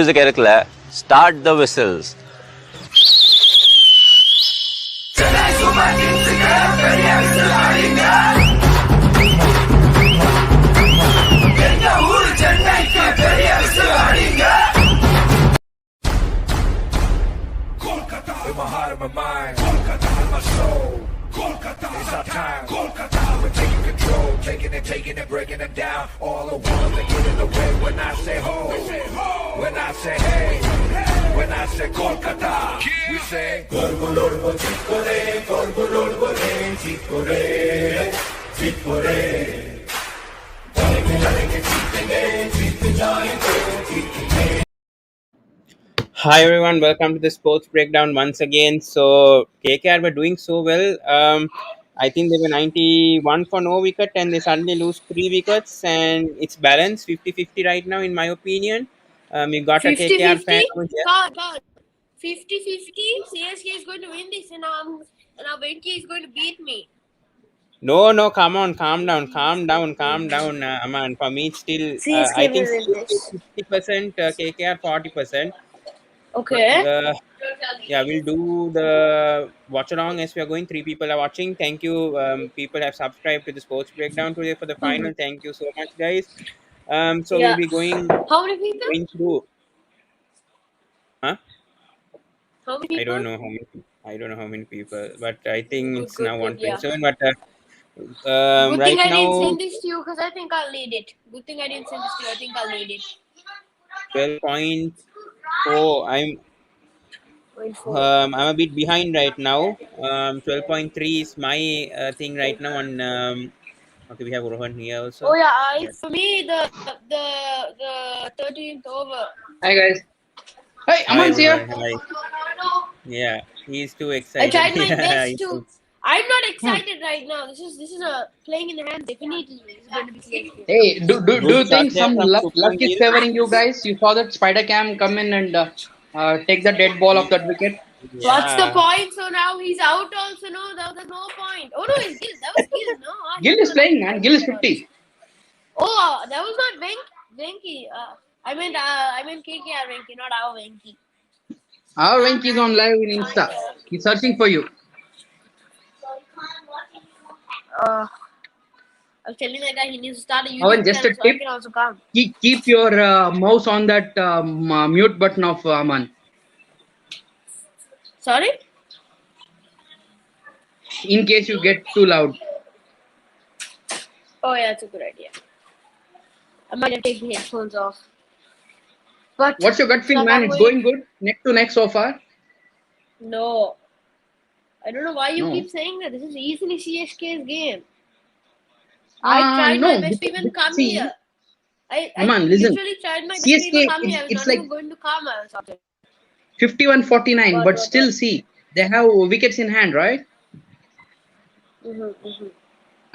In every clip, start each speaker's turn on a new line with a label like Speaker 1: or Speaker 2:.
Speaker 1: Music இருக்குல்ல, start the whistles. Chennai Super Kings பெரிய whistle ஆடிங்க. எங்க ஊரு சென்னைக்கு பெரிய whistle ஆடிங்க. Kolkata in my heart and my mind. Kolkata in my soul. Kolkata is our time. Kolkata, we're taking control, taking it, breaking them down. All the world they get in the way when I say ho. When I say hey, when I say Kolkata, we say Kolbolorbo Chikore, Kolbolorbo Chikore, Chikore.
Speaker 2: Hi everyone, welcome to the sports breakdown once again. So KKR were doing so well. I think they were 91 for no wicket and they suddenly lose 3 wickets and it's balanced 50-50 right now in my opinion. You got a KKR fan over here.
Speaker 3: 50-50. CSK is going to win this and now Venki is going to beat me.
Speaker 2: No, come on, calm down, Amaan. For me, it's still,
Speaker 3: CSK
Speaker 2: I think
Speaker 3: will win this.
Speaker 2: 50%, KKR 40%.
Speaker 3: Okay.
Speaker 2: Yeah, we'll do the watch along as we are going. 3 people are watching. Thank you. People have subscribed to the sports breakdown today for the final. Thank you so much, guys. So
Speaker 3: Yeah.
Speaker 2: we'll be going
Speaker 3: How many people?
Speaker 2: through. Huh?
Speaker 3: How many people?
Speaker 2: I don't know how many people, but I think it's
Speaker 3: Good,
Speaker 2: now
Speaker 3: good,
Speaker 2: 127. But
Speaker 3: Good
Speaker 2: right
Speaker 3: thing I
Speaker 2: now
Speaker 3: didn't send this to you because I think I'll need it. Good thing I didn't send this to you. I think I'll need it.
Speaker 2: 12.4. I'm a bit behind right now. 12.3 is my thing right now on. Okay, we have Rohan here also.
Speaker 3: Oh yeah, for me the 13th over.
Speaker 4: Hi guys. Hey, Amaan's here.
Speaker 2: Hi. Yeah, he's too
Speaker 3: I
Speaker 2: excited.
Speaker 3: tried my best to. I'm not excited right now. This is a playing in the hand. Definitely, it's going to be CSK.
Speaker 4: Hey, do
Speaker 2: Good
Speaker 4: you
Speaker 2: shot
Speaker 4: think
Speaker 2: there
Speaker 4: some
Speaker 2: from
Speaker 4: luck
Speaker 2: Shubman
Speaker 4: is
Speaker 2: Gill.
Speaker 4: favoring you guys? You saw that spider cam come in and take the dead ball of that wicket.
Speaker 2: Yeah.
Speaker 3: What's the point? So now he's out also. No, there's no point. Oh no, it's Gill. That was Gill. No,
Speaker 4: Gill is playing, man. Gill is 50.
Speaker 3: Oh, that was not Venki. I meant KKR Venki, not our Venki.
Speaker 4: Our Venki is on live in Insta. He's searching for you.
Speaker 3: I was telling that guy he needs to start a
Speaker 4: Pawan,
Speaker 3: YouTube
Speaker 4: just a
Speaker 3: channel so I
Speaker 4: tip.
Speaker 3: can also come.
Speaker 4: Keep your mouse on that mute button of Amaan.
Speaker 3: Sorry?
Speaker 4: In case you get too loud.
Speaker 3: Oh yeah, that's a good idea. I might have taken the headphones off. But
Speaker 4: What's your gut feel, man? It's going good. Neck to neck so far.
Speaker 3: No. I don't know why you
Speaker 4: No.
Speaker 3: keep saying that. This is easily CSK's game. I tried
Speaker 4: no,
Speaker 3: my best to even come here. I
Speaker 4: listen.
Speaker 3: literally tried my best to
Speaker 4: CSK,
Speaker 3: even come here. I was
Speaker 4: it's
Speaker 3: not
Speaker 4: like
Speaker 3: even going to come or something.
Speaker 4: 51-49, but still see, they have wickets in hand, right? I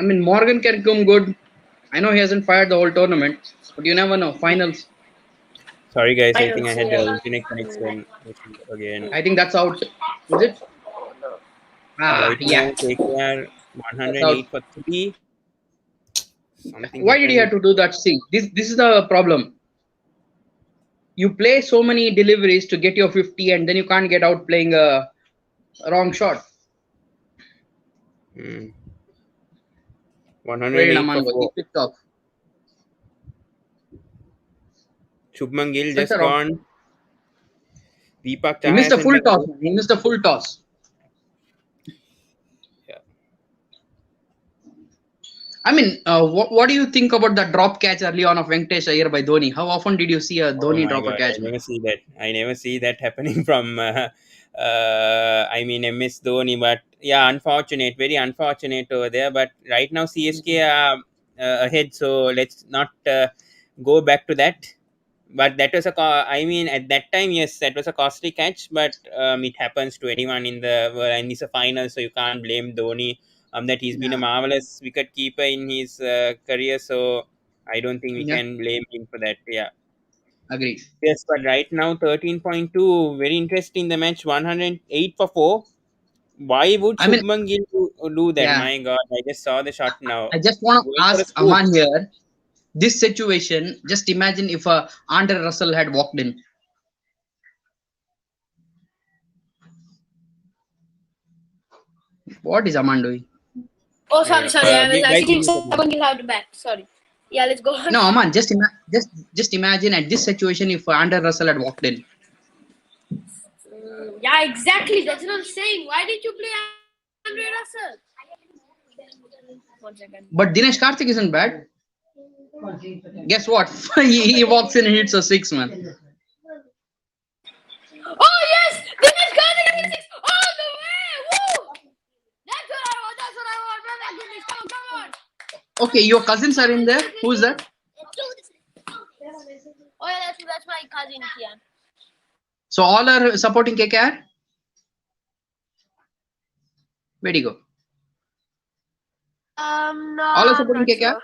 Speaker 4: mean, Morgan can come good. I know he hasn't fired the whole tournament, but you never know. Finals.
Speaker 2: Sorry guys, I
Speaker 3: Finals,
Speaker 2: think I had
Speaker 3: yeah.
Speaker 2: the internet connection again.
Speaker 4: I think that's out. Is it?
Speaker 2: Right
Speaker 4: Yeah.
Speaker 2: now, KKR 108 for 3. Something
Speaker 4: Why did he have
Speaker 2: happened.
Speaker 4: to do that? See, this is the problem. You play so many deliveries to get your 50, and then you can't get out playing a wrong shot.
Speaker 2: 108 for 4.
Speaker 4: He picked off.
Speaker 2: Shubman Gill
Speaker 4: Such
Speaker 2: just
Speaker 4: a wrong.
Speaker 2: gone. Deepak
Speaker 4: He missed a
Speaker 2: Chahar
Speaker 4: full
Speaker 2: hasn't
Speaker 4: toss.
Speaker 2: been-
Speaker 4: He missed a full toss.
Speaker 2: Yeah.
Speaker 4: I mean, what do you think about the drop catch early on of Venkatesh Iyer by Dhoni? How often did you see a Dhoni drop a catch?
Speaker 2: I never see that happening from MS Dhoni, but yeah, very unfortunate over there. But right now CSK are ahead, so let's not go back to that. But that was at that time, yes, that was a costly catch, but it happens to anyone in the world, and it's a final, so you can't blame Dhoni. That he's been a marvelous wicket keeper in his career, so I don't think we can blame him for that. Yeah.
Speaker 4: Agreed.
Speaker 2: Yes, but right now 13.2, very interesting. The match 108 for 4. Why would Shubman Gill do that?
Speaker 4: Yeah.
Speaker 2: My God, I just saw the shot now.
Speaker 4: I just want to ask Amaan here. This situation, just imagine if Andre Russell had walked in. What is Amaan doing?
Speaker 3: Oh, sorry. I was
Speaker 2: Guys,
Speaker 3: asking
Speaker 2: give me a second.
Speaker 3: someone will have to bat. Sorry. Yeah, let's go on.
Speaker 4: No, Amaan, just imagine at this situation if Andre Russell had walked in.
Speaker 3: Yeah, exactly. That's what I'm saying. Why did you play Andre Russell? 1 second.
Speaker 4: But Dinesh Karthik isn't bad. Guess what? he walks in and hits a six, man.
Speaker 3: Oh yes, Dinesh Karthik is 6 all the way. Woo! That's what I want. That's what I want. Brother, Dinesh, come on.
Speaker 4: Okay, your cousins are in there. Who's that?
Speaker 3: Oh yeah, that's my cousin Kian.
Speaker 4: So all are supporting KKR? Where'd he go?
Speaker 3: No,
Speaker 4: All are
Speaker 3: I'm
Speaker 4: supporting
Speaker 3: not
Speaker 4: KKR?
Speaker 3: sure.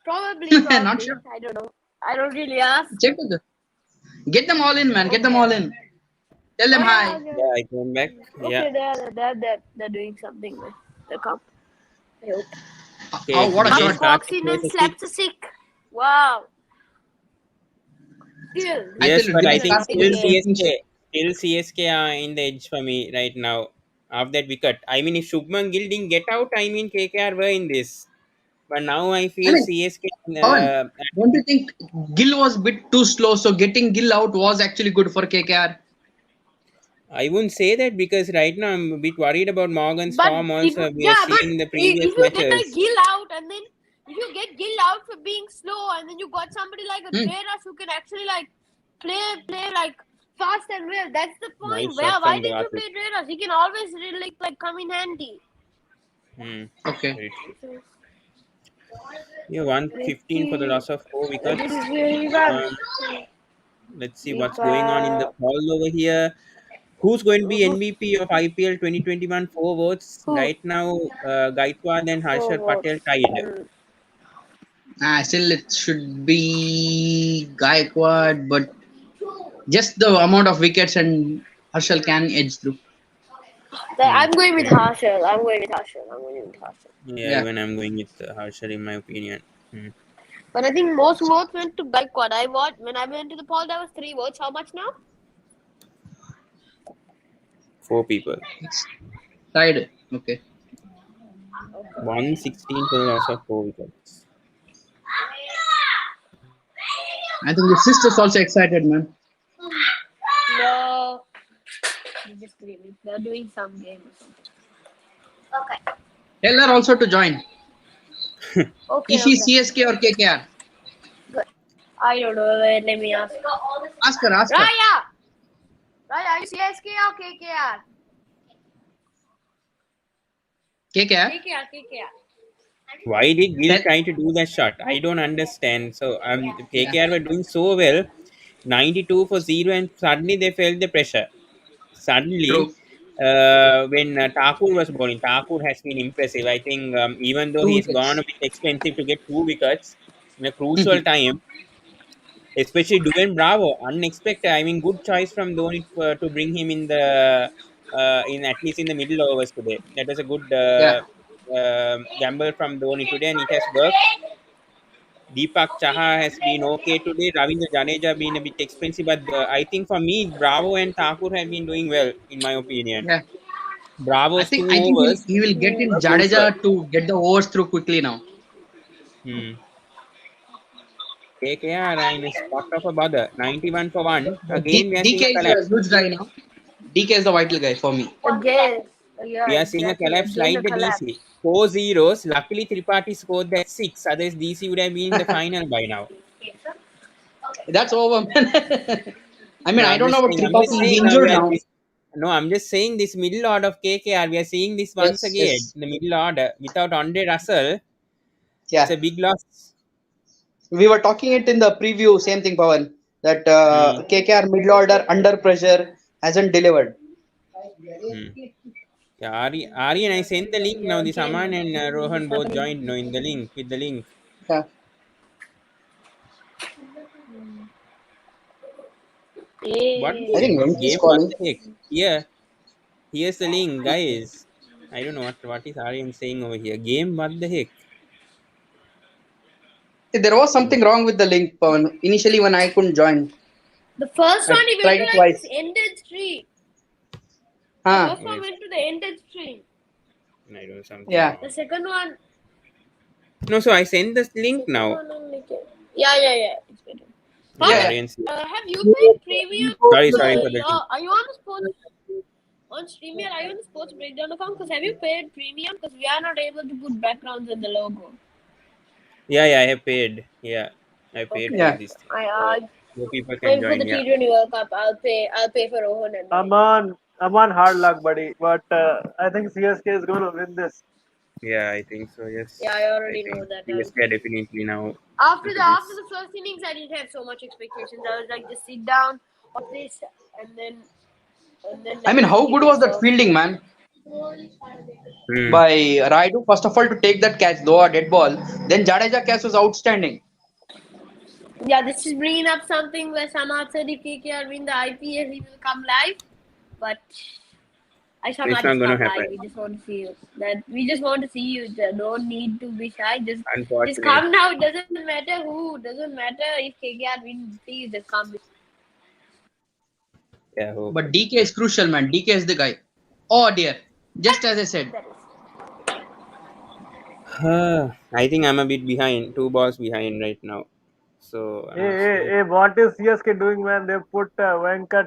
Speaker 3: Probably.
Speaker 4: Not sure.
Speaker 3: I don't know. I don't really ask.
Speaker 4: Check with them. Get them all in, man. Get them all in. Tell them hi.
Speaker 3: Okay.
Speaker 2: Yeah, I came back. Yeah.
Speaker 3: Okay, they're doing something with the cup. I hope.
Speaker 2: Okay,
Speaker 4: Oh, what a
Speaker 2: Dinesh
Speaker 4: shot.
Speaker 3: Karthik walks in
Speaker 2: plays
Speaker 3: and
Speaker 2: a
Speaker 3: slaps
Speaker 2: six.
Speaker 3: a sick. Wow. Still.
Speaker 4: I
Speaker 2: Yes,
Speaker 4: tell you,
Speaker 2: but I
Speaker 4: Dinesh
Speaker 2: think
Speaker 4: Karthik is making sure.
Speaker 2: Still CSK are in the edge for me right now. After that wicket, I mean, if Shubman Gill didn't get out, I mean, KKR were in this. But now I
Speaker 4: I
Speaker 2: feel
Speaker 4: mean,
Speaker 2: CSK.
Speaker 4: Pawan, don't you think Gill was a bit too slow? So getting Gill out was actually good for KKR.
Speaker 2: I wouldn't say that because right now I'm a bit worried about Morgan's
Speaker 3: But
Speaker 2: form.
Speaker 3: if
Speaker 2: Also, we are
Speaker 3: yeah, but
Speaker 2: seeing the
Speaker 3: if
Speaker 2: previous
Speaker 3: you get
Speaker 2: matches.
Speaker 3: like Gill out and then if you get Gill out for being slow and then you got somebody like a Dreras who can actually like play like fast and well, that's the point.
Speaker 2: Nice shot
Speaker 3: Why
Speaker 2: from
Speaker 3: did you
Speaker 2: Drasid.
Speaker 3: play Dreras? He can always really like come in handy.
Speaker 4: Okay.
Speaker 2: Very true. Yeah, 115 for the loss of 4 wickets. Let's see what's going on in the poll over here. Who's going to be MVP of IPL 2021? 4 votes.
Speaker 3: Who?
Speaker 2: Right now, Gaikwad and Harshad Patel tied.
Speaker 4: Still, it should be Gaikwad, but just the amount of wickets and Harshal can edge through.
Speaker 3: I'm going with Harshal.
Speaker 2: Yeah,
Speaker 4: Yeah.
Speaker 2: even I'm going with Harshad in my opinion.
Speaker 3: But I think most votes went to Gaikwad. When I went to the poll, there was 3 votes. How much now?
Speaker 2: 4 people.
Speaker 4: Tied. Okay.
Speaker 2: 116 for the loss of 4 wickets.
Speaker 4: I think the sister's also excited, man.
Speaker 3: No. Just leave it. They're doing some game or something. Okay.
Speaker 4: Tell her also to join.
Speaker 3: Okay.
Speaker 4: Is she CSK or KKR?
Speaker 3: Good. I don't know. Wait, let me ask.
Speaker 4: Ask her.
Speaker 3: Raya, are you CSK or KKR?
Speaker 4: KKR?
Speaker 3: KKR.
Speaker 2: Why did Gill try to do that shot? I don't understand. So KKR were doing so well, 92 for 0, and suddenly they felt the pressure. Suddenly,
Speaker 4: True.
Speaker 2: when Thakur was bowling, Thakur has been impressive. I think even though
Speaker 4: 2
Speaker 2: he's
Speaker 4: wickets.
Speaker 2: gone a bit expensive to get 2 wickets in a crucial time, especially Dwayne Bravo, unexpected. I mean, good choice from Dhoni to bring him in the in at least in the middle overs today. That was a good
Speaker 4: Yeah.
Speaker 2: gamble from Dhoni today, and it has worked. Deepak Chaha has been okay today. Ravindra Jadeja been a bit expensive, but I think for me, Bravo and Thakur have been doing well, in my opinion.
Speaker 4: Yeah. I
Speaker 2: Bravo's 2
Speaker 4: think
Speaker 2: overs
Speaker 4: he will get in
Speaker 2: were crucial.
Speaker 4: Jadeja to get the overs through quickly now.
Speaker 2: KKR are in a spot of a bother. 91 for 1. Again, we are
Speaker 4: DK
Speaker 2: seeing a
Speaker 4: is
Speaker 2: collapse.
Speaker 4: a huge guy now. DK is the vital guy for me.
Speaker 3: Again. Yeah,
Speaker 2: We are seeing a collapse like the DC. 4 zeros. Luckily, Tripathi scored that 6. Otherwise, DC would have been in the final by now.
Speaker 4: That's over, man. I mean,
Speaker 2: No,
Speaker 4: I don't know about
Speaker 2: I'm just
Speaker 4: Tripathi. He's
Speaker 2: saying
Speaker 4: injured now.
Speaker 2: No, I'm just saying this middle order of KKR, we are seeing this once again.
Speaker 4: Yes.
Speaker 2: The middle order without Andre Russell,
Speaker 4: Yeah.
Speaker 2: it's a big loss.
Speaker 4: We were talking it in the preview, same thing, Pawan, that KKR middle order under pressure hasn't delivered.
Speaker 2: Yeah, Ari and I sent the link now. This Amaan and Rohan both joined now in the link with the link.
Speaker 4: Yeah.
Speaker 2: What
Speaker 4: I think Venki is
Speaker 2: game? What
Speaker 4: calling.
Speaker 2: the heck? Yeah, here's the link, guys. I don't know what is Aryan saying over here. Game? What the heck?
Speaker 4: There was something wrong with the link, Pawan. Initially, when I couldn't join.
Speaker 3: The first one he
Speaker 4: tried
Speaker 3: went
Speaker 4: it
Speaker 3: to like
Speaker 4: twice.
Speaker 3: ended stream.
Speaker 4: Huh.
Speaker 3: The first one went to the ended stream.
Speaker 2: I don't know, something
Speaker 4: Yeah.
Speaker 2: wrong.
Speaker 3: The second one.
Speaker 2: No, so I sent this link
Speaker 3: Second
Speaker 2: now.
Speaker 3: one only came. Yeah. It's better.
Speaker 2: Yeah,
Speaker 4: Yeah.
Speaker 2: audience.
Speaker 3: Have you paid premium?
Speaker 2: Sorry for the
Speaker 3: Are you on the sports on Streamer? Are you on the sports breakdown account? Because have you paid premium? Because we are not able to put backgrounds in the logo.
Speaker 2: Yeah, I have paid. Yeah, I paid
Speaker 3: Okay.
Speaker 2: for
Speaker 4: Yeah.
Speaker 2: this thing.
Speaker 3: I
Speaker 2: So people can
Speaker 3: maybe for
Speaker 2: join.
Speaker 3: the
Speaker 2: Yeah.
Speaker 3: T20 World Cup, I'll pay for Rohan and mine.
Speaker 5: Amaan, hard luck, buddy. But I think CSK is going to win this.
Speaker 2: Yeah, I think so. Yes.
Speaker 3: Yeah, I already
Speaker 2: I think
Speaker 3: know that.
Speaker 2: CSK are definitely now.
Speaker 3: After
Speaker 2: into
Speaker 3: the
Speaker 2: this.
Speaker 3: first innings, I didn't have so much expectations. I was like, just sit down, watch this, and then
Speaker 4: I mean, how good was that fielding, man?
Speaker 2: Hmm.
Speaker 4: By Raidu, first of all, to take that catch, though a dead ball. Then Jadeja catch was outstanding.
Speaker 3: Yeah, this is bringing up something where Samad said if KKR win the IPL, he will come live. But I shall
Speaker 2: It's
Speaker 3: not
Speaker 2: not going to
Speaker 3: come
Speaker 2: happen.
Speaker 3: live. We just want to see you. We just want to see you. Don't need to be shy. Just
Speaker 2: Unfortunately.
Speaker 3: come now. Doesn't matter who. Doesn't matter if KKR wins. Please just come.
Speaker 2: Yeah. Hope.
Speaker 4: But DK is crucial, man. DK is the guy. Oh dear. Just as I said.
Speaker 2: I think I'm a bit behind. 2 balls behind right now. So
Speaker 5: Hey, what is CSK doing, man? They put Krishnappa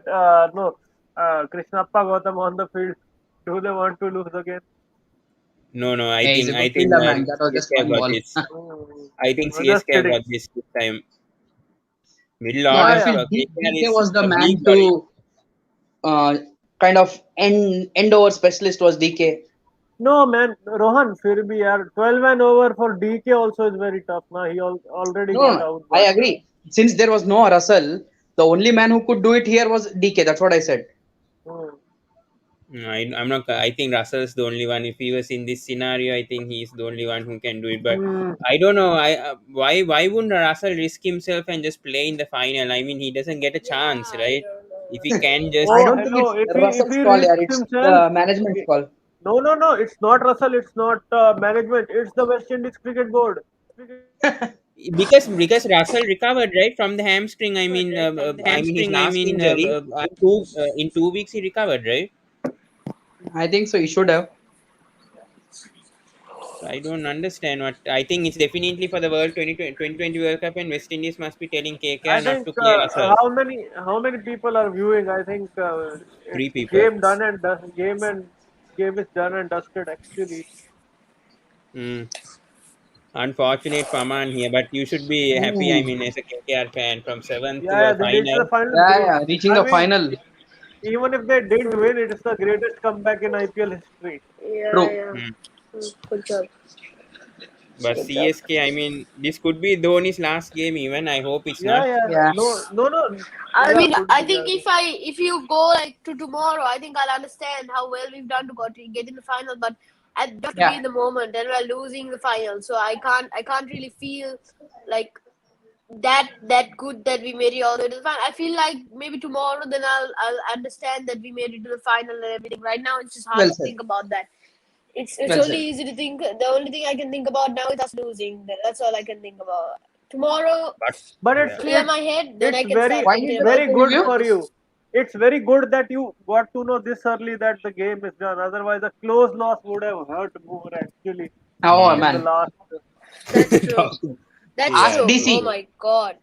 Speaker 5: Gautam on the field. Do they want to lose again?
Speaker 2: no. I
Speaker 4: Hey, he's
Speaker 2: think
Speaker 4: a good fielder, man. That was just
Speaker 2: CSK have
Speaker 4: one
Speaker 2: got
Speaker 4: ball.
Speaker 2: this. I think
Speaker 5: I'm just
Speaker 2: CSK have
Speaker 5: kidding.
Speaker 2: got this time. Middle
Speaker 4: No,
Speaker 2: order.
Speaker 4: I feel
Speaker 2: KKR
Speaker 4: DK
Speaker 2: is
Speaker 4: was the
Speaker 2: a
Speaker 4: man
Speaker 2: weak order.
Speaker 4: to kind of end over specialist was DK.
Speaker 5: No, man, Rohan, फिर भी यार 12 and over for DK also is very tough. Now he already got
Speaker 4: No,
Speaker 5: out.
Speaker 4: I
Speaker 5: But,
Speaker 4: agree. Since there was no Russell, the only man who could do it here was DK. That's what I said.
Speaker 5: hmm.
Speaker 2: No, I'm not. I think Russell's the only one. If he was in this scenario, I think he's the only one who can do it. But I don't know. Why wouldn't Russell risk himself and just play in the final? I mean, he doesn't get a chance, right? If he can just.
Speaker 4: I
Speaker 5: Oh,
Speaker 4: don't think
Speaker 5: hello.
Speaker 4: it's
Speaker 5: If
Speaker 4: Russell's
Speaker 5: he
Speaker 4: call, yeah.
Speaker 5: risks
Speaker 4: It's
Speaker 5: himself,
Speaker 4: the management's call.
Speaker 5: no. It's not Russell. It's not management. It's the West Indies Cricket Board.
Speaker 2: Because Russell recovered right from the hamstring. I mean, his last injury in 2 weeks he recovered, right?
Speaker 4: I think so. He should have.
Speaker 2: So I don't understand what. I think it's definitely for the World 2020 World Cup, and West Indies must be telling
Speaker 5: I
Speaker 2: KKR not
Speaker 5: think
Speaker 2: to play Russell.
Speaker 5: how many people are viewing? I think it's
Speaker 2: 3 people.
Speaker 5: game is done and dusted actually.
Speaker 2: Mm. Unfortunate for Amaan here, but you should be happy. I
Speaker 4: Ooh.
Speaker 2: mean, as a KKR fan, from seventh to
Speaker 5: Yeah,
Speaker 2: a
Speaker 5: they reached the
Speaker 2: final.
Speaker 5: final.
Speaker 4: Yeah. Reaching
Speaker 5: I
Speaker 4: the
Speaker 5: mean,
Speaker 4: final.
Speaker 5: even if they didn't win, it's the greatest comeback in IPL history.
Speaker 4: True.
Speaker 2: Mm.
Speaker 3: Good job.
Speaker 2: But
Speaker 3: Good job.
Speaker 2: CSK, I mean, this could be Dhoni's last game. Even I hope it's not.
Speaker 5: Yeah.
Speaker 4: Yeah.
Speaker 5: No.
Speaker 3: I
Speaker 5: Yeah,
Speaker 3: mean,
Speaker 5: could
Speaker 3: I
Speaker 5: be.
Speaker 3: think
Speaker 5: Yeah.
Speaker 3: if you go like to tomorrow, I think I'll understand how well we've done to get in the final. But I got to be
Speaker 4: Yeah.
Speaker 3: in the moment, and we're losing the final, so I can't really feel like that good that we made it all the way to the final. I feel like maybe tomorrow, then I'll understand that we made it to the final and everything. Right now, it's just hard
Speaker 4: Well
Speaker 3: to
Speaker 4: said.
Speaker 3: think about that. It's
Speaker 4: Well
Speaker 3: only
Speaker 4: said.
Speaker 3: easy to think. The only thing I can think about now is us losing. That's all I can think about. Tomorrow,
Speaker 5: But
Speaker 2: Yeah.
Speaker 3: clear my head, then I
Speaker 5: it's
Speaker 3: can start
Speaker 4: Why
Speaker 3: thinking
Speaker 4: did
Speaker 3: about
Speaker 5: very
Speaker 4: they
Speaker 5: good
Speaker 4: review?
Speaker 5: for you. It's very good that you got to know this early that the game is done. Otherwise, a close loss would have hurt more actually
Speaker 4: Oh
Speaker 5: in the
Speaker 4: man.
Speaker 5: last.
Speaker 3: That's true. That's
Speaker 4: Ask
Speaker 3: true.
Speaker 4: DC.
Speaker 3: Oh my god.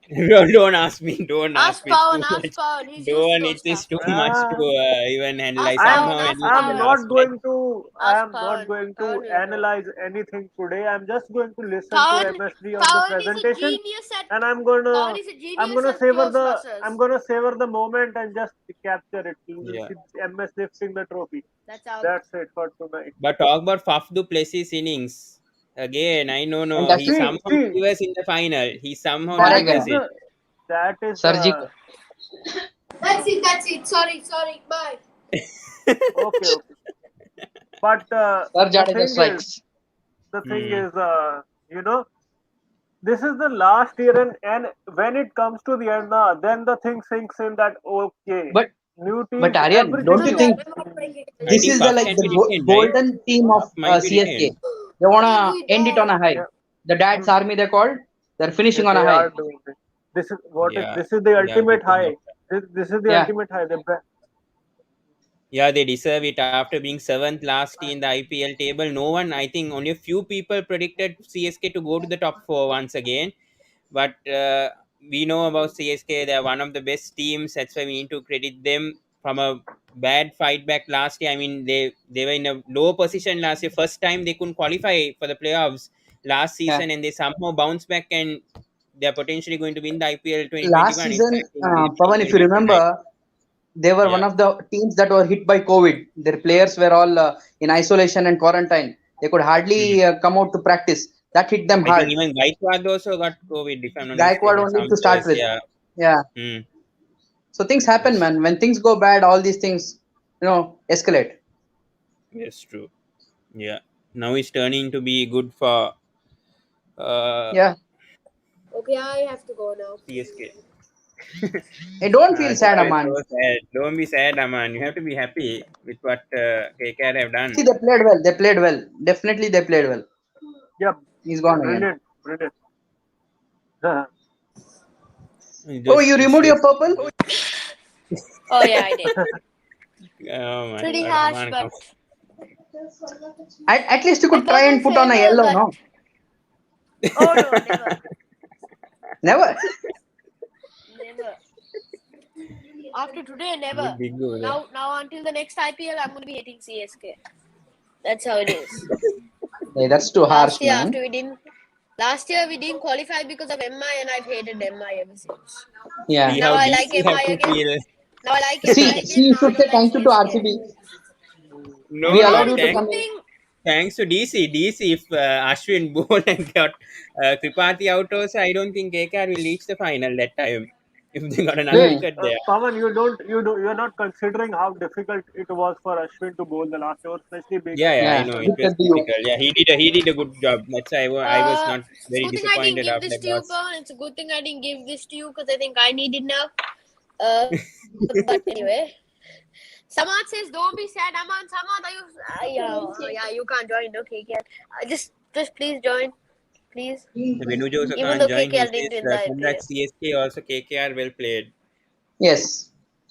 Speaker 2: Don't ask me. Don't ask
Speaker 3: Ask
Speaker 2: me. It's too
Speaker 3: Pawan. Ask
Speaker 2: much.
Speaker 3: Pawan. He's used to
Speaker 2: Don't.
Speaker 3: those
Speaker 2: It is
Speaker 3: stuff.
Speaker 2: too much to even handle. I
Speaker 3: Ask
Speaker 5: I'm
Speaker 3: Pawan.
Speaker 2: somehow
Speaker 3: Ask
Speaker 2: handled the
Speaker 5: I'm
Speaker 3: Pawan.
Speaker 2: last
Speaker 5: not
Speaker 2: match.
Speaker 5: going to
Speaker 3: Ask
Speaker 5: I'm not
Speaker 3: Pawan.
Speaker 5: going to
Speaker 3: Pawan will know.
Speaker 5: analyze anything today. I'm just going to listen to
Speaker 3: Pawan.
Speaker 5: MSD on the
Speaker 3: Pawan is a
Speaker 5: presentation,
Speaker 3: genius at.
Speaker 5: and
Speaker 3: Pawan is a genius at close losses.
Speaker 5: I'm gonna savor the moment and just capture it. You will
Speaker 2: Yeah.
Speaker 5: see MS lifting the trophy.
Speaker 3: That's out.
Speaker 5: That's it for tonight.
Speaker 2: But talk about Faf du Plessis innings. Again, I know no. He
Speaker 4: Fantastic.
Speaker 2: somehow
Speaker 5: See,
Speaker 2: delivers in the final. He somehow
Speaker 5: that
Speaker 4: Correct.
Speaker 5: is
Speaker 2: delivers
Speaker 4: Yeah.
Speaker 2: it.
Speaker 5: the.
Speaker 4: Surgical.
Speaker 3: That's it. Sorry. Bye.
Speaker 5: Okay. But
Speaker 4: Sir Jadeja strikes.
Speaker 5: the thing
Speaker 2: Hmm.
Speaker 5: is, you know, this is the last year, and when it comes to the end, then the thing sinks in that okay,
Speaker 4: But
Speaker 5: new
Speaker 4: but
Speaker 5: teams,
Speaker 4: Aryan,
Speaker 5: everything
Speaker 4: don't
Speaker 3: No,
Speaker 4: you
Speaker 5: is.
Speaker 4: think
Speaker 2: I
Speaker 4: this
Speaker 2: think
Speaker 4: is the
Speaker 2: Faf
Speaker 4: like
Speaker 2: can
Speaker 4: the
Speaker 2: be retained, right?
Speaker 4: golden team of
Speaker 2: Faf might be
Speaker 4: CSK?
Speaker 2: retained.
Speaker 4: They wanna end it on a high.
Speaker 5: Yeah,
Speaker 4: The Dad's Army they called. They're finishing on a
Speaker 5: they
Speaker 4: high.
Speaker 5: are doing it. This is
Speaker 2: Yeah.
Speaker 5: this is the
Speaker 2: They have
Speaker 5: ultimate
Speaker 2: become
Speaker 5: high.
Speaker 2: a
Speaker 5: This is the
Speaker 4: Yeah.
Speaker 5: ultimate high.
Speaker 2: Yeah, they deserve it after being seventh last in the IPL table. No one, I think, only a few people predicted CSK to go to the top four once again. But we know about CSK; they are one of the best teams. That's why we need to credit them from a bad fight back last year. I mean, they were in a low position last year. First time they couldn't qualify for the playoffs last
Speaker 4: Yeah.
Speaker 2: season, and they somehow bounced back and they are potentially going to win the IPL
Speaker 4: Last
Speaker 2: 2021. It's
Speaker 4: season,
Speaker 2: I think very
Speaker 4: Pawan, if you
Speaker 2: encouraging tonight.
Speaker 4: remember, they were one
Speaker 2: Yeah,
Speaker 4: of the teams that were hit by COVID. Their players were all in isolation and quarantine. They could
Speaker 2: Mhm.
Speaker 4: hardly come out to practice. That hit them
Speaker 2: I think
Speaker 4: hard.
Speaker 2: even Gaikwad also got COVID, if I'm not
Speaker 4: Gaikwad
Speaker 2: mistaken.
Speaker 4: only
Speaker 2: Some
Speaker 4: to start
Speaker 2: players,
Speaker 4: with.
Speaker 2: yeah.
Speaker 4: Yeah.
Speaker 2: Mm.
Speaker 4: So things happen,
Speaker 2: Yes,
Speaker 4: man. When things go bad, all these things, escalate.
Speaker 2: yes, true. Yeah. Now it's turning to be good for uh,
Speaker 4: Yeah.
Speaker 3: Okay, I have to go now.
Speaker 2: CSK.
Speaker 4: Hey, don't feel sad,
Speaker 2: Sorry,
Speaker 4: Aman.
Speaker 2: so sad. Don't be sad, Aman. You have to be happy with what KKR have
Speaker 4: See,
Speaker 2: done.
Speaker 4: they played well. They played well. Definitely, they played well.
Speaker 5: Yeah,
Speaker 4: He's gone again.
Speaker 5: brilliant, brilliant. Uh,
Speaker 4: Oh,
Speaker 2: Just,
Speaker 4: you
Speaker 2: it's
Speaker 4: removed your
Speaker 2: just,
Speaker 4: purple?
Speaker 3: Oh yeah, I did.
Speaker 2: oh my
Speaker 3: Pretty
Speaker 2: God,
Speaker 3: harsh,
Speaker 2: Aman.
Speaker 3: but
Speaker 4: At least you
Speaker 3: my
Speaker 4: could try
Speaker 3: purple
Speaker 4: and put on a
Speaker 3: favors
Speaker 4: yellow,
Speaker 3: that.
Speaker 4: no?
Speaker 3: Oh no, never,
Speaker 4: Never.
Speaker 3: never. After today, never.
Speaker 2: Good big goal.
Speaker 3: Now until the next IPL, I'm gonna be hating CSK. That's how it is.
Speaker 4: Hey, that's too harsh,
Speaker 3: Last year,
Speaker 4: man.
Speaker 3: after we didn't. Last year we didn't qualify because of MI, and I've hated MI ever since.
Speaker 4: Yeah.
Speaker 2: See
Speaker 3: Now
Speaker 2: how
Speaker 3: I like
Speaker 2: DC have
Speaker 3: MI
Speaker 2: to
Speaker 3: again.
Speaker 2: feel.
Speaker 3: Now I like MI
Speaker 4: See,
Speaker 3: again.
Speaker 4: you
Speaker 3: Now I
Speaker 4: should
Speaker 3: don't
Speaker 4: say
Speaker 3: like
Speaker 4: thank you to
Speaker 3: CSK.
Speaker 4: RCB. We
Speaker 2: No,
Speaker 3: Come
Speaker 4: allowed
Speaker 2: no,
Speaker 3: on,
Speaker 4: you to
Speaker 3: good
Speaker 4: come in.
Speaker 3: thing.
Speaker 2: thanks to DC. DC, if Ashwin bowled and got Tripathi out also, I don't think KKR will reach the final that time. If they got another
Speaker 5: wait,
Speaker 4: Hmm.
Speaker 2: wicket there.
Speaker 5: Pawan, you're not considering how difficult it was for Ashwin to bowl the last over, especially being a
Speaker 2: Yeah, I
Speaker 4: Yeah.
Speaker 2: know it
Speaker 4: Look
Speaker 2: was
Speaker 4: at you.
Speaker 2: difficult. Yeah, he did a good job. That's why I was not
Speaker 3: It's a
Speaker 2: very
Speaker 3: good thing I didn't
Speaker 2: disappointed
Speaker 3: give
Speaker 2: after
Speaker 3: this
Speaker 2: that
Speaker 3: to you,
Speaker 2: loss.
Speaker 3: Pawan. It's a good thing I didn't give this to you because I think I need it now. But anyway, Samad says, "Don't be sad, Aman. Samad, are you? Yeah, you can't join. Okay, yeah. Just please join, please.
Speaker 2: The Venuja also
Speaker 3: Even
Speaker 2: can't
Speaker 3: though
Speaker 2: join. He
Speaker 3: KKR didn't
Speaker 2: says,
Speaker 3: win the IPL,
Speaker 2: congrats CSK, also KKR, well played.
Speaker 4: Yes.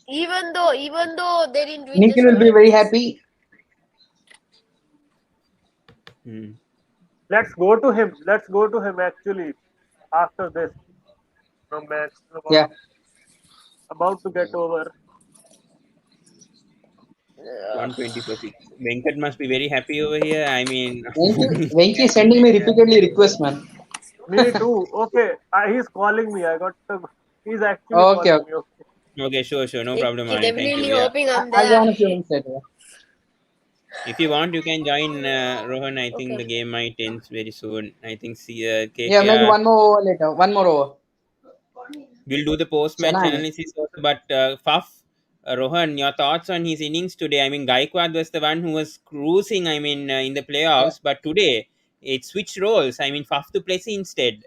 Speaker 3: even though they didn't win,
Speaker 4: Nikhil
Speaker 3: just
Speaker 4: will
Speaker 3: hold
Speaker 4: be
Speaker 3: on,
Speaker 4: very
Speaker 3: please.
Speaker 4: happy.
Speaker 2: Hmm.
Speaker 5: let's go to him. Let's go to him actually after this. No match
Speaker 4: Yeah.
Speaker 5: about to get over.
Speaker 2: 120 for 6. Venkat must be very happy over here. I mean,
Speaker 4: Venki is sending me repeatedly requests, man.
Speaker 5: Me too. Okay, he's calling me. He's actually
Speaker 4: Okay,
Speaker 5: calling
Speaker 4: okay.
Speaker 5: me. Okay.
Speaker 2: okay, sure, no
Speaker 3: Keep,
Speaker 2: problem,
Speaker 3: keep
Speaker 2: man. Thank you.
Speaker 3: definitely
Speaker 2: Yeah.
Speaker 3: hoping I'm
Speaker 4: I'll
Speaker 3: there.
Speaker 4: join a few minutes later.
Speaker 2: If you want, you can join Rohan. I think
Speaker 3: Okay.
Speaker 2: the game might end very soon. I think
Speaker 4: Yeah, maybe
Speaker 2: KKR
Speaker 4: one more over later. One more over.
Speaker 2: will do the post match
Speaker 4: Chennai.
Speaker 2: analysis also. But Faf, Rohan, your thoughts on his innings today? I mean, Gaikwad was the one who was cruising, I mean, in the
Speaker 4: Yeah.
Speaker 2: playoffs. But today, it switched roles. I mean, Faf to play instead.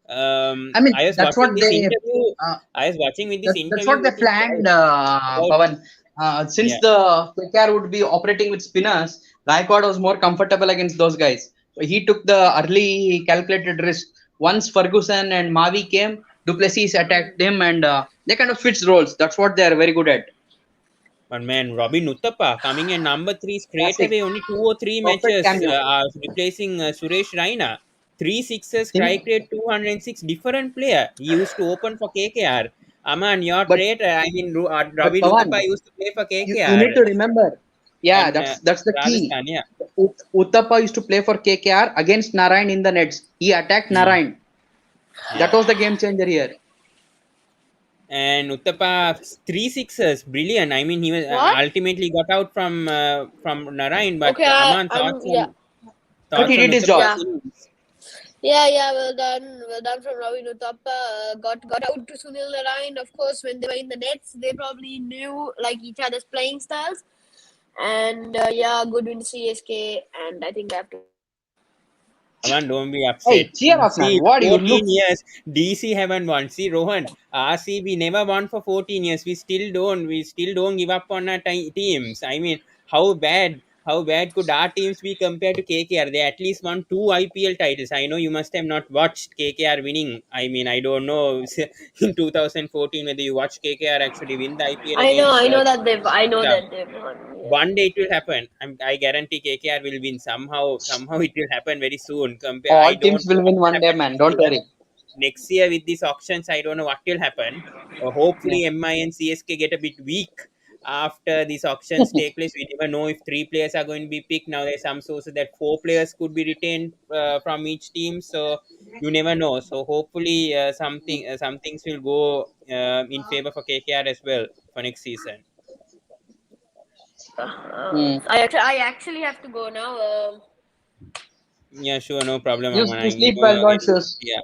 Speaker 4: I mean,
Speaker 2: I was
Speaker 4: that's
Speaker 2: watching
Speaker 4: what
Speaker 2: this
Speaker 4: they.
Speaker 2: interview.
Speaker 4: Uh,
Speaker 2: I was watching with this
Speaker 4: that's
Speaker 2: interview
Speaker 4: what they
Speaker 2: with this guy
Speaker 4: planned,
Speaker 2: about,
Speaker 4: Pawan. Since
Speaker 2: yeah.
Speaker 4: the KKR would be operating with spinners, Gaikwad was more comfortable against those guys. So he took the early calculated risk. Once Ferguson and Mavi came, Duplessis attacked him, and they kind of switched roles. That's what they are very good at.
Speaker 2: But man, Robin Uthappa coming in number 3 straight
Speaker 4: Classic,
Speaker 2: away, only 2 or 3
Speaker 4: perfect
Speaker 2: matches
Speaker 4: cameo.
Speaker 2: replacing Suresh Raina. 3 sixes, strike
Speaker 4: Think,
Speaker 2: rate 206, different player. He used to open for KKR. Aman, your
Speaker 4: but
Speaker 2: trade, I mean,
Speaker 4: but
Speaker 2: Robin Uthappa
Speaker 4: Pawan,
Speaker 2: used to play for
Speaker 4: you
Speaker 2: KKR
Speaker 4: need to remember. Yeah,
Speaker 2: and
Speaker 4: that's the key.
Speaker 2: Rajasthan, yeah.
Speaker 4: Uttappa used to play for KKR against Narayan in the nets. He attacked
Speaker 2: Hmm,
Speaker 4: Narayan. That
Speaker 2: yeah.
Speaker 4: was the game changer here.
Speaker 2: And Uthappa, 3 sixes, brilliant. I mean, he was
Speaker 3: What?
Speaker 2: ultimately got out from Narayan, but
Speaker 3: Okay,
Speaker 2: Aman,
Speaker 3: I'm yeah.
Speaker 4: But he
Speaker 2: thoughts on
Speaker 4: did his
Speaker 2: Uthappa's
Speaker 4: job.
Speaker 3: Yeah.
Speaker 2: innings?
Speaker 3: Yeah, well done from Ravi Uthappa. Got out to Sunil Narayan. Of course, when they were in the nets, they probably knew like each other's playing styles. And yeah, good win to CSK. And I think I have to.
Speaker 2: Aman, don't be
Speaker 4: Hey,
Speaker 2: upset.
Speaker 4: cheer up, man.
Speaker 2: See,
Speaker 4: What do you
Speaker 2: 14
Speaker 4: look?
Speaker 2: years, DC haven't won. See, Rohan, RCB never won for 14 years. We still don't give up on our teams. I mean, how bad could our teams be compared to KKR? They at least won 2 IPL titles. I know you must have not watched KKR winning. I mean, I don't know in 2014 whether you watched KKR actually win the IPL
Speaker 3: I
Speaker 2: against
Speaker 3: know that they've. I know
Speaker 2: Punjab.
Speaker 3: that they've won.
Speaker 2: one day it will happen. I guarantee KKR will win somehow. Somehow it will happen very soon. Compare. I
Speaker 4: All
Speaker 2: don't
Speaker 4: teams
Speaker 2: know
Speaker 4: will
Speaker 2: what
Speaker 4: win
Speaker 2: will
Speaker 4: one day,
Speaker 2: happen
Speaker 4: man.
Speaker 2: next
Speaker 4: Don't
Speaker 2: year.
Speaker 4: worry.
Speaker 2: Next year with these auctions, I don't know what will happen.
Speaker 4: Yeah.
Speaker 2: Hopefully, MI and CSK get a bit weak after these auctions take place. We never know if three players are going to be picked. Now there's some sources that four players could be retained from each team. So you never know. So hopefully, some things will go in favor for KKR as well for next season.
Speaker 4: Hmm.
Speaker 3: I actually have to go now.
Speaker 2: Yeah, sure, no problem, Aman.
Speaker 4: You
Speaker 2: You
Speaker 4: sleep
Speaker 2: know
Speaker 4: well,
Speaker 2: you're
Speaker 4: don't
Speaker 2: getting,
Speaker 4: shoes.
Speaker 2: yeah,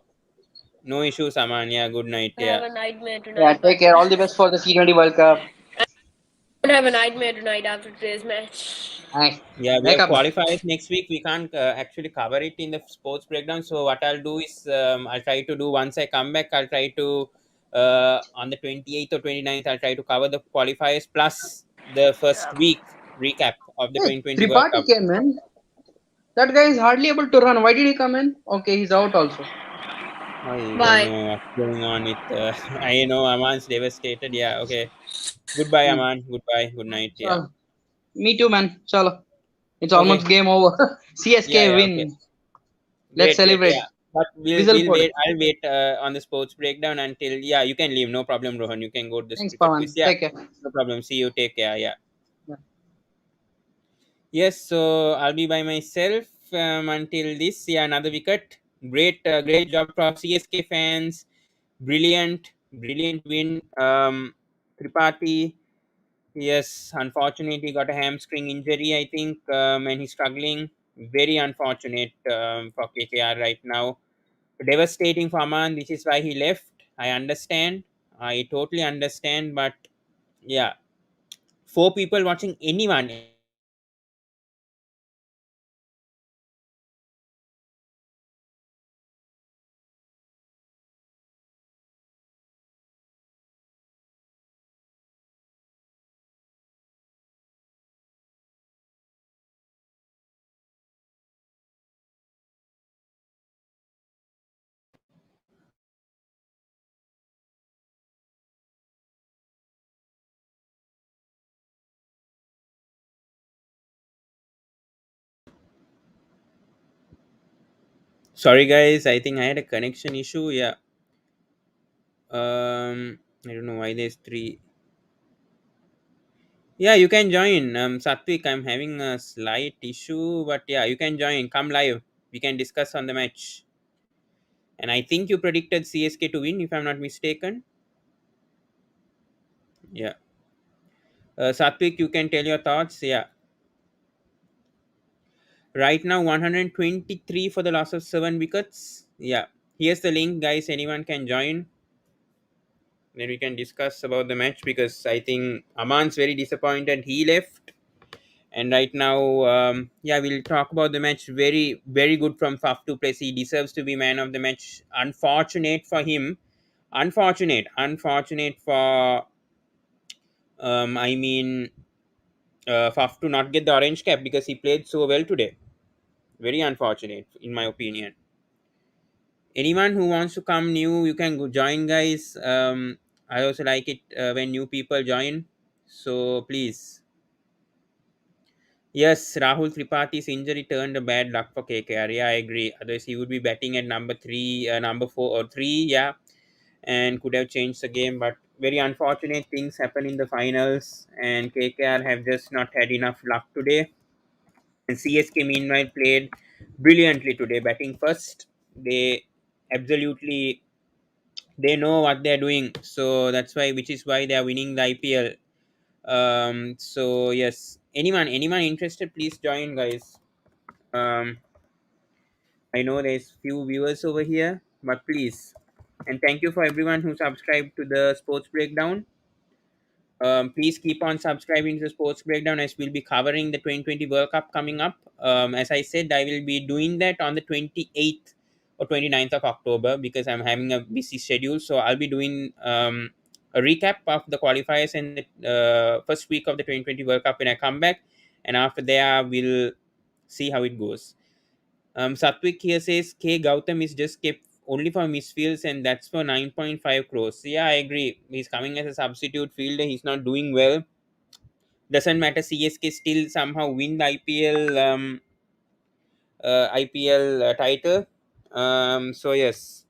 Speaker 2: no issues, Aman. Yeah, good night.
Speaker 3: Have
Speaker 2: Yeah,
Speaker 3: a nightmare
Speaker 4: Yeah,
Speaker 3: tonight. Bye.
Speaker 4: take care. All the best for the T20 World Cup.
Speaker 3: Have a nightmare tonight after today's match.
Speaker 4: Nice.
Speaker 2: yeah, we
Speaker 4: Wake
Speaker 2: have
Speaker 4: up, man.
Speaker 2: qualifiers next week. We can't actually cover it in the sports breakdown. So what I'll do is I'll try to do once I come back. I'll try to on the 28th or 29th. I'll try to cover the qualifiers plus the first week recap of the
Speaker 4: Hey,
Speaker 2: 2020 World
Speaker 4: Tripathi
Speaker 2: Cup.
Speaker 4: came in. That guy is hardly able to run. Why did he come in? Okay, he's out also.
Speaker 2: I don't
Speaker 3: Bye.
Speaker 2: know what's going on with. I know Aman's devastated. Yeah, okay. Goodbye,
Speaker 4: Hmm.
Speaker 2: Aman. Goodbye. Good night. Yeah.
Speaker 4: So, me too, man. Chalo. It's almost
Speaker 2: Okay.
Speaker 4: game over.
Speaker 2: Yeah,
Speaker 4: CSK
Speaker 2: yeah, okay.
Speaker 4: win. Let's
Speaker 2: Great, great.
Speaker 4: celebrate.
Speaker 2: Yeah. But
Speaker 4: Whistle
Speaker 2: we'll
Speaker 4: for
Speaker 2: wait.
Speaker 4: it.
Speaker 2: I'll wait on the sports breakdown until yeah, you can leave. No problem, Rohan. You can go to this
Speaker 4: Thanks,
Speaker 2: cricket quiz.
Speaker 4: Pawan.
Speaker 2: Yeah,
Speaker 4: Take care.
Speaker 2: no problem. See you. Take care. Yeah.
Speaker 4: Yeah.
Speaker 2: Yes, so I'll be by myself until this. Yeah, another wicket. Great job for CSK fans. Brilliant win. Tripathi. Yes, unfortunately, got a hamstring injury, I think, and he's struggling. Very unfortunate for KKR right now. Devastating for Aman. This is why he left. I understand. I totally understand. But yeah, four people watching anyone Sorry, guys. I think I had a connection issue. Yeah. I don't know why there's three. Yeah, you can join. Satwik, I'm having a slight issue, but yeah, you can join. Come live. We can discuss on the match. And I think you predicted CSK to win, if I'm not mistaken. Yeah. Satwik, you can tell your thoughts. Yeah. Right now, 123 for the loss of 7 wickets. Yeah. Here's the link, guys. Anyone can join. Then we can discuss about the match because I think Aman's very disappointed. He left. And right now, yeah, we'll talk about the match. Very good from Faf to Plessis. He deserves to be man of the match. Unfortunate for him. Unfortunate for, I mean, Faf to not get the orange cap because he played so well today. Very unfortunate, in my opinion. Anyone who wants to come new, you can go join, guys. I also like it when new people join. So please. Yes, Rahul Tripathi's injury turned a bad luck for KKR. Yeah, I agree. Otherwise, he would be batting at number three, number four or three. Yeah, and could have changed the game. But very unfortunate things happen in the finals, and KKR have just not had enough luck today. And CSK meanwhile played brilliantly today, batting first. They absolutely they know what they're doing, so that's why, which is why they are winning the IPL. So yes, anyone interested, please join, guys. um I know there's few viewers over here, but please, and thank you for everyone who subscribed to the sports breakdown. Please keep on subscribing to the sports breakdown as we'll be covering the 2020 World Cup coming up. As I said, I will be doing that on the 28th or 29th of October because I'm having a busy schedule. So I'll be doing a recap of the qualifiers and the first week of the 2020 World Cup when I come back. And after there, we'll see how it goes. Satwik here says K Gautam is just kept only for misfields and that's for 9.5 crores. Yeah, I agree. He's coming as a substitute fielder. He's not doing well. Doesn't matter. CSK still somehow win the IPL title. So yes,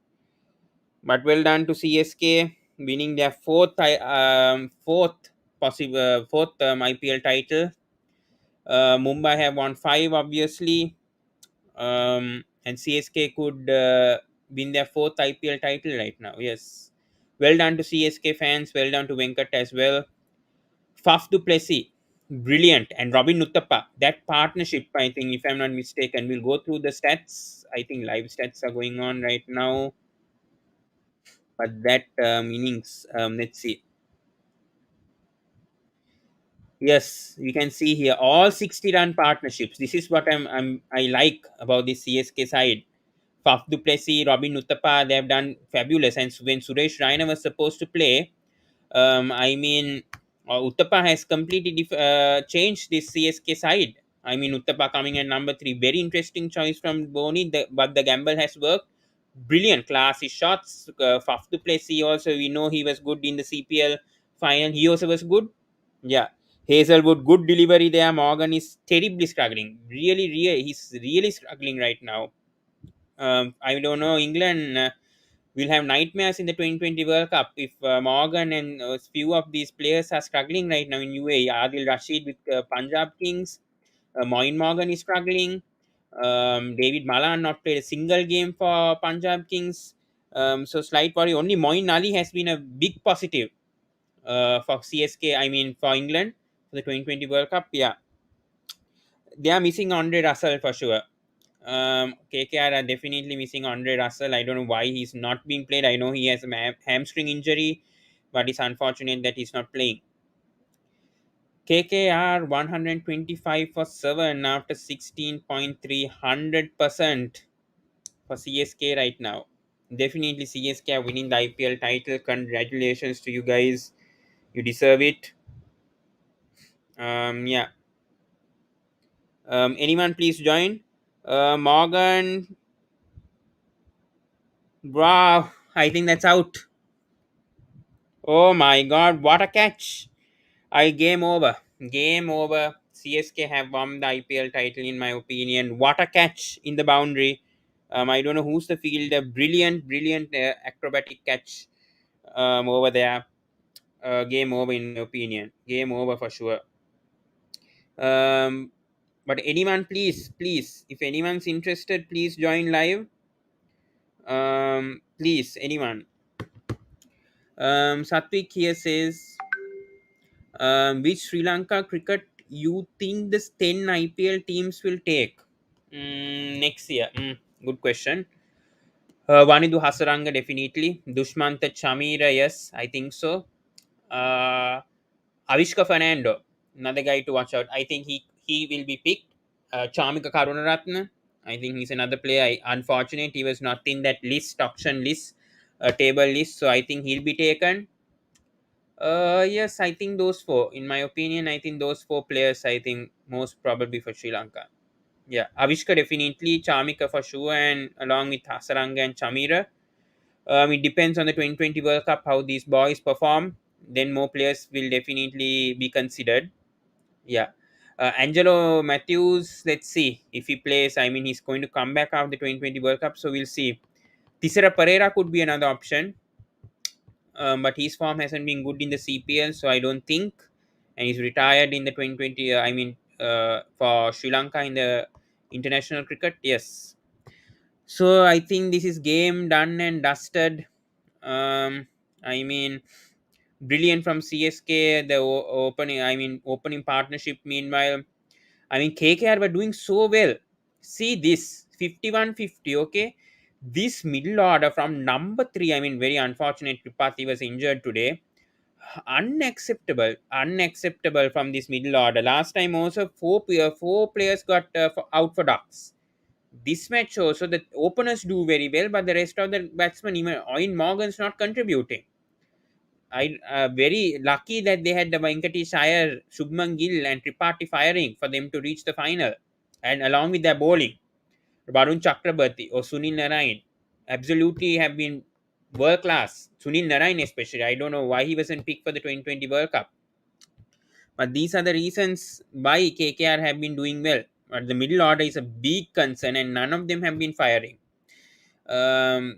Speaker 2: but well done to CSK winning their fourth IPL title. Mumbai have won 5, obviously, and CSK could win their fourth IPL title right now. Yes, well done to CSK fans. Well done to Venkat as well. Faf du Plessis, brilliant, and Robin Uthappa. That partnership, I think, if I'm not mistaken, we'll go through the stats. I think live stats are going on right now, but that innings, let's see. Yes, we can see here all 60-run partnerships. This is what I like about the CSK side. Faf du Plessis, Robin Uthappa, they have done fabulous. And when Suresh Raina was supposed to play, I mean, Uthappa has completely changed this CSK side. I mean, Uthappa coming at number 3, very interesting choice from Boni, but the gamble has worked. Brilliant, classy shots. Faf du Plessis also, we know he was good in the CPL final. He also was good. Yeah. Hazelwood, good delivery there. Morgan is terribly struggling. He's really struggling right now. I don't know. England will have nightmares in the 2020 World Cup if Morgan and a few of these players are struggling right now in UAE. Adil Rashid with Punjab Kings. Moin Morgan is struggling. David Malan not played a single game for Punjab Kings. So slight worry. Only Moin Ali has been a big positive for CSK. I mean for England for the 2020 World Cup. Yeah, they are missing Andre Russell for sure. KKR are definitely missing Andre Russell. I don't know why he's not being played. I know he has a hamstring injury, but it's unfortunate that he's not playing. KKR 125 for 7 after 16.3, 100% for CSK right now. Definitely CSK are winning the IPL title. Congratulations to you guys. You deserve it. Yeah. Anyone please join? Morgan. Wow. I think that's out. Oh my god, what a catch! Game over. Game over. CSK have won the IPL title in my opinion. What a catch in the boundary. I don't know who's the fielder. Brilliant acrobatic catch over there. Game over in my opinion. Game over for sure. But anyone, please, if anyone's interested, please join live. Please, anyone. Satvik here says, which Sri Lanka cricket you think the 10 IPL teams will take next year? Good question. Vanidu Hasaranga definitely. Dushmanta Chamira, yes, I think so. Uh, Avishka Fernando, another guy to watch out. I think he will be picked. Chamika Karunaratne, I think he's another player. Unfortunate he was not in that list, auction list, table list. So I think he'll be taken. Yes, I think those four. In my opinion, I think those four players. I think most probably for Sri Lanka. Yeah, Avishka definitely, Chamika for sure, and along with Hasaranga and Chamira. It depends on the 2020 World Cup how these boys perform. Then more players will definitely be considered. Yeah. Angelo Matthews, let's see if he plays. I mean, he's going to come back after the 2020 World Cup, so we'll see. Tisera Pereira could be another option, but his form hasn't been good in the CPL, so I don't think. And he's retired in the 2020. For Sri Lanka in the international cricket, yes. So I think this is game done and dusted. I mean, brilliant from CSK. The opening partnership. Meanwhile, I mean, KKR were doing so well. See this 51-50. Okay, this middle order from number 3. I mean, very unfortunate. Tripathi was injured today. Unacceptable from this middle order. Last time also four players got out for ducks. This match also the openers do very well, but the rest of the batsmen, even Owen Morgan's not contributing. I very lucky that they had the Venkatesh Iyer, Shubman Gill, and Tripathi firing for them to reach the final, and along with their bowling, Varun Chakrabarti or Sunil Narayan absolutely have been world class. Sunil Narayan especially, I don't know why he wasn't picked for the 2020 World Cup. But these are the reasons why KKR have been doing well. But the middle order is a big concern, and none of them have been firing.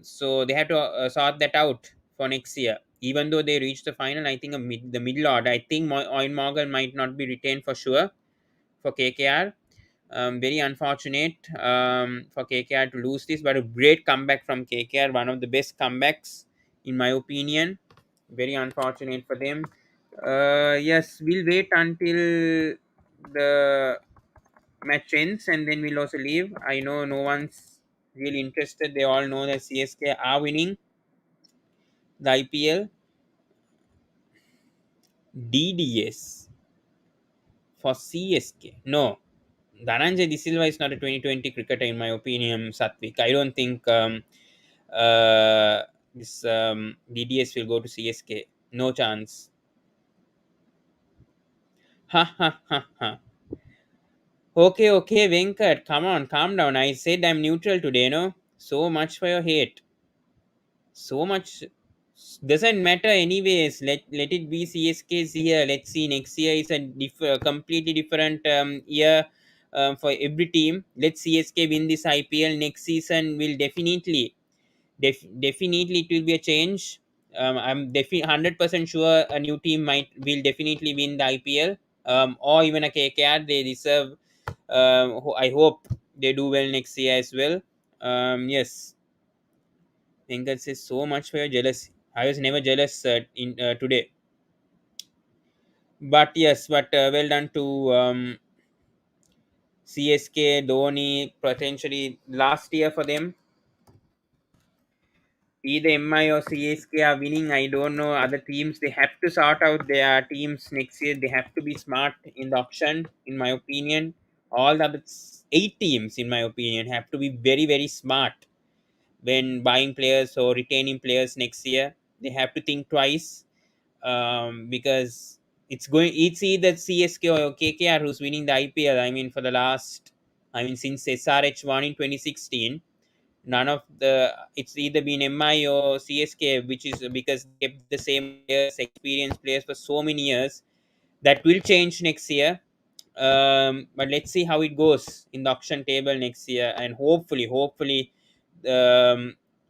Speaker 2: So they have to sort that out for next year. Even though they reached the final, I think the middle order, I think Owen Morgan might not be retained for sure for KKR. Very unfortunate for KKR to lose this, but a great comeback from KKR, one of the best comebacks in my opinion. Very unfortunate for them. Yes, we'll wait until the match ends and then we'll also leave. I know no one's really interested. They all know that CSK are winning the IPL. DDS for CSK. No, Dhananjay De Silva is not a 2020 cricketer in my opinion, Satvik. I don't think this DDS will go to CSK. No chance. Ha ha ha ha. Okay, okay, Venkat, come on, calm down. I said I'm neutral today, no? So much for your hate. So much doesn't matter anyways. Let it be CSK's year. Let's see. Next year is a completely different year for every team. Let CSK win this IPL next season. Will definitely it will be a change. I'm 100% sure a new team will definitely win the IPL. Or even a KKR. They deserve. I hope they do well next year as well. Yes, Venkat says so much for your jealousy. I was never jealous in today, but yes, but well done to CSK Dhoni. Potentially last year for them, either MI or CSK are winning. I don't know other teams. They have to sort out their teams next year. They have to be smart in the auction, in my opinion. All the other 8 teams, in my opinion, have to be very smart when buying players or retaining players next year. They have to think twice because it's either CSK or KKR who's winning the IPL. I mean, for the last, I mean, since SRH won in 2016, none of the it's either been MI or CSK, which is because they kept the same players, experienced players for so many years. That will change next year. But let's see how it goes in the auction table next year, and hopefully,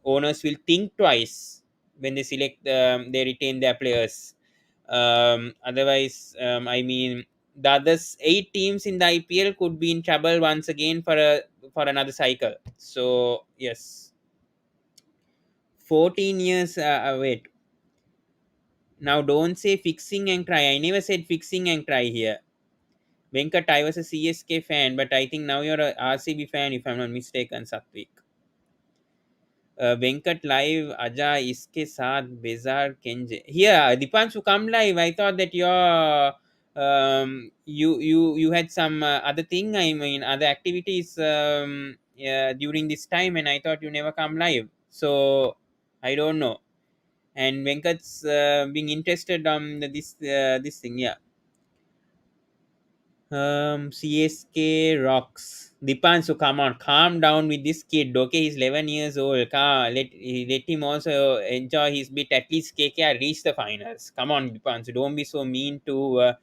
Speaker 2: owners will think twice when they select. They retain their players. Otherwise, I mean, the other 8 teams in the IPL could be in trouble once again for another cycle. So yes, 14 years. Wait. Now don't say fixing and cry. I never said fixing and cry here. Venkat, I was a CSK fan, but I think now you're a RCB fan, if I'm not mistaken, Satvik. Venkat live, Aja, iske saath, Bezar, Kenje. Here, Dipanshu, come live. I thought that you had some other thing. I mean, other activities yeah, during this time, and I thought you never come live. So I don't know. And Venkat's being interested on this thing, yeah. CSK rocks. Dipanshu, come on, calm down with this kid. Okay, he's 11 years old. Let him also enjoy his bit. At least KKR reach the finals. Come on, Dipanshu, don't be so mean to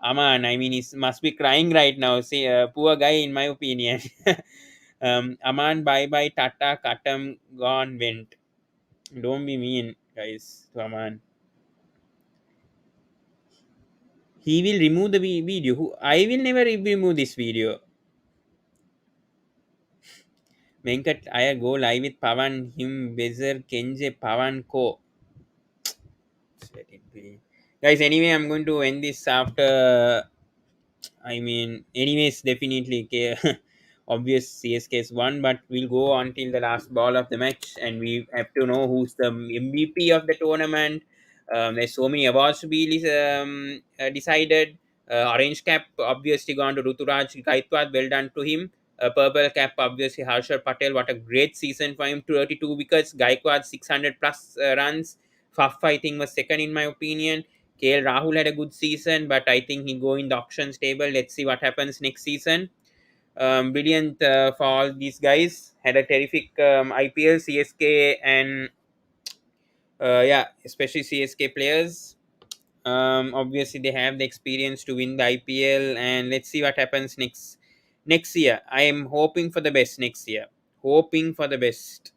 Speaker 2: Amaan. I mean, he must be crying right now. See, poor guy, in my opinion. Amaan, bye bye, Tata, Katam, gone, went. Don't be mean, guys, to Amaan. He will remove the video. I will never remove this video. Venkat, I go live with Pawan, him, Bezer, Kenje, Pawan, Co. Let it be. Guys, anyway, I'm going to end this after. I mean, anyways, definitely, obvious CSK's won, but we'll go until the last ball of the match, and we have to know who's the MVP of the tournament. There's so many awards to be decided. Orange cap obviously gone to Ruturaj Gaikwad. Well done to him. Purple cap obviously Harshal Patel. What a great season for him. 32 wickets. Gaikwad 600 plus runs. Faf I think was second in my opinion. KL Rahul had a good season, but I think he'll go in the auctions table. Let's see what happens next season. Brilliant for all these guys. Had a terrific IPL, CSK, and yeah, especially CSK players. Obviously, they have the experience to win the IPL, and let's see what happens next year. I am hoping for the best next year. Hoping for the best,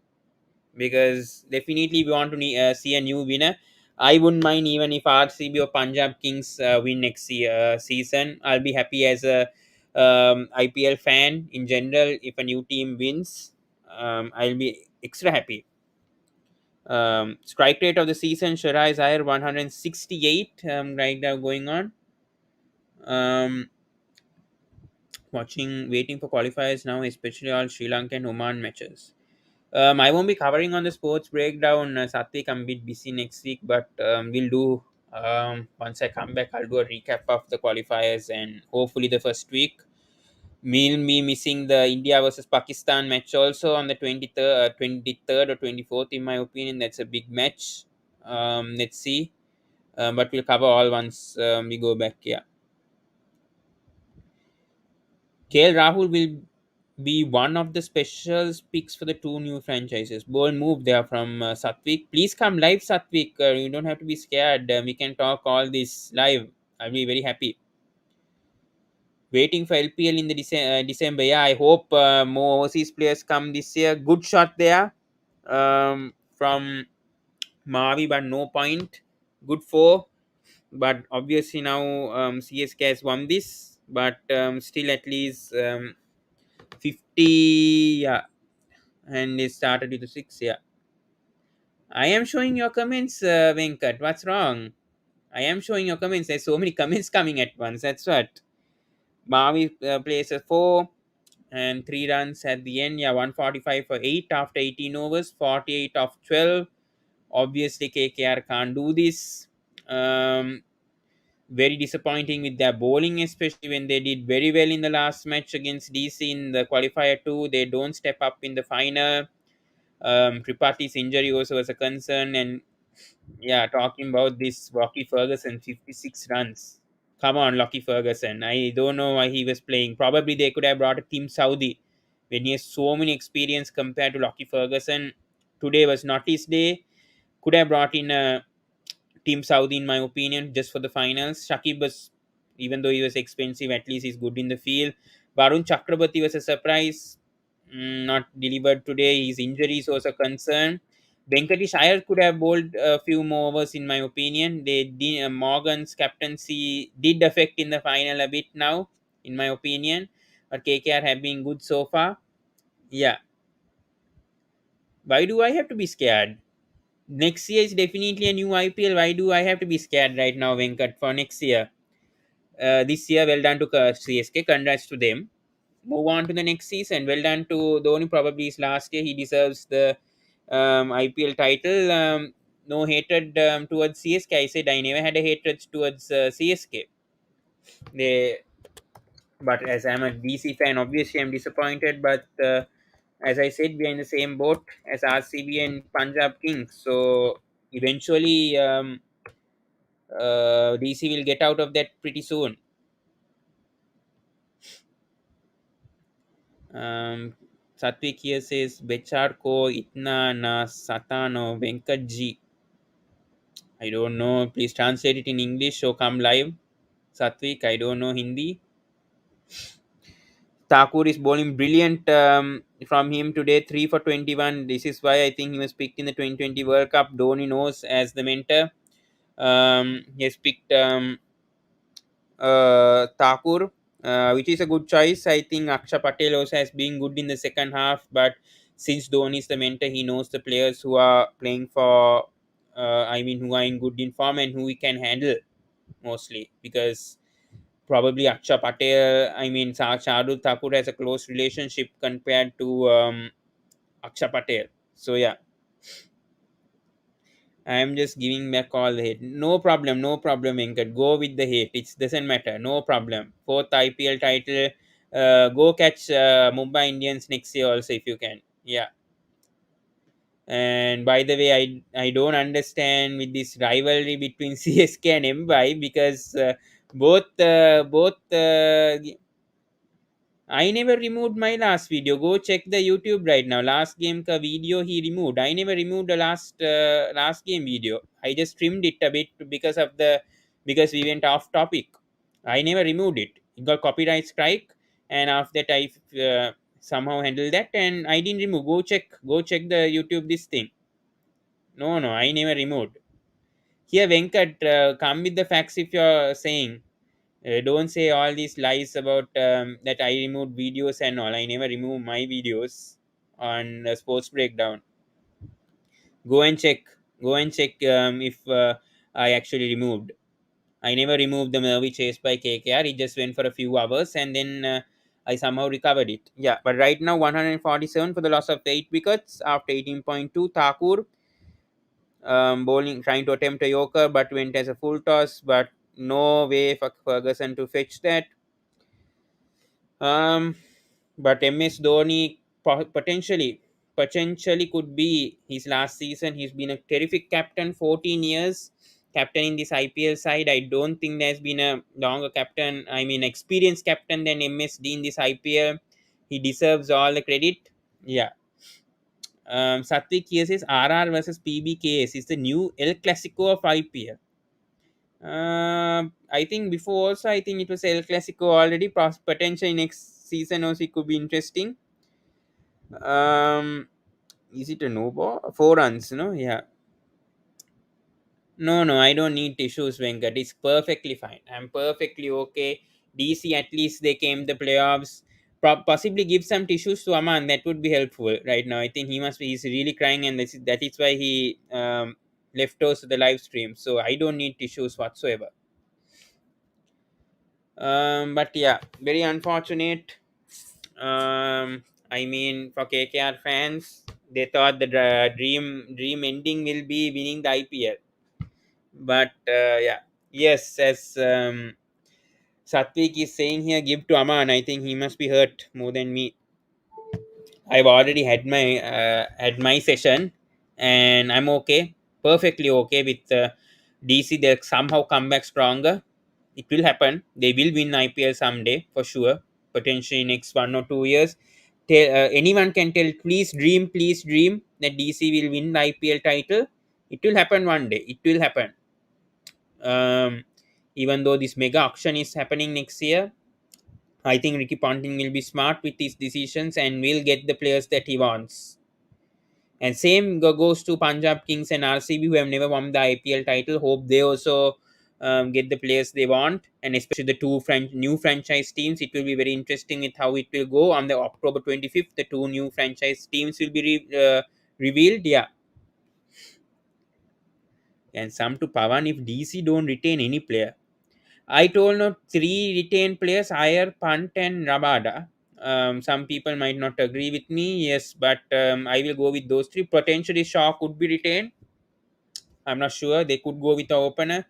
Speaker 2: because definitely we want to see a new winner. I wouldn't mind even if RCB or Punjab Kings win next year season. I'll be happy as a IPL fan in general. If a new team wins, I'll be extra happy. Strike rate of the season, Shara is higher, 168 right now going on. Um, Waiting for qualifiers now, especially all Sri Lanka and Oman matches. I won't be covering on the sports breakdown. Satvik, I'm a bit busy next week, but we'll do. Once I come back, I'll do a recap of the qualifiers and hopefully the first week. We'll be missing the India versus Pakistan match also on the 23rd or 24th, in my opinion. That's a big match. Let's see. But we'll cover all once we go back. Yeah. KL Rahul will be one of the special picks for the two new franchises. Bold move there from Satvik. Please come live, Satvik. You don't have to be scared. We can talk all this live. I'll be very happy. Waiting for LPL in the December. Yeah, I hope more overseas players come this year. Good shot there from Mavi, but no point. Good four. But obviously now CSK has won this. But still at least 50. Yeah, and it started with the 6. Yeah, I am showing your comments, Venkat. What's wrong? I am showing your comments. There's so many comments coming at once. That's what. Mavi plays a 4 and 3 runs at the end. Yeah, 145 for 8 after 18 overs, 48 of 12. Obviously, KKR can't do this. Very disappointing with their bowling, especially when they did very well in the last match against DC in the qualifier 2. They don't step up in the final. Tripathi injury also was a concern, and yeah, talking about this Rocky Ferguson, 56 runs. Come on, Lucky Ferguson. I don't know why he was playing. Probably they could have brought a Team Saudi when he has so many experience compared to Lucky Ferguson. Today was not his day. Could have brought in a Team Saudi, in my opinion, just for the finals. Shakib was, even though he was expensive, at least he's good in the field. Varun Chakrabarti was a surprise. Not delivered today. His injuries was a concern. Venkatesh Iyer could have bowled a few more overs, in my opinion. Morgan's captaincy did affect in the final a bit now, in my opinion. But KKR have been good so far. Yeah. Why do I have to be scared? Next year is definitely a new IPL. Why do I have to be scared right now, Venkat, for next year? This year, well done to CSK. Congrats to them. Move on to the next season. Well done to Dhoni. Probably his last year. He deserves the IPL title. No hatred towards CSK. I said I never had a hatred towards CSK. They, but as I'm a DC fan, obviously I'm disappointed. But as I said, we are in the same boat as RCB and Punjab Kings. So eventually, DC will get out of that pretty soon. Um, Satvik here says, Bechar ko itna na satano Venkat ji. I don't know. Please translate it in English or come live. Satvik, I don't know Hindi. Thakur is bowling brilliant from him today, 3 for 21. This is why I think he was picked in the 2020 World Cup. Dhoni knows as the mentor. He has picked Thakur, which is a good choice. I think Aksha Patel also has been good in the second half, but since Dhoni is the mentor, he knows the players who are playing for, who are in good in form and who he can handle mostly, because probably Aksha Patel, Shardul Thakur has a close relationship compared to Aksha Patel. So yeah, I am just giving back all the hate. No problem, no problem, Venkat. Go with the hate. It doesn't matter. No problem. Fourth IPL title. Go catch Mumbai Indians next year also if you can. Yeah. And by the way, I don't understand with this rivalry between CSK and Mumbai, because both I never removed my last video. Go check the YouTube right now. Last game ka video he removed. I never removed the last game video. I just trimmed it a bit because we went off topic. I never removed it. It got copyright strike, and after that I somehow handled that, and I didn't remove. Go check the YouTube this thing. No, no, I never removed. Here, Venkat, come with the facts if you're saying. Don't say all these lies about that I removed videos and all. I never remove my videos on sports breakdown. Go and check. Go and check if I actually removed. I never removed the Murphy chase by KKR. It just went for a few hours and then I somehow recovered it. Yeah, but right now 147 for the loss of 8 wickets after 18.2. Thakur bowling, trying to attempt a Yorker but went as a full toss, but no way for Ferguson to fetch that. Um, but MS Dhoni potentially could be his last season. He's been a terrific captain, 14 years captaining this IPL side. I don't think there's been a longer captain, I mean experienced captain than MSD in this IPL. He deserves all the credit. Yeah. Satvik here says RR versus PBKS is the new El Clasico of IPL. I think before also, I think it was El Clasico already. Potentially next season also it could be interesting. Is it a no ball? 4 runs, no? Yeah. No, no, I don't need tissues, Venkat. It's perfectly fine. I'm perfectly okay. DC, at least they came the playoffs. Possibly give some tissues to Amaan. That would be helpful right now. I think he's really crying, and that is why he left us the live stream. So I don't need tissues whatsoever. But yeah, very unfortunate. I mean, for KKR fans, they thought the dream ending will be winning the IPL. But yeah, yes, as Satvik is saying here, give to Aman. I think he must be hurt more than me. I've already had my session, and I'm okay, perfectly okay with DC. They'll somehow come back stronger. It will happen. They will win IPL someday for sure. Potentially next 1 or 2 years. Anyone can tell. Please dream that DC will win the IPL title. It will happen one day. It will happen. Um, Even though this mega auction is happening next year, I think Ricky Ponting will be smart with his decisions and will get the players that he wants. And same goes to Punjab Kings and RCB, who have never won the IPL title. Hope they also get the players they want, and especially the two new franchise teams. It will be very interesting with how it will go on the October 25th. The two new franchise teams will be revealed. Yeah, and some to Pawan if DC don't retain any player. I told no three retained players, Iyer, Punt, and Rabada. Some people might not agree with me, yes, but I will go with those three. Potentially, Shaw could be retained. I'm not sure. They could go with the opener.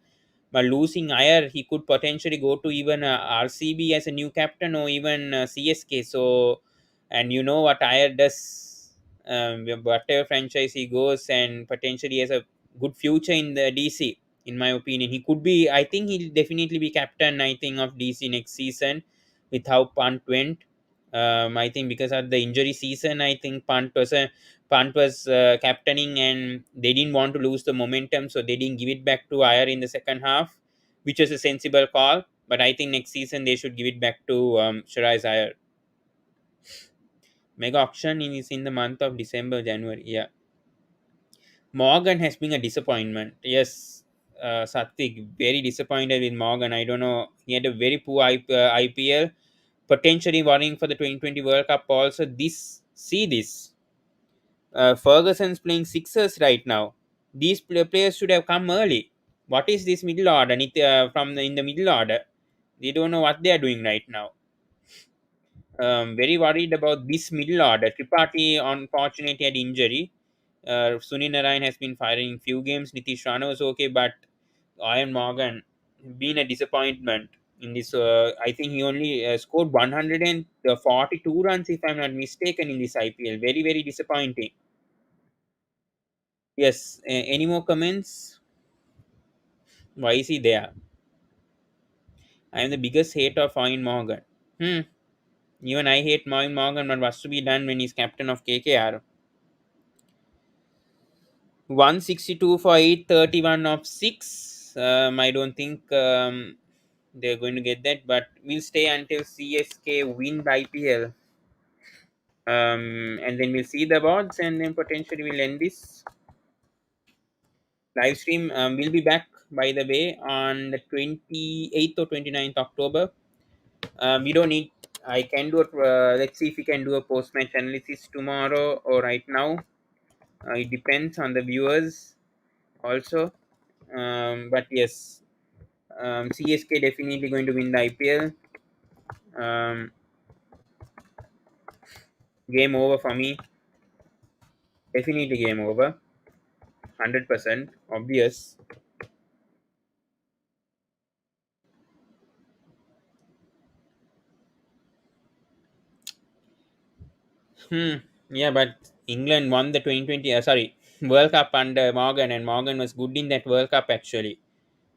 Speaker 2: But losing Iyer, he could potentially go to even RCB as a new captain or even CSK. So, and you know what Iyer does, whatever franchise he goes, and potentially has a good future in the DC. In my opinion, he could be. I think he'll definitely be captain. I think of DC next season, with how Punt went. I think because of the injury season, I think Punt was captaining, and they didn't want to lose the momentum, so they didn't give it back to Iyer in the second half, which was a sensible call. But I think next season they should give it back to Shiraz Iyer. Mega auction is in the month of December, January. Yeah. Morgan has been a disappointment. Yes, Satvik, very disappointed with Morgan. I don't know. He had a very poor IPL, potentially worrying for the 2020 World Cup also. See this. Ferguson's playing sixers right now. These players should have come early. What is this middle order? In the middle order, they don't know what they are doing right now. Very worried about this middle order. Tripathi, unfortunately, had injury. Sunil Narayan has been firing few games. Nitish Rana was okay, but Ian Morgan been a disappointment in this. I think he only scored 142 runs, if I'm not mistaken, in this IPL. Very, very disappointing. Yes. Any more comments? Why is he there? I am the biggest hater of Ian Morgan. Even I hate Ian Morgan, but what's to be done when he's captain of KKR? 162 for 831 of 6. I don't think they're going to get that, but we'll stay until CSK win the IPL. And then we'll see the awards, and then potentially we'll end this live stream. We'll be back, by the way, on the 28th or 29th October. We don't need. I can do it. Let's see if we can do a post match analysis tomorrow or right now. It depends on the viewers also. But yes, CSK definitely going to win the IPL. Um, Game over for me. Definitely game over. 100% obvious. Yeah, but England won the 2020. Sorry, World Cup under Morgan, and Morgan was good in that World Cup actually.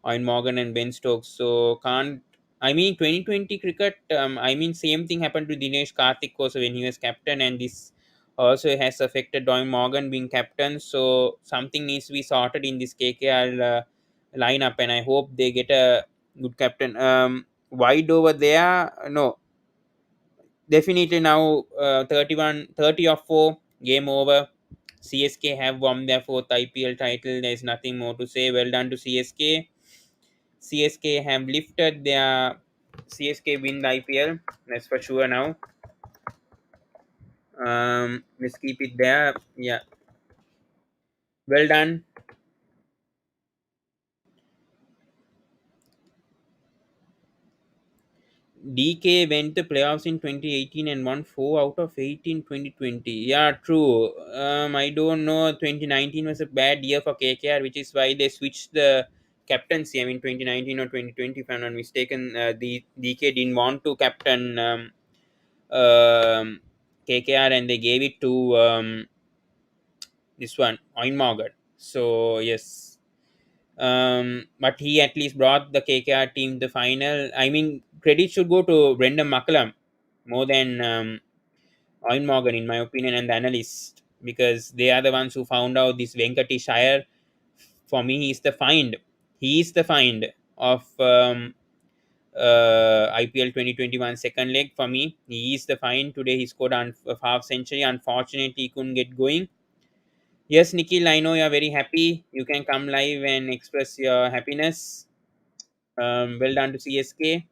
Speaker 2: On Morgan and Ben Stokes. So can't. I mean, 2020 cricket. I mean, same thing happened to Dinesh Karthik also when he was captain, and this also has affected Don Morgan being captain. So something needs to be sorted in this KKR lineup, and I hope they get a good captain. Wide over there, no, definitely now 30 of 4, game over. CSK have won their fourth IPL title. There's nothing more to say. Well done to CSK. CSK have lifted their CSK win the IPL. That's for sure now. Let's keep it there. Yeah, well done. DK went to playoffs in 2018 and won 4 out of 8 in 2020. Yeah, true. I don't know. 2019 was a bad year for KKR, which is why they switched the captaincy. I mean, 2019 or 2020, if I'm not mistaken. The DK didn't want to captain KKR, and they gave it to this one, Morgan. So yes, but he at least brought the KKR team to the final. I mean, credit should go to Brendan McCullum more than Morgan, in my opinion, and the analyst, because they are the ones who found out this Venkatesh Iyer. For me, he's the find. He is the find of IPL 2021 second leg for me. He is the find. Today he scored a half century. Unfortunately, he couldn't get going. Yes, Nikhil, I know you're very happy. You can come live and express your happiness. Well done to CSK.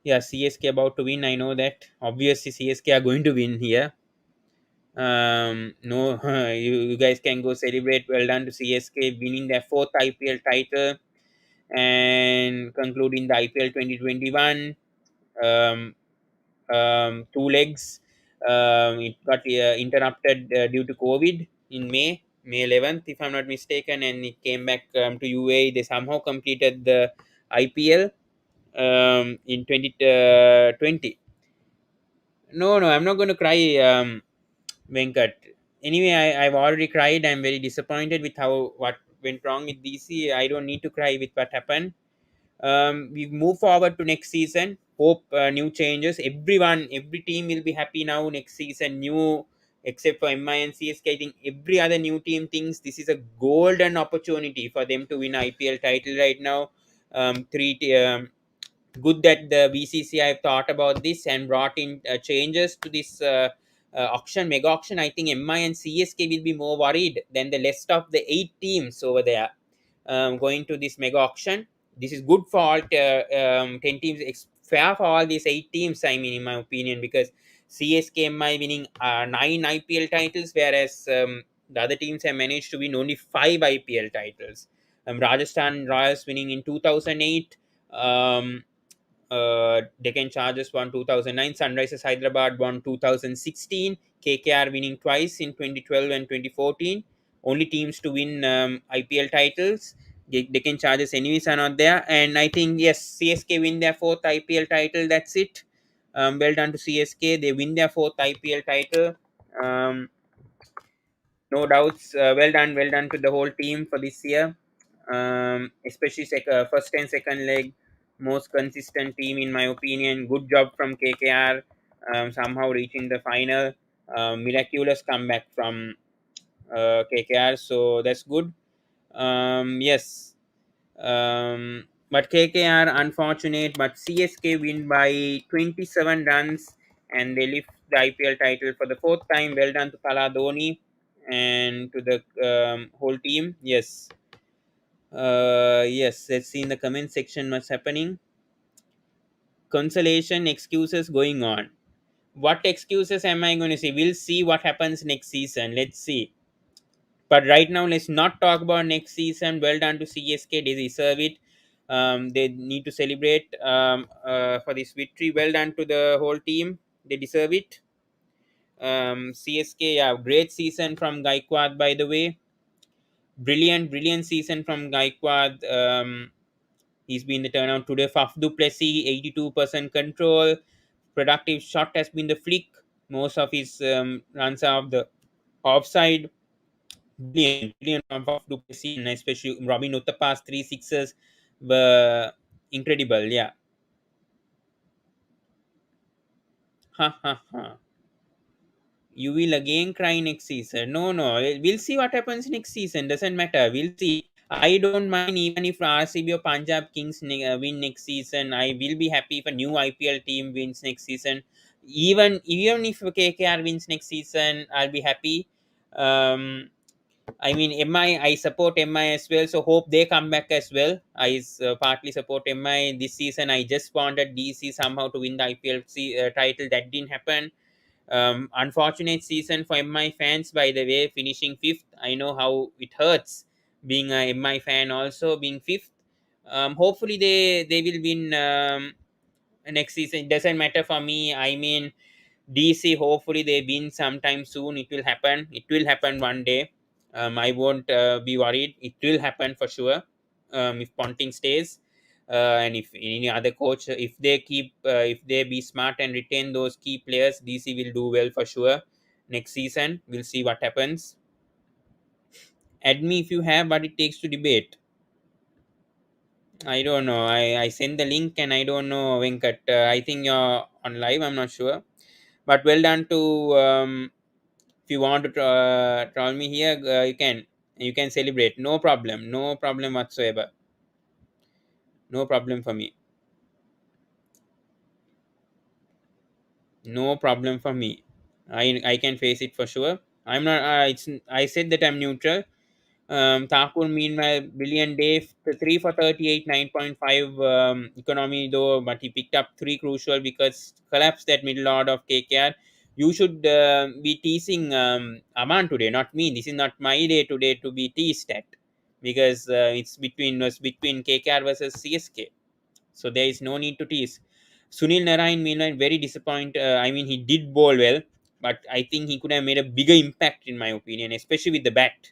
Speaker 2: Yeah, CSK about to win. I know that. Obviously, CSK are going to win here. No, you guys can go celebrate. Well done to CSK winning their fourth IPL title and concluding the IPL 2021. Um, Two legs. It got interrupted due to COVID in May 11th, if I'm not mistaken, and it came back to UAE. They somehow completed the IPL in 2020. No, I'm not going to cry, Venkat. Anyway, I've already cried. I'm very disappointed with how what went wrong with DC. I don't need to cry with what happened. We move forward to next season. Hope new changes. Every team will be happy now next season. New, except for MI and CSK. I think every other new team thinks this is a golden opportunity for them to win IPL title right now. Good that the BCCI have thought about this and brought in changes to this mega auction. I think MI and CSK will be more worried than the rest of the 8 teams over there going to this mega auction. This is good for all 10 teams. It's fair for all these 8 teams, I mean, in my opinion, because CSK MI winning 9 IPL titles, whereas the other teams have managed to win only 5 IPL titles. Rajasthan Royals winning in 2008. Deccan Chargers won 2009. Sunrisers Hyderabad won 2016. KKR winning twice in 2012 and 2014. Only teams to win IPL titles. Deccan Chargers, anyways, are not there. And I think, yes, CSK win their fourth IPL title. That's it. Well done to CSK. They win their fourth IPL title. No doubts. Well done to the whole team for this year. Especially first and second leg, most consistent team in my opinion. Good job from KKR, somehow reaching the final. Miraculous comeback from KKR, so that's good. Yes, But KKR unfortunate, but CSK win by 27 runs and they lift the IPL title for the fourth time. Well done to Pala Dhoni and to the whole team. Yes. Yes, let's see in the comment section what's happening. Consolation excuses going on. What excuses am I going to see? We'll see what happens next season. Let's see. But right now, let's not talk about next season. Well done to CSK. They deserve it. They need to celebrate for this victory. Well done to the whole team. They deserve it. CSK, yeah, great season from Gaikwad, by the way. Brilliant season from Gaikwad. He's been the turnout today. Faf du Plessis, 82% control. Productive shot has been the flick. Most of his runs are of the offside. Brilliant from Faf du Plessis, and especially Robin Uthappa's 3 sixes were incredible. Yeah. Ha ha ha. You will again cry next season. No. We'll see what happens next season. Doesn't matter. We'll see. I don't mind even if RCB or Punjab Kings win next season. I will be happy if a new IPL team wins next season. Even if KKR wins next season, I'll be happy. Um, I mean, I support MI as well, so hope they come back as well. I partly support MI this season. I just wanted DC somehow to win the IPL title. That didn't happen. Unfortunate season for MI fans, by the way, finishing fifth. I know how it hurts being a MI fan, also being fifth. Hopefully, they will win next season. It doesn't matter for me. I mean, DC, hopefully they win sometime soon. It will happen. It will happen one day. I won't be worried. It will happen for sure. If Ponting stays, and if any other coach, if they be smart and retain those key players, DC will do well for sure. Next season, we'll see what happens. Add me if you have what it takes to debate. I don't know. I send the link and I don't know, Venkat. I think you're on live. I'm not sure. But well done to if you want to troll me here, you can celebrate. No problem whatsoever. No problem for me. No problem for me. I can face it for sure. I'm not. I said that I'm neutral. Thakur, meanwhile, brilliant day, 3 for 38, 9.5 economy though, but he picked up 3 crucial because collapsed that middle order of KKR. You should be teasing Amaan today, not me. This is not my day today to be teased at because was between KKR versus CSK. So there is no need to tease. Sunil Narayan, meanwhile, very disappointed. I mean, he did bowl well, but I think he could have made a bigger impact, in my opinion, especially with the bat,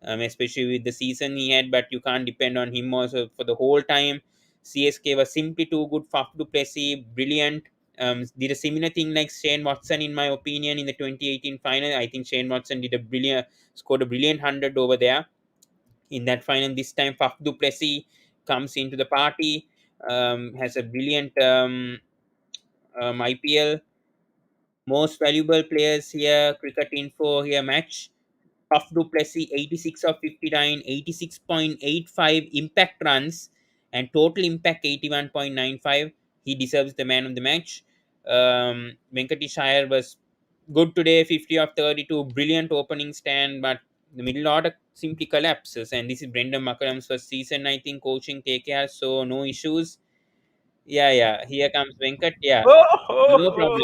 Speaker 2: especially with the season he had. But you can't depend on him also for the whole time. CSK was simply too good. Faf du Plessis, brilliant. Did a similar thing like Shane Watson, in my opinion, in the 2018 final. I think Shane Watson scored a brilliant 100 over there in that final. This time, Faf du Plessis comes into the party, has a brilliant IPL. Most valuable players here, cricket info here match. Of du Plessis, 86 of 59, 86.85 impact runs, and total impact 81.95. He deserves the man of the match. Venkatesh Iyer was good today, 50 of 32, brilliant opening stand, but the middle order simply collapses. And this is Brendan McCullum's first season, I think, coaching KKR, so no issues. Yeah. Here comes Venkat. Yeah, no problem.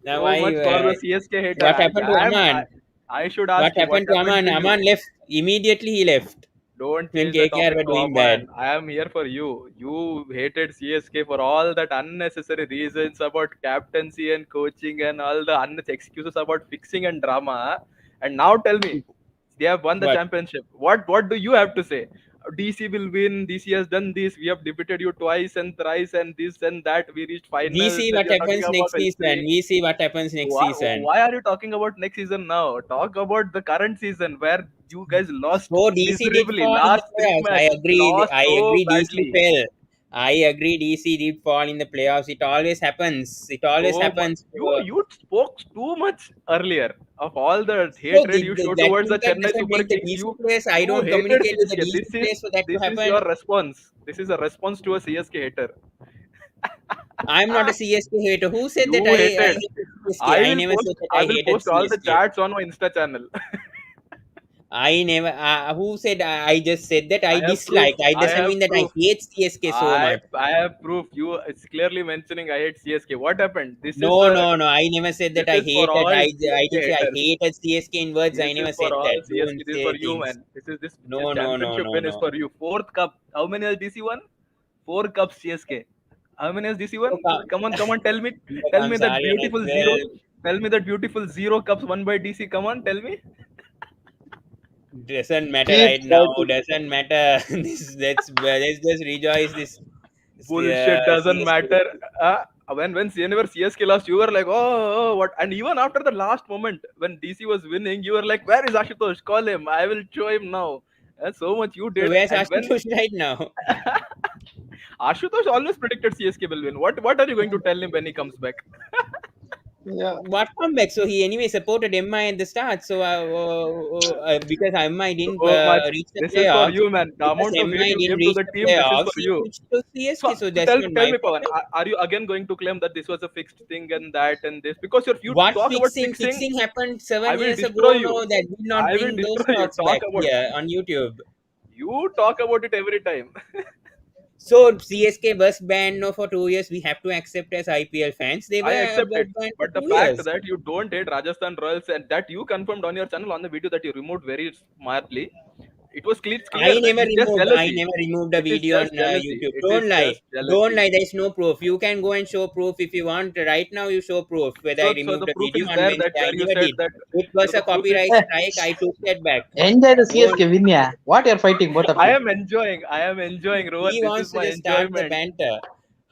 Speaker 2: Now,
Speaker 6: So much for the CSK hater.
Speaker 2: what happened to Aman?
Speaker 6: I should
Speaker 2: What
Speaker 6: ask you, what
Speaker 2: happened to
Speaker 6: happened
Speaker 2: Aman?
Speaker 6: to you?
Speaker 2: Aman left. Immediately he left
Speaker 6: Don't
Speaker 2: when
Speaker 6: change the
Speaker 2: KKR
Speaker 6: topic
Speaker 2: were
Speaker 6: to
Speaker 2: doing bad.
Speaker 6: Aman. I am here for you. You hated CSK for all that unnecessary reasons about captaincy and coaching and all the excuses about fixing and drama. And now tell me, they have won the
Speaker 2: What?
Speaker 6: championship. What do you have to say? DC will win. DC has done this. We have defeated you twice and thrice and this and that. We reached
Speaker 2: We
Speaker 6: finals
Speaker 2: see
Speaker 6: and
Speaker 2: what
Speaker 6: you're talking
Speaker 2: happens
Speaker 6: about
Speaker 2: next season.
Speaker 6: history.
Speaker 2: We see what happens next season.
Speaker 6: Why are you talking about next season now? Talk about the current season where you guys lost
Speaker 2: So DC did
Speaker 6: miserably.
Speaker 2: fall in the
Speaker 6: Last three
Speaker 2: playoffs.
Speaker 6: matches, lost
Speaker 2: I
Speaker 6: so
Speaker 2: agree. DC
Speaker 6: badly.
Speaker 2: fell. I agree. DC did fall in the playoffs. It always happens. It always
Speaker 6: So much.
Speaker 2: happens.
Speaker 6: You spoke too much earlier of all the
Speaker 2: So
Speaker 6: hatred you show
Speaker 2: that
Speaker 6: towards the
Speaker 2: that
Speaker 6: Chennai
Speaker 2: doesn't
Speaker 6: Super
Speaker 2: make the
Speaker 6: Kings.
Speaker 2: DC players. I
Speaker 6: You
Speaker 2: don't
Speaker 6: hated
Speaker 2: communicate with the
Speaker 6: CSK.
Speaker 2: DC players for that to
Speaker 6: This is
Speaker 2: happen.
Speaker 6: your response. This is a response to a CSK hater.
Speaker 2: I'm not a CSK hater. Who said that
Speaker 6: You
Speaker 2: I
Speaker 6: hated.
Speaker 2: hate CSK? I never said that
Speaker 6: I
Speaker 2: I
Speaker 6: will
Speaker 2: hated
Speaker 6: post all the
Speaker 2: CSK.
Speaker 6: chats on my Insta channel.
Speaker 2: I never. Who said I just said that I
Speaker 6: I have proof.
Speaker 2: dislike? I
Speaker 6: I
Speaker 2: doesn't
Speaker 6: have
Speaker 2: mean that I
Speaker 6: proof.
Speaker 2: hate CSK so much.
Speaker 6: I have proof. You it's clearly mentioning I hate CSK. What happened?
Speaker 2: No, no, no. I never said that
Speaker 6: This
Speaker 2: I
Speaker 6: is for
Speaker 2: hated.
Speaker 6: all
Speaker 2: I
Speaker 6: CSK
Speaker 2: didn't say I
Speaker 6: haters.
Speaker 2: hated CSK in words. I
Speaker 6: This is
Speaker 2: never
Speaker 6: for
Speaker 2: said
Speaker 6: all
Speaker 2: that.
Speaker 6: CSK.
Speaker 2: Don't
Speaker 6: This is
Speaker 2: say
Speaker 6: for you,
Speaker 2: things.
Speaker 6: man. This
Speaker 2: No, no, no,
Speaker 6: championship
Speaker 2: no,
Speaker 6: win is
Speaker 2: no.
Speaker 6: for you. Fourth cup. How many has DC won? 4 cups CSK. How many has DC
Speaker 2: So
Speaker 6: won? Come on, tell me.
Speaker 2: here
Speaker 6: Tell me
Speaker 2: comes
Speaker 6: that
Speaker 2: Aryan as
Speaker 6: beautiful zero.
Speaker 2: well.
Speaker 6: Tell me that beautiful 0 cups won by DC. Come on, tell me.
Speaker 2: Doesn't matter
Speaker 7: Keep
Speaker 2: right now.
Speaker 7: fighting.
Speaker 2: Doesn't matter. Let's just rejoice. This
Speaker 6: Bullshit doesn't
Speaker 2: CSK.
Speaker 6: matter. When whenever CSK lost, you were like, what? And even after the last moment, when DC was winning, you were like, where is Ashutosh? Call him. I will show him now. And so much you
Speaker 2: So
Speaker 6: did.
Speaker 2: where's
Speaker 6: And when
Speaker 2: Ashutosh right now?
Speaker 6: Ashutosh always predicted CSK will win. What are you going to tell him when he comes back?
Speaker 7: Yeah.
Speaker 2: What comeback? So he anyway supported MI at the start. So because MI didn't
Speaker 6: So much.
Speaker 2: reach the
Speaker 6: This is for
Speaker 2: playoffs,
Speaker 6: you, man. The
Speaker 2: because
Speaker 6: amount of hate
Speaker 2: MI
Speaker 6: you
Speaker 2: didn't
Speaker 6: give to
Speaker 2: reach
Speaker 6: the
Speaker 2: the
Speaker 6: team, this is
Speaker 2: playoffs,
Speaker 6: for
Speaker 2: he
Speaker 6: you.
Speaker 2: switched to
Speaker 6: So,
Speaker 2: CSK. So
Speaker 6: so
Speaker 2: that's not
Speaker 6: tell
Speaker 2: my
Speaker 6: me, Pawan,
Speaker 2: problem.
Speaker 6: are you again going to claim that this was a fixed thing and that and this? Because if you
Speaker 2: What
Speaker 6: talk about
Speaker 2: fixing?
Speaker 6: fixing,
Speaker 2: Fixing happened
Speaker 6: I
Speaker 2: seven
Speaker 6: will
Speaker 2: years
Speaker 6: destroy
Speaker 2: ago. No,
Speaker 6: you.
Speaker 2: that did not
Speaker 6: I will
Speaker 2: bring those
Speaker 6: destroy you.
Speaker 2: talks
Speaker 6: Talk
Speaker 2: back
Speaker 6: about
Speaker 2: here on YouTube.
Speaker 6: you talk about it every time.
Speaker 2: So CSK was banned no for 2 years. We have to accept as IPL fans. They
Speaker 6: I
Speaker 2: were
Speaker 6: accept it.
Speaker 2: banned for
Speaker 6: But the
Speaker 2: two
Speaker 6: fact
Speaker 2: years.
Speaker 6: that you don't hate Rajasthan Royals and that you confirmed on your channel on the video that you removed very smartly, it was clear, it's clear that it's just
Speaker 2: I
Speaker 6: jealousy.
Speaker 2: never removed a
Speaker 6: It is
Speaker 2: video on
Speaker 6: just jealousy.
Speaker 2: YouTube.
Speaker 6: It is
Speaker 2: Don't lie.
Speaker 6: just
Speaker 2: Don't
Speaker 6: jealousy.
Speaker 2: lie. There is no proof. You can go and show proof if you want. Right now, you show proof whether I
Speaker 6: So
Speaker 2: removed
Speaker 6: the
Speaker 2: a
Speaker 6: proof
Speaker 2: video
Speaker 6: is
Speaker 2: on
Speaker 6: there that
Speaker 2: Wednesday. I
Speaker 6: where you
Speaker 2: never
Speaker 6: said
Speaker 2: did.
Speaker 6: that.
Speaker 2: It
Speaker 6: So
Speaker 2: was
Speaker 6: the
Speaker 2: a
Speaker 6: proof is
Speaker 2: copyright
Speaker 4: Eh,
Speaker 2: strike. I took that back.
Speaker 4: enjoy the
Speaker 2: Don't.
Speaker 4: CSK win, yeah. What you're fighting, both of
Speaker 6: I
Speaker 4: you?
Speaker 6: am enjoying. I am enjoying, Rohan.
Speaker 2: He
Speaker 6: This
Speaker 2: wants
Speaker 6: is
Speaker 2: to
Speaker 6: my
Speaker 2: just start the
Speaker 6: enjoyment.
Speaker 2: banter.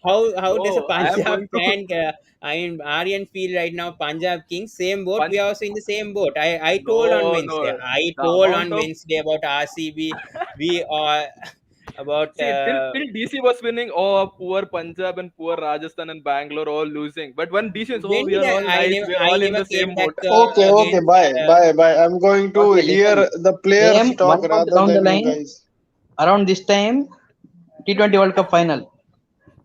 Speaker 2: How does a
Speaker 6: No, I am
Speaker 2: Punjab
Speaker 6: going to
Speaker 2: fan? I mean, Aryan feel right now. Punjab Kings, same boat. We
Speaker 6: punch.
Speaker 2: are also in the same boat. I told on
Speaker 6: No,
Speaker 2: Wednesday.
Speaker 6: no.
Speaker 2: I
Speaker 6: The
Speaker 2: told
Speaker 6: amount
Speaker 2: on
Speaker 6: of
Speaker 2: Wednesday about RCB. We are about.
Speaker 6: see till DC was winning. Oh, poor Punjab and poor Rajasthan and Bangalore all losing. But when DC is, oh,
Speaker 2: When
Speaker 6: we
Speaker 2: did
Speaker 6: are all nice. We are
Speaker 2: I
Speaker 6: all in
Speaker 2: never
Speaker 6: the
Speaker 2: came
Speaker 6: same
Speaker 2: back
Speaker 6: boat.
Speaker 7: Okay,
Speaker 2: against.
Speaker 7: bye, bye, bye. I'm going to
Speaker 4: Okay,
Speaker 7: hear
Speaker 4: listen.
Speaker 7: the players
Speaker 4: Same
Speaker 7: talk
Speaker 4: 1 month
Speaker 7: rather
Speaker 4: down the
Speaker 7: than you
Speaker 4: line,
Speaker 7: guys.
Speaker 4: around this time, T20 World Cup final.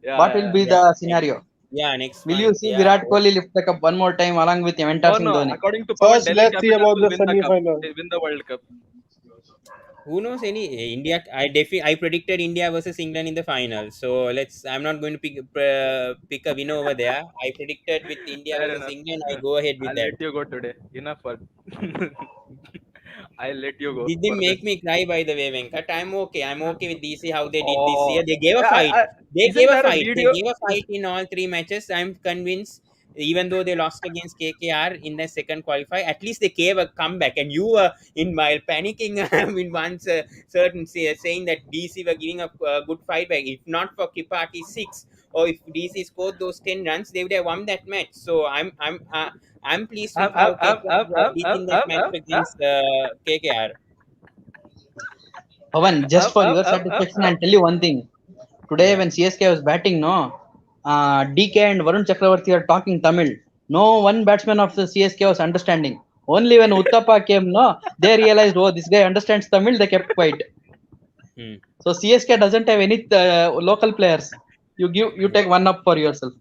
Speaker 6: Yeah,
Speaker 4: What will
Speaker 6: yeah.
Speaker 4: be
Speaker 2: Yeah,
Speaker 4: the
Speaker 2: next,
Speaker 4: scenario?
Speaker 2: yeah, next
Speaker 4: Will you
Speaker 2: month.
Speaker 4: see
Speaker 2: Yeah.
Speaker 4: Virat Kohli lift the cup one more time along with Inventor
Speaker 6: No,
Speaker 4: Singh
Speaker 6: no.
Speaker 4: Dhoni?
Speaker 6: According to Pawan,
Speaker 7: First,
Speaker 6: Delhi
Speaker 7: let's see
Speaker 6: Capitals
Speaker 7: about
Speaker 6: will
Speaker 7: the
Speaker 6: win the cup.
Speaker 7: semi-final.
Speaker 6: They win the World Cup.
Speaker 2: Who knows? India? I predicted India versus England in the final. So let's. I'm not going to pick a winner over there. I predicted with India
Speaker 6: Fair
Speaker 2: versus
Speaker 6: enough.
Speaker 2: England. I go ahead with
Speaker 6: I'll
Speaker 2: that.
Speaker 6: let you go today. Enough fun. I'll let you go
Speaker 2: Did they
Speaker 6: for this.
Speaker 2: make me cry, by the way, Venkat? I'm okay. I'm okay with DC how they did this year.
Speaker 6: Oh,
Speaker 2: They gave a fight. They
Speaker 6: isn't
Speaker 2: gave a
Speaker 6: there a
Speaker 2: fight. They
Speaker 6: video?
Speaker 2: gave a fight in all three matches. I'm convinced, even though they lost against KKR in the second qualify, at least they gave a comeback. And you were in while panicking in once certain saying that DC were giving a good fight back. If not for Kipati's six, or if DC scored those 10 runs, they would have won that match. So I'm pleased with how KKR did in that match against KKR.
Speaker 4: Pawan, just for your satisfaction, I'll tell you one thing. Today,
Speaker 2: Yeah.
Speaker 4: when CSK was batting, no, DK and Varun Chakravarti are talking Tamil. No one batsman of the CSK was understanding. Only when Uttapa came, no, they realized, oh, this guy understands Tamil. They kept quiet.
Speaker 2: Hmm.
Speaker 4: So CSK doesn't have any local players. You take one up for yourself.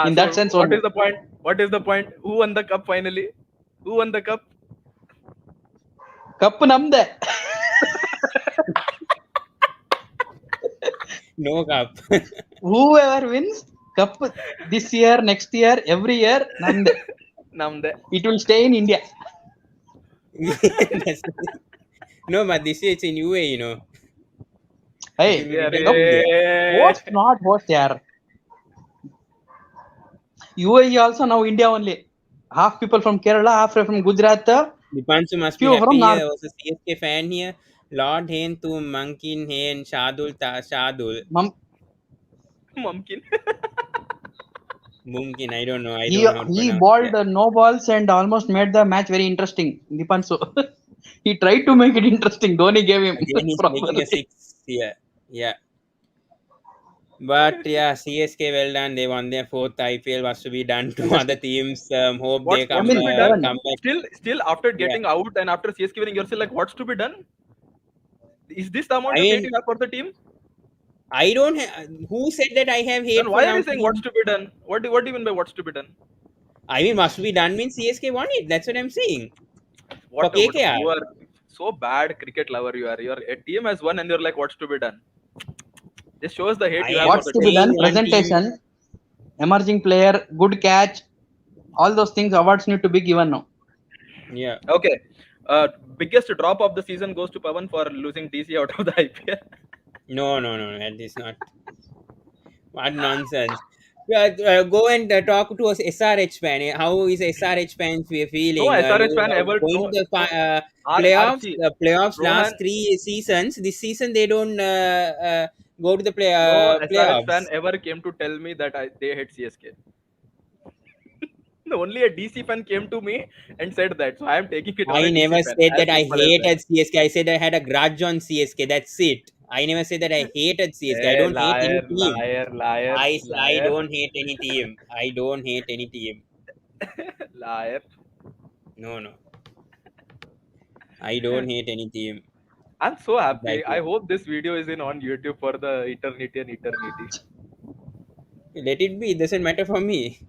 Speaker 4: In that
Speaker 6: So
Speaker 4: sense,
Speaker 6: what
Speaker 4: only.
Speaker 6: is the point? What is the point? Who won the cup finally? Who won the cup?
Speaker 4: Cup namde.
Speaker 2: No cup.
Speaker 4: Whoever wins cup this year, next year, every year, namde.
Speaker 6: Namde.
Speaker 4: It will stay in India.
Speaker 2: That's- no, but this year it's in UAE, you know. It will
Speaker 4: Hey,
Speaker 2: be
Speaker 6: Yeah,
Speaker 2: written
Speaker 4: cup
Speaker 2: in India.
Speaker 4: host not host, yaar. UAE also now India only. Half people from Kerala, half from Gujarat,
Speaker 2: Dipanshu must be
Speaker 4: few from
Speaker 2: happy here.
Speaker 4: North.
Speaker 2: There was a CSK fan here. Lord Hain to Mankin Hain Shadul.
Speaker 4: Mum,
Speaker 6: Mumkin.
Speaker 2: Mumkin, I don't know. I
Speaker 4: he
Speaker 2: don't know how to
Speaker 4: he
Speaker 2: pronounce
Speaker 4: bowled
Speaker 2: that.
Speaker 4: no balls and almost made the match very interesting. Dipansu. He tried to make it interesting. Dhoni gave him
Speaker 2: Again, he's making a
Speaker 4: properly.
Speaker 2: six here. Yeah. But yeah, CSK well done. They won their fourth IPL. Was to be done to other
Speaker 4: Fantastic.
Speaker 2: teams. Hope they
Speaker 6: What's
Speaker 4: I
Speaker 6: to be
Speaker 4: mean,
Speaker 6: done?
Speaker 4: Pawan,
Speaker 2: come back.
Speaker 6: Still after
Speaker 2: Yeah,
Speaker 6: getting out and after CSK winning, you're still like, what's to be done? Is this the amount
Speaker 2: I
Speaker 6: of hate
Speaker 2: mean,
Speaker 6: you have for the team?
Speaker 2: I don't. Who said that I have
Speaker 6: Then
Speaker 2: hate for
Speaker 6: why are
Speaker 2: our
Speaker 6: you saying what's
Speaker 2: team?
Speaker 6: to be done? What do you mean by what's to be done?
Speaker 2: I mean, must be done means CSK won it. That's what I'm saying. For
Speaker 6: What
Speaker 2: KKR,
Speaker 6: you are so bad cricket lover you are. Your a team has won and you're like, what's to be done? This shows the hate
Speaker 2: I
Speaker 6: you have
Speaker 2: am
Speaker 6: for
Speaker 4: what's
Speaker 6: the
Speaker 4: to be
Speaker 6: team.
Speaker 2: saying
Speaker 4: done?
Speaker 2: one team.
Speaker 4: Presentation, emerging player, good catch, all those things, awards need to be given now.
Speaker 2: Yeah.
Speaker 6: Okay. Biggest drop of the season goes to Pawan for losing DC out of the IPL.
Speaker 2: No, no, no. That is not. What nonsense. Go and talk to us SRH fan. How is SRH fans we
Speaker 6: No
Speaker 2: feeling?
Speaker 6: SRH fan ever
Speaker 2: Going
Speaker 6: no
Speaker 2: to the
Speaker 6: no
Speaker 2: playoffs.
Speaker 6: RC
Speaker 2: Playoffs last
Speaker 6: Rohan
Speaker 2: 3 seasons. This season they don't go to the
Speaker 6: no SRH fan
Speaker 2: playoffs.
Speaker 6: ever came to tell me that they hate CSK. Only a DC fan came to me and said that. So I am taking it on
Speaker 2: I
Speaker 6: a DC
Speaker 2: never
Speaker 6: fan.
Speaker 2: said
Speaker 6: As
Speaker 2: that I
Speaker 6: simple as that.
Speaker 2: hated CSK. I said I had a grudge on CSK. That's it. I never said that I hated CSK. I
Speaker 6: Hey,
Speaker 2: don't hate any
Speaker 6: liar,
Speaker 2: team.
Speaker 6: liar, liar,
Speaker 2: I
Speaker 6: liar,
Speaker 2: don't hate any team. I don't hate any team.
Speaker 6: liar.
Speaker 2: No, no. I don't hate any team.
Speaker 6: I'm so
Speaker 2: Like
Speaker 6: happy. I hope this video is in on YouTube for the eternity and eternity.
Speaker 2: let it be. It doesn't matter for me.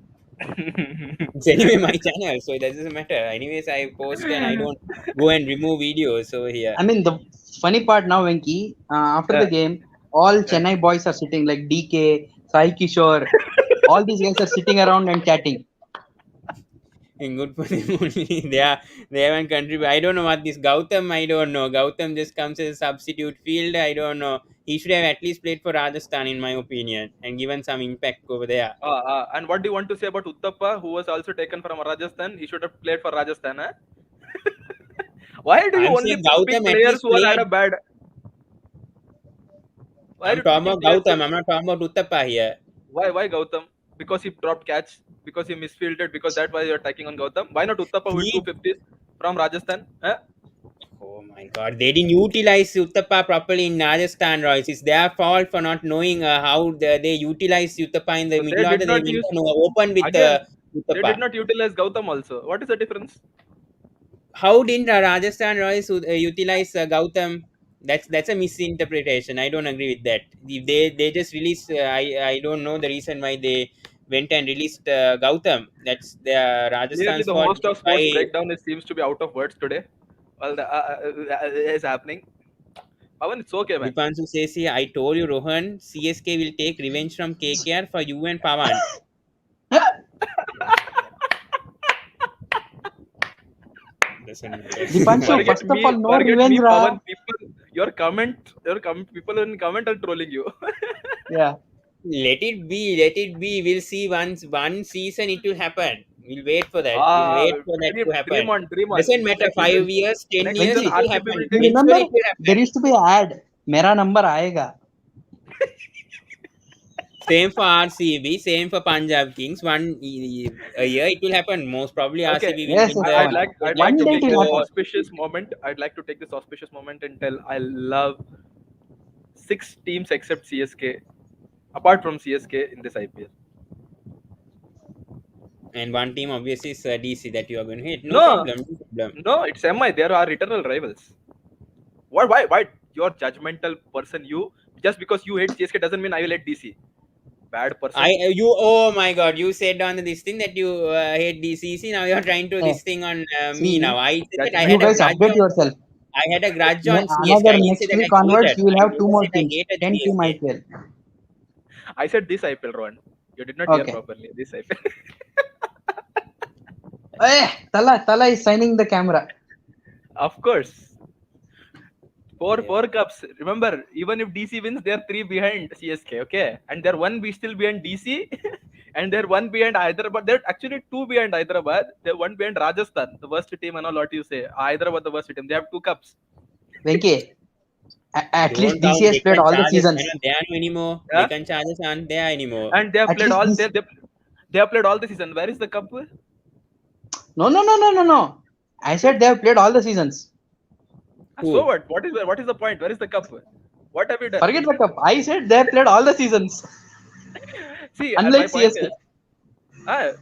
Speaker 2: It's anyway my channel, so it doesn't matter. Anyways, I post and I don't go and remove videos. So yeah.
Speaker 4: I mean, the funny part now, Venki, after the
Speaker 6: Uh,
Speaker 4: game, all
Speaker 6: uh,
Speaker 4: Chennai boys are sitting like DK, Sai Kishore, all these guys are sitting around and chatting.
Speaker 2: And good for them only. They haven't contributed. I don't know what this Gautam. I don't know. Gautam just comes as a substitute field. I don't know. He should have at least played for Rajasthan, in my opinion, and given some impact over there.
Speaker 6: and what do you want to say about Uttappa, who was also taken from Rajasthan? He should have played for Rajasthan. Huh? Why do you
Speaker 2: I'm
Speaker 6: only
Speaker 2: saying
Speaker 6: pick
Speaker 2: Gautam at
Speaker 6: players
Speaker 2: least
Speaker 6: who all had a
Speaker 2: played.
Speaker 6: bad? Why are
Speaker 2: I'm
Speaker 6: you
Speaker 2: talking
Speaker 6: picking
Speaker 2: about
Speaker 6: players
Speaker 2: Gautam. I'm not talking about Uttappa here.
Speaker 6: Why Gautam? Because he dropped catch, because he misfielded, because that's why you're attacking on Gautam. Why not Uttappa with
Speaker 2: He
Speaker 6: 250s from Rajasthan? Huh?
Speaker 2: Oh my god, they didn't utilize Uttappa properly in Rajasthan Royals. It's their fault for not knowing how they utilized Uttappa in the
Speaker 6: So they
Speaker 2: middle
Speaker 6: did
Speaker 2: order. They
Speaker 6: not
Speaker 2: went
Speaker 6: use
Speaker 2: on open with
Speaker 6: again. They
Speaker 2: Uttappa.
Speaker 6: did not utilize Gautam also. What is the difference?
Speaker 2: How didn't Rajasthan Royals utilize Gautam? That's a misinterpretation. I don't agree with that. If they just released, I don't know the reason why they went and released Gautam. That's the
Speaker 6: Clearly,
Speaker 2: Rajasthan's
Speaker 6: the
Speaker 2: fault.
Speaker 6: host of Sports
Speaker 2: Why
Speaker 6: Breakdown seems to be out of words today. Well, is happening. Pawan, it's okay, man.
Speaker 2: Dipanshu says here, I told you, Rohan, CSK will take revenge from KKR for you and Pawan. Doesn't matter.
Speaker 4: Dipanshu,
Speaker 6: Forget
Speaker 4: first of
Speaker 6: me.
Speaker 4: all, no
Speaker 6: Forget
Speaker 4: revenge,
Speaker 6: me,
Speaker 4: Ra.
Speaker 6: Pawan. People in comment are trolling you.
Speaker 4: Yeah.
Speaker 2: Let it be. We'll see once one season it will happen. We'll wait for that. We'll wait for that to
Speaker 6: Dream
Speaker 2: happen.
Speaker 6: on, dream on.
Speaker 2: Doesn't matter
Speaker 6: Next season,
Speaker 2: 5 years, 10 years,
Speaker 6: season
Speaker 2: it will
Speaker 6: RCB
Speaker 2: happen.
Speaker 6: will
Speaker 4: You
Speaker 6: take.
Speaker 2: Eventually
Speaker 4: remember
Speaker 2: it will
Speaker 4: there
Speaker 2: happen.
Speaker 4: used to be an ad, Mera number aayega.
Speaker 2: Same for RCB, same for Punjab Kings. A year it will happen. Most probably
Speaker 6: Okay,
Speaker 2: RCB will
Speaker 4: Yes,
Speaker 2: win
Speaker 4: yes,
Speaker 2: the
Speaker 4: Pawan.
Speaker 6: I'd like
Speaker 4: One
Speaker 6: to
Speaker 4: day it
Speaker 6: take
Speaker 2: championship.
Speaker 4: will
Speaker 6: this
Speaker 4: happen.
Speaker 6: auspicious moment. I'd like to take this auspicious moment and tell I love 6 teams except CSK, apart from CSK in this IPL.
Speaker 2: And one team obviously is DC that you are going to hit. No
Speaker 6: No,
Speaker 2: problem. No problem.
Speaker 6: no, it's MI. They are our eternal rivals. Why? You're judgmental person. You just because you hate CSK doesn't mean I will hate DC. Bad person.
Speaker 2: Oh my god, you said on this thing that you hate DCC. Now you're trying to
Speaker 4: Hey,
Speaker 2: this thing on me now.
Speaker 4: see,
Speaker 2: I said that I
Speaker 4: you
Speaker 2: had a
Speaker 6: Judgmental.
Speaker 4: guys
Speaker 2: grudge
Speaker 4: update
Speaker 2: on
Speaker 4: yourself.
Speaker 2: CSK.
Speaker 4: Another
Speaker 2: I didn't say
Speaker 4: next
Speaker 2: that I
Speaker 4: week onwards,
Speaker 2: hated.
Speaker 4: you will
Speaker 2: I
Speaker 4: have two
Speaker 2: never
Speaker 4: more
Speaker 2: said I
Speaker 4: teams.
Speaker 2: hated
Speaker 4: 10 team
Speaker 2: CSK.
Speaker 4: IPL.
Speaker 6: I said this IPL, Rohan. You did not hear
Speaker 4: Okay.
Speaker 6: properly. This IPL.
Speaker 4: Tala is signing the camera.
Speaker 6: Of course. Four
Speaker 2: Yeah.
Speaker 6: four cups. Remember, even if DC wins, they're 3 behind CSK. Okay, and they're one be still behind DC, and they're one behind Hyderabad. They're actually 2 behind Hyderabad. They're one behind Rajasthan, the worst team. And all what you say. Hyderabad, the worst team. They have 2 cups.
Speaker 4: Venki, at least
Speaker 2: Don't
Speaker 4: DC
Speaker 2: count
Speaker 4: has played
Speaker 2: Deccan
Speaker 4: all the
Speaker 2: Chargers. They're
Speaker 4: seasons.
Speaker 2: not there anymore.
Speaker 6: Yeah,
Speaker 2: Deccan Chargers aren't there anymore.
Speaker 6: and they have
Speaker 4: At
Speaker 6: played
Speaker 4: least
Speaker 6: all.
Speaker 4: this.
Speaker 6: They have played all the season. Where is the cup?
Speaker 4: No. I said they have played all the seasons.
Speaker 6: So
Speaker 2: Who?
Speaker 6: what? What is the point? Where is the cup? What have you done?
Speaker 4: Forget the cup. I said they have played all the seasons.
Speaker 6: See, and my
Speaker 4: Unlike
Speaker 6: point
Speaker 4: CSK.
Speaker 6: is,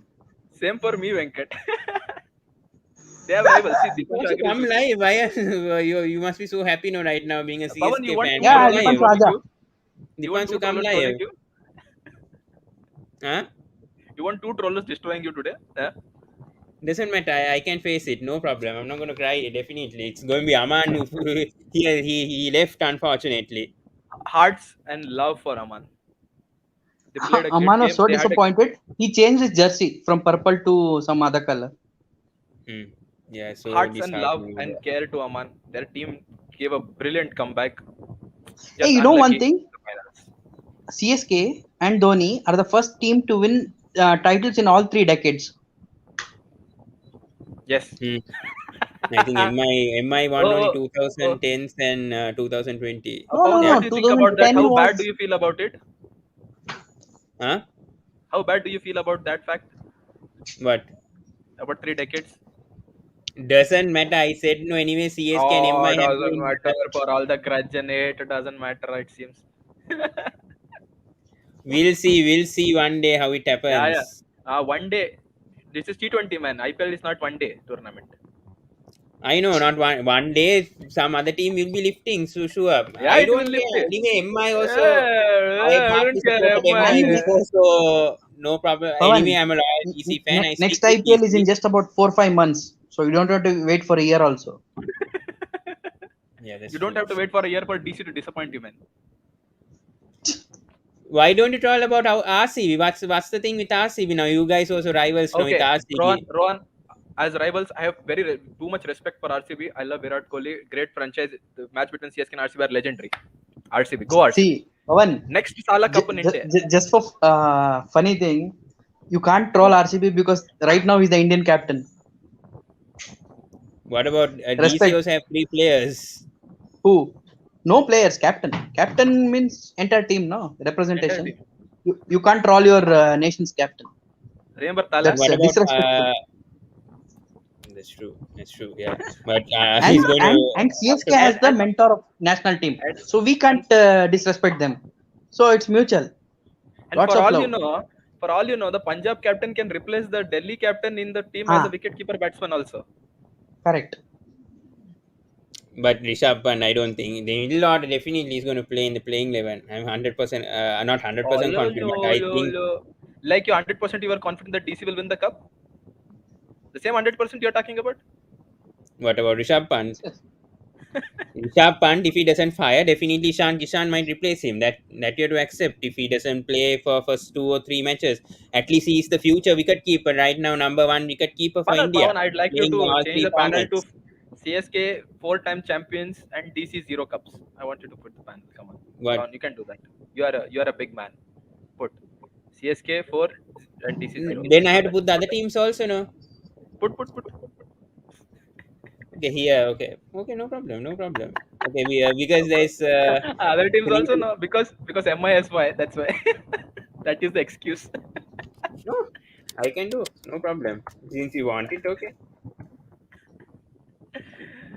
Speaker 6: same for me, Venkat. They have rivals. See, Dipanshu
Speaker 2: Also
Speaker 6: agrees
Speaker 2: come
Speaker 6: with me.
Speaker 2: live. Why you must be so happy now right now being a
Speaker 6: Pawan, you
Speaker 2: CSK
Speaker 6: want
Speaker 2: fan.
Speaker 6: two
Speaker 4: Yeah,
Speaker 2: Come
Speaker 6: trollers
Speaker 4: Dipanshu
Speaker 2: live.
Speaker 6: trolling
Speaker 4: Raja.
Speaker 6: you? You want two
Speaker 2: Dipanshu, come
Speaker 6: trollers trolling
Speaker 2: live.
Speaker 6: you?
Speaker 2: Huh?
Speaker 6: You want two trollers destroying you today?
Speaker 2: Doesn't matter. I can face it. No problem. I'm not going to cry. Definitely. It's going to be Amaan. He left, unfortunately.
Speaker 6: Hearts and love for Aman. They played a great
Speaker 4: Aman was
Speaker 6: game.
Speaker 4: so
Speaker 6: They had a
Speaker 4: disappointed. He changed his jersey from purple to some other color.
Speaker 2: Hmm. Yeah, so
Speaker 6: hearts and love
Speaker 2: disheartening.
Speaker 6: and care to Aman. Their team gave a brilliant comeback.
Speaker 4: Hey,
Speaker 6: Just
Speaker 4: you know one
Speaker 6: unlucky in
Speaker 4: thing?
Speaker 6: the finals.
Speaker 4: CSK and Dhoni are the first team to win titles in all 3 decades.
Speaker 6: Yes.
Speaker 2: Hmm. I think MI won only
Speaker 6: Oh,
Speaker 2: 2010s and 2020.
Speaker 4: No, no,
Speaker 6: Pawan,
Speaker 2: Yeah.
Speaker 6: what
Speaker 4: no.
Speaker 6: do you think about that?
Speaker 4: 2010
Speaker 6: How bad do
Speaker 4: was
Speaker 6: you feel about it?
Speaker 2: Huh?
Speaker 6: How bad do you feel about that fact?
Speaker 2: What?
Speaker 6: About 3 decades?
Speaker 2: Doesn't matter. I said no anyway. CSK and
Speaker 6: Oh,
Speaker 2: MI
Speaker 6: it
Speaker 2: have
Speaker 6: doesn't
Speaker 2: been.
Speaker 6: matter for all the grudge and hate. It doesn't matter, it seems.
Speaker 2: We'll see. We'll see one day how it
Speaker 6: Yeah, yeah.
Speaker 2: happens.
Speaker 6: One day. This is T20, man. IPL is not one day tournament.
Speaker 2: I know, not one day. Some other team will be lifting. So sure.
Speaker 6: Yeah,
Speaker 2: I
Speaker 6: it will
Speaker 2: don't
Speaker 6: lift
Speaker 2: care.
Speaker 6: it.
Speaker 2: Anyway, MI also. I
Speaker 6: Yeah, I
Speaker 2: partly
Speaker 6: don't care.
Speaker 2: supported
Speaker 6: MI.
Speaker 2: MI
Speaker 4: and
Speaker 2: before, so no problem. Anyway,
Speaker 4: Pawan.
Speaker 2: I'm a loyal DC fan. I
Speaker 4: Next
Speaker 2: stick with
Speaker 4: IPL is
Speaker 2: DC.
Speaker 4: in just about 4 5 months, so you don't have to wait for a year also.
Speaker 2: Yeah, that's
Speaker 6: You don't
Speaker 2: true.
Speaker 6: have to wait for a year for DC to disappoint you, man.
Speaker 2: Why don't you talk about our RCB? What's the thing with RCB now? You guys also rivals now with
Speaker 6: Okay,
Speaker 2: RCB.
Speaker 6: Rohan, as rivals, I have too much respect for RCB. I love Virat Kohli, great franchise. The match between CSK and RCB are legendary. RCB, go RCB.
Speaker 4: See, Pawan,
Speaker 6: Next Sala Cup in India.
Speaker 4: just for funny thing, you can't troll RCB because right now he's the Indian captain.
Speaker 2: What about DC
Speaker 4: Respect.
Speaker 2: also have 3 players?
Speaker 4: Who? No players, captain. Captain means entire team, no
Speaker 6: Entire
Speaker 4: representation.
Speaker 6: team.
Speaker 4: You can't troll your nation's captain.
Speaker 6: Remember Tala?
Speaker 4: That's
Speaker 2: What about
Speaker 4: disrespectful.
Speaker 2: That's true. That's true. Yeah, but
Speaker 4: And
Speaker 2: he's going
Speaker 4: and
Speaker 2: to
Speaker 4: and
Speaker 2: have
Speaker 4: CSK
Speaker 2: to.
Speaker 4: has the
Speaker 6: And
Speaker 4: mentor of national team,
Speaker 6: and
Speaker 4: so we
Speaker 6: and,
Speaker 4: can't disrespect them. So it's mutual.
Speaker 6: and
Speaker 4: Lots
Speaker 6: for
Speaker 4: of
Speaker 6: all you
Speaker 4: love.
Speaker 6: know, the Punjab captain can replace the Delhi captain in the team as a
Speaker 4: Ah,
Speaker 6: wicket-keeper batsman also.
Speaker 4: correct.
Speaker 2: But Rishabh Pant, I don't think the middle order definitely is going to play in the playing 11. I'm 100%, not
Speaker 6: Oh,
Speaker 2: 100% confident, but I think
Speaker 6: Like you 100% you are confident that DC will win the cup? The same 100% you are talking about?
Speaker 2: what about Rishabh Pant?
Speaker 4: Yes.
Speaker 2: Rishabh Pant, if he doesn't fire, definitely Ishan Kishan might replace him. That you have to accept. If he doesn't play for first 2 or 3 matches, at least he is the future wicket keeper right now, number one wicket keeper for India,
Speaker 6: Pawan, I'd like you
Speaker 2: playing
Speaker 6: to
Speaker 2: all
Speaker 6: change
Speaker 2: three
Speaker 6: the panel to
Speaker 2: formats.
Speaker 6: CSK 4-time champions and DC 0 cups. I want you to put the panel. Come on,
Speaker 2: What?
Speaker 6: Ron, you can do that. You are a big man. Put CSK 4 and DC 0.
Speaker 2: Then I have
Speaker 6: Put
Speaker 2: to
Speaker 6: that.
Speaker 2: put the other teams also, no?
Speaker 6: Put.
Speaker 2: Okay, here. Okay, no problem, no problem. Okay, because there's
Speaker 6: Other teams
Speaker 2: three.
Speaker 6: also no because MISY. That's why. That is the excuse.
Speaker 2: No, I can do. No problem. Since you want it, okay.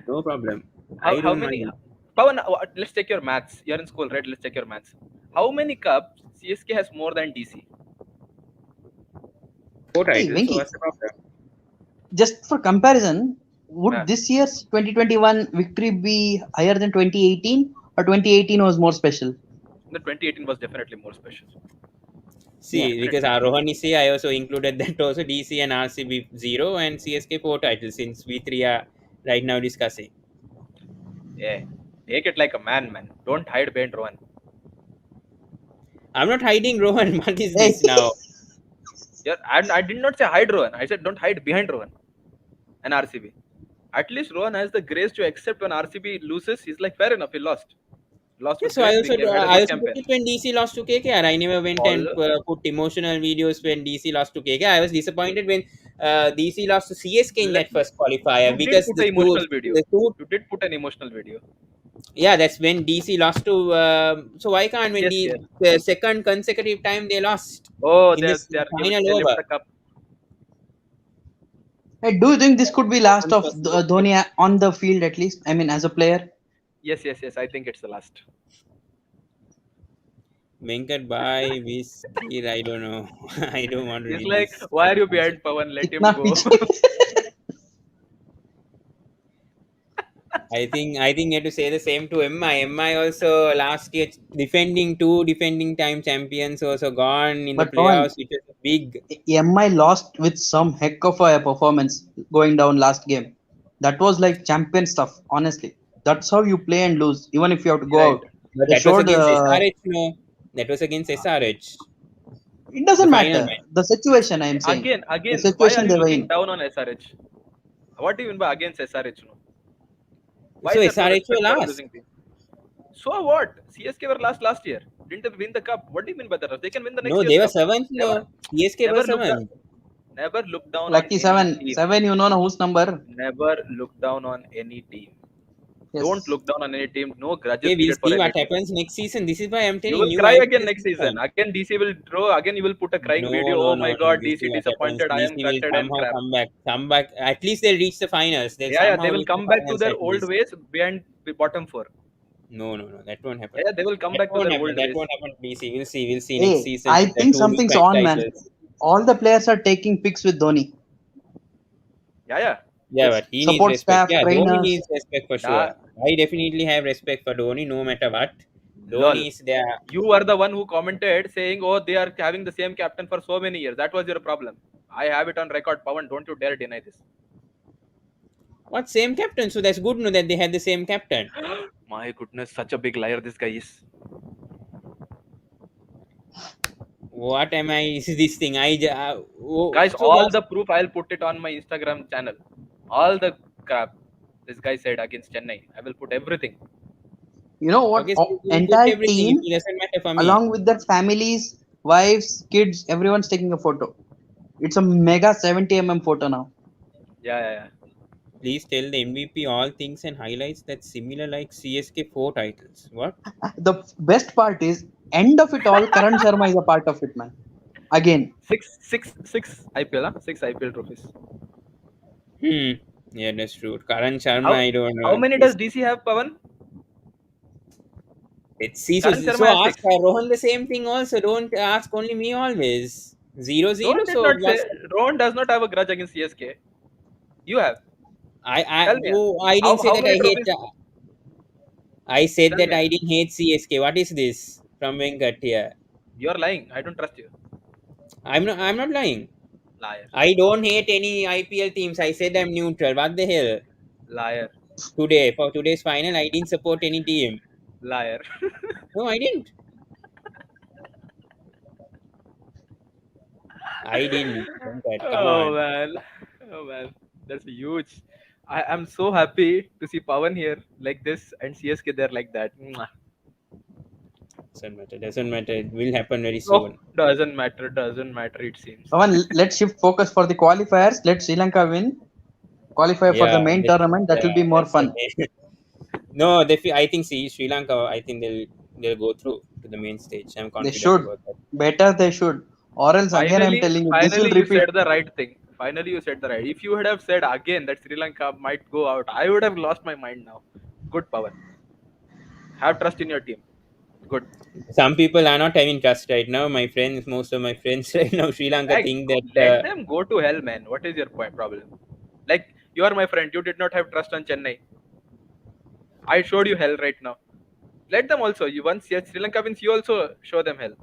Speaker 2: No problem. I
Speaker 6: How
Speaker 2: don't
Speaker 6: many?
Speaker 2: mind.
Speaker 6: Pawan, let's check your maths. You're in school, right? Let's check your maths. How many cups CSK has more than DC?
Speaker 2: 4
Speaker 4: Hey,
Speaker 2: titles, so
Speaker 4: Venki,
Speaker 2: what's the problem?
Speaker 4: just for comparison, would
Speaker 6: Ah,
Speaker 4: this year's 2021 victory be higher than 2018, or 2018 was more special?
Speaker 6: the 2018 was definitely more special.
Speaker 4: Yeah.
Speaker 2: See, because
Speaker 6: Definitely more.
Speaker 2: Rohan-DC, I also included that also DC and RCB 0 and CSK 4 titles since we three are right now discussing.
Speaker 6: Yeah. Take it like a man, man. Don't hide behind Rohan.
Speaker 2: I'm not hiding Rohan. What is
Speaker 4: Hey,
Speaker 2: this now?
Speaker 6: Yeah, I did not say hide Rohan. I said don't hide behind Rohan and RCB. At least Rohan has the grace to accept when RCB loses. He's like, fair enough, he lost. Lost
Speaker 2: Yeah,
Speaker 6: with
Speaker 2: so I
Speaker 6: great
Speaker 2: also
Speaker 6: big game, had a
Speaker 2: I
Speaker 6: good
Speaker 2: also put
Speaker 6: campaign.
Speaker 2: it when DC lost to KKR. I never went
Speaker 6: All
Speaker 2: and put emotional videos when DC lost to KKR. I was disappointed when DC lost to CSK in
Speaker 6: let
Speaker 2: that
Speaker 6: me
Speaker 2: first qualifier
Speaker 6: you did
Speaker 2: because
Speaker 6: put an emotional video.
Speaker 2: the two
Speaker 6: You did put an emotional video.
Speaker 2: yeah, that's when DC lost to. So why can't when
Speaker 6: CSK.
Speaker 2: the second consecutive time they lost
Speaker 6: Oh,
Speaker 2: in this
Speaker 6: they
Speaker 2: final
Speaker 6: lift
Speaker 2: over?
Speaker 6: the cup.
Speaker 4: hey, do you think this could be last of
Speaker 2: First look.
Speaker 4: Dhoni on the field at least? I mean, as a player.
Speaker 6: Yes. I think it's the last.
Speaker 2: Venkat bye whiskey. I don't know. I don't want to
Speaker 6: He's
Speaker 2: read
Speaker 6: like,
Speaker 2: this.
Speaker 6: why are you behind Pawan? Let him
Speaker 4: Kitna
Speaker 6: go.
Speaker 4: piche.
Speaker 2: I think you have to say the same to MI. MI also last year defending time champions also gone in the
Speaker 4: But Pawan,
Speaker 2: playoffs, which is big.
Speaker 4: MI lost with some heck of a performance going down last game. That was like champion stuff, honestly. That's how you play and lose, even if you have to go
Speaker 6: Right.
Speaker 4: out.
Speaker 2: But
Speaker 4: They
Speaker 2: that was
Speaker 4: showed
Speaker 2: against SRH, no? That was against SRH.
Speaker 4: it
Speaker 2: The
Speaker 4: doesn't
Speaker 2: final
Speaker 4: matter.
Speaker 2: match.
Speaker 4: The situation I am saying. The
Speaker 6: Again, why are
Speaker 4: situation
Speaker 6: you
Speaker 4: they were
Speaker 6: looking
Speaker 4: in.
Speaker 6: down on SRH? What do you mean by against SRH? No? Why
Speaker 2: So
Speaker 6: is there no
Speaker 2: SRH were
Speaker 6: respect for a
Speaker 2: last.
Speaker 6: losing team? So what? CSK were last year. Didn't they win the cup? What do you mean by that? They can win the next
Speaker 2: No,
Speaker 6: year's
Speaker 2: they were
Speaker 6: cup.
Speaker 2: seventh,
Speaker 6: Never,
Speaker 2: no. CSK
Speaker 6: never
Speaker 2: was
Speaker 6: look down.
Speaker 2: seventh.
Speaker 6: Never look down on
Speaker 4: Lucky
Speaker 6: any
Speaker 4: seven.
Speaker 6: team.
Speaker 4: Seven, you know whose number?
Speaker 6: Never look down on any team. Don't
Speaker 4: Yes.
Speaker 6: look down on any team. No grudges
Speaker 2: Okay, we'll
Speaker 6: needed for
Speaker 2: see
Speaker 6: any
Speaker 2: what
Speaker 6: team.
Speaker 2: happens next season. This is why I'm
Speaker 6: You
Speaker 2: telling
Speaker 6: will
Speaker 2: new
Speaker 6: cry again
Speaker 2: IPL
Speaker 6: next season.
Speaker 2: season.
Speaker 6: Again, DC will throw. Again, you will put a crying
Speaker 2: No,
Speaker 6: video.
Speaker 2: no,
Speaker 6: Oh
Speaker 2: no,
Speaker 6: my
Speaker 2: no.
Speaker 6: God,
Speaker 2: We'll
Speaker 6: DC
Speaker 2: see what happens.
Speaker 6: disappointed. I am
Speaker 2: DC will
Speaker 6: gutted and
Speaker 2: somehow
Speaker 6: crap.
Speaker 2: come back. Come back. At least they'll reach the finals. They'll
Speaker 6: Yeah,
Speaker 2: somehow
Speaker 6: they will
Speaker 2: reach the
Speaker 6: come back to
Speaker 2: finals
Speaker 6: their
Speaker 2: at
Speaker 6: old
Speaker 2: least.
Speaker 6: ways behind the bottom four.
Speaker 2: No, no, no. That won't happen.
Speaker 6: Yeah, they will come
Speaker 2: That
Speaker 6: back to
Speaker 2: won't
Speaker 6: their
Speaker 2: happen.
Speaker 6: old
Speaker 2: That
Speaker 6: ways.
Speaker 2: won't happen. DC. We'll see. We'll see next
Speaker 4: Hey,
Speaker 2: season
Speaker 4: I
Speaker 2: with the
Speaker 4: think
Speaker 2: two new
Speaker 4: something's on, man.
Speaker 2: franchises.
Speaker 4: All the players are taking pics with Dhoni.
Speaker 6: Yeah.
Speaker 2: Yeah, but he needs
Speaker 4: Support
Speaker 2: respect.
Speaker 4: staff,
Speaker 2: Yeah, Dhoni
Speaker 4: trainers.
Speaker 2: needs respect for
Speaker 6: Yeah.
Speaker 2: sure. I definitely have respect for Dhoni no matter what.
Speaker 6: Lol.
Speaker 2: Dhoni is there.
Speaker 6: You are the one who commented saying, "Oh, they are having the same captain for so many years." That was your problem. I have it on record, Pawan. Don't you dare deny this.
Speaker 2: What same captain? So that's good no that they had the same captain.
Speaker 6: My goodness, such a big liar this guy is.
Speaker 2: What am I? Is this thing?
Speaker 6: Guys,
Speaker 2: So
Speaker 6: all
Speaker 2: what?
Speaker 6: the proof I'll put it on my Instagram channel. All the crap this guy said against Chennai. I will put everything.
Speaker 4: You know what?
Speaker 2: Okay, so you put
Speaker 4: Entire
Speaker 2: everything.
Speaker 4: team,
Speaker 2: It doesn't matter for me.
Speaker 4: along with their families, wives, kids, everyone's taking a photo. It's a mega 70 photo now.
Speaker 6: Yeah.
Speaker 2: Please tell the MVP all things and highlights that's similar like CSK 4 titles. What?
Speaker 4: The best part is, end of it all, Karan Sharma is a part of it, man. Again.
Speaker 6: Six IPL, huh? 6 IPL trophies.
Speaker 2: Yeah, that's true. Karan Sharma,
Speaker 6: How,
Speaker 2: I don't know.
Speaker 6: how many does DC have, Pawan?
Speaker 2: Let's see.
Speaker 6: Karan
Speaker 2: So
Speaker 6: Sharma has
Speaker 2: ask
Speaker 6: 6.
Speaker 2: Rohan the same thing also. Don't ask only me always. 0-0.
Speaker 6: Rohan did
Speaker 2: So
Speaker 6: not say.
Speaker 2: what's
Speaker 6: Rohan does not have a grudge against CSK. You have. Tell me.
Speaker 2: I didn't say
Speaker 6: How
Speaker 2: that
Speaker 6: many
Speaker 2: I hate.
Speaker 6: trophies?
Speaker 2: I said
Speaker 6: Tell
Speaker 2: that
Speaker 6: me.
Speaker 2: I didn't hate CSK. What is this from Venkat here?
Speaker 6: You are lying. I don't trust you.
Speaker 2: I'm not lying.
Speaker 6: Liar.
Speaker 2: I don't hate any IPL teams. I said I'm neutral. What the hell?
Speaker 6: Liar.
Speaker 2: For today's final, I didn't support any team.
Speaker 6: Liar.
Speaker 2: No, I didn't. I didn't. Venkat, come
Speaker 6: Oh
Speaker 2: on.
Speaker 6: man. Oh man. That's huge. I am so happy to see Pawan here like this and CSK there like that. Mwah.
Speaker 2: Doesn't matter. Doesn't matter. It will happen very
Speaker 6: Oh,
Speaker 2: soon.
Speaker 6: doesn't matter. Doesn't matter. It seems.
Speaker 4: Pawan, let's shift focus for the qualifiers. Let Sri Lanka win. Qualify for the
Speaker 2: Yeah,
Speaker 4: main tournament. That will be more
Speaker 2: that's the
Speaker 4: fun.
Speaker 2: main. No, I think Sri Lanka. I think they'll go through to the main stage. I'm
Speaker 4: They
Speaker 2: confident
Speaker 4: should.
Speaker 2: about that.
Speaker 4: Better they should. Or else again I'm telling you, this will
Speaker 6: Finally, you
Speaker 4: repeat.
Speaker 6: said the right thing. Finally, you said the right. If you would have said again that Sri Lanka might go out, I would have lost my mind now. Good, Pawan. Have trust in your team. Good.
Speaker 2: Some people are not having trust right now. Most of my friends right now, Sri Lanka
Speaker 6: Like,
Speaker 2: think that.
Speaker 6: let them go to hell, man. What is your problem? Like, you are my friend. You did not have trust on Chennai. I showed you hell right now. Let them also. You once yes, Sri Lanka wins, you also show them hell.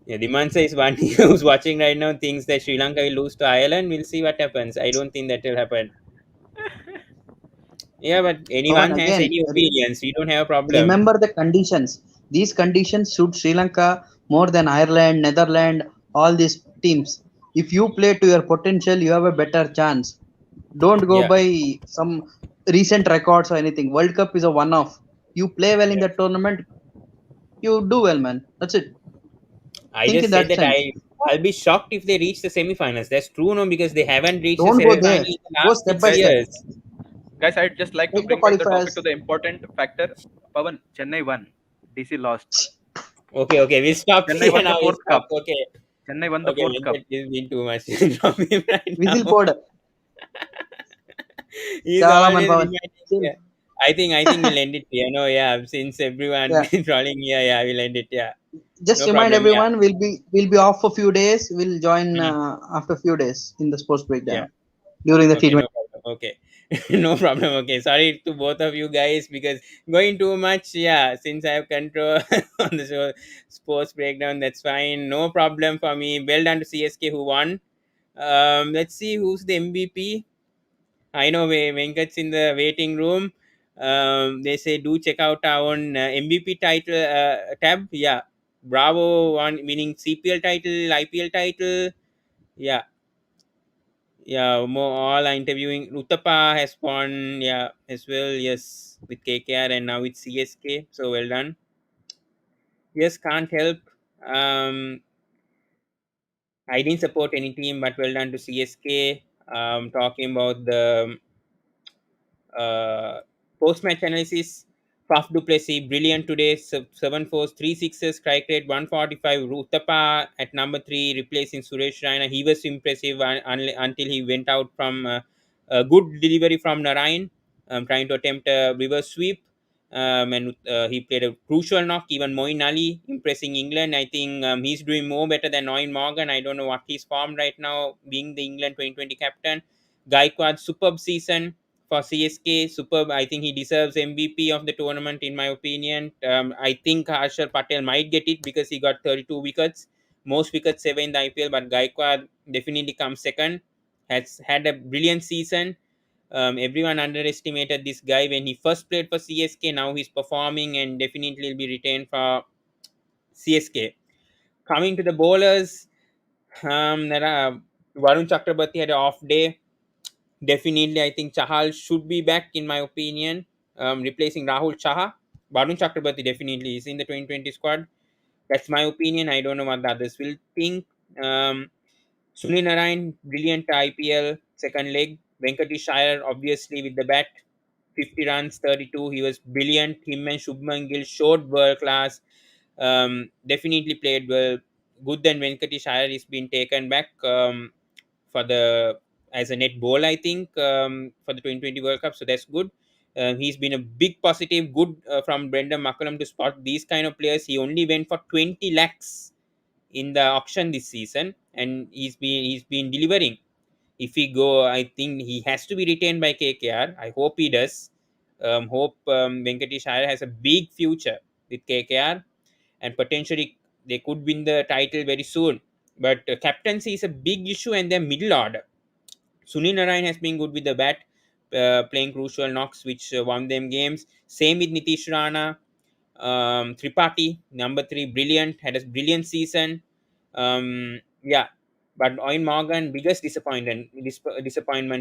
Speaker 2: Yeah, Dimansa is one who's watching right now thinks that Sri Lanka will lose to Ireland. We'll see what happens. I don't think that will happen. Yeah, but anyone
Speaker 4: Pawan,
Speaker 2: has
Speaker 4: again,
Speaker 2: any opinions. We don't have a problem.
Speaker 4: remember the conditions. These conditions suit Sri Lanka more than Ireland, Netherlands, all these teams. If you play to your potential, you have a better chance. Don't go
Speaker 2: Yeah.
Speaker 4: by some recent records or anything. World Cup is a one-off. You play well in
Speaker 2: Yeah.
Speaker 4: that tournament, you do well, man. That's it.
Speaker 2: I
Speaker 4: Think
Speaker 2: just
Speaker 4: in
Speaker 2: said
Speaker 4: that
Speaker 2: that
Speaker 4: sense.
Speaker 2: I'll be shocked if they reach the semifinals. That's true, no, because they haven't reached the
Speaker 4: Don't go
Speaker 2: semifinal
Speaker 4: there.
Speaker 2: in the
Speaker 4: Go
Speaker 2: last
Speaker 4: step
Speaker 2: 6
Speaker 4: by step.
Speaker 2: years.
Speaker 6: Guys, I'd just like to
Speaker 4: Make the
Speaker 6: bring back the topic
Speaker 4: qualifiers.
Speaker 6: to the important factor. Pawan, Chennai won. DC lost.
Speaker 2: Okay, we'll stop
Speaker 6: Chennai
Speaker 2: here
Speaker 6: won the
Speaker 2: now. We'll
Speaker 6: fourth
Speaker 2: stop.
Speaker 6: cup.
Speaker 2: Okay,
Speaker 6: Chennai won the
Speaker 2: okay,
Speaker 6: fourth cup.
Speaker 2: Venkat is being too much from him right
Speaker 4: Whistle
Speaker 2: now.
Speaker 4: pod.
Speaker 2: He's
Speaker 4: Chala man,
Speaker 2: always
Speaker 4: Pawan.
Speaker 2: reminding
Speaker 4: Chill.
Speaker 2: me. I think we'll end it here. No, yeah, since everyone
Speaker 4: Yeah.
Speaker 2: trolling, yeah, I will end it. Yeah,
Speaker 4: Just
Speaker 2: no
Speaker 4: remind
Speaker 2: problem. Yeah,
Speaker 4: everyone we'll be off for few days. We'll join
Speaker 2: Mhm.
Speaker 4: after few days in the sports
Speaker 2: Yeah.
Speaker 4: breakdown during the
Speaker 2: Okay,
Speaker 4: T20.
Speaker 2: no problem. Okay, no problem. Okay, sorry to both of you guys because going too much. Yeah, since I have control on the show, sports breakdown, that's fine. No problem for me. Well done to CSK who won. Let's see who's the MVP. I know Venkat's in the waiting room. They say do check out our own MVP title tab. Yeah, Bravo won meaning CPL title, IPL title. Yeah, yeah. More all are interviewing. Uttapa has won. Yeah, as well. Yes, with KKR and now with CSK. So well done. Yes, can't help. I didn't support any team, but well done to CSK. Talking about the uh, post-match analysis. Faf Duplessis, brilliant today. 7 4s, 3 6s, strike rate 145. Uthappa at number 3, replacing Suresh Raina. He was impressive until he went out from a good delivery from Narayan, trying to attempt a reverse sweep. And he played a crucial knock. Even Moeen Ali impressing England. I think he's doing more better than Noin Morgan. I don't know what he's formed right now, being the England 2020 captain. Gaikwad, superb season for CSK. Superb. I think he deserves MVP of the tournament, in my opinion. I think Harshal Patel might get it because he got 32 wickets, most wickets ever in the IPL. But Gaikwad definitely comes second. Has had a brilliant season. Everyone underestimated this guy when he first played for CSK. Now he's performing and definitely will be retained for CSK. Coming to the bowlers, there are Varun Chakrabarti had an off day. Definitely, I think Chahal should be back, in my opinion, replacing Rahul Chaha. Varun Chakrabarti definitely is in the 2020 squad. That's my opinion. I don't know what the others will think. Um, Sunil Narayan, brilliant IPL second leg. Venkatesh Iyer, obviously with the bat, 50 runs, 32. He was brilliant. Him and Shubman Gill showed world class. Definitely played well. Good than Venkatesh Iyer is being taken back for the as a net ball, I think, for the 2020 World Cup. So that's good. He's been a big positive. Good from Brendan McCullum to spot these kind of players. He only went for 20 lakhs in the auction this season, and he's been delivering. If he go, I think he has to be retained by KKR. I hope he does. Hope Venkatesh Iyer has a big future with KKR, and potentially they could win the title very soon. But captaincy is a big issue, and their middle order. Sunil Narayan has been good with the bat, playing crucial knocks which won them games. Same with Nitish Rana. Tripathi, number 3, brilliant, had a brilliant season. Yeah, but Owen Morgan, biggest disappointment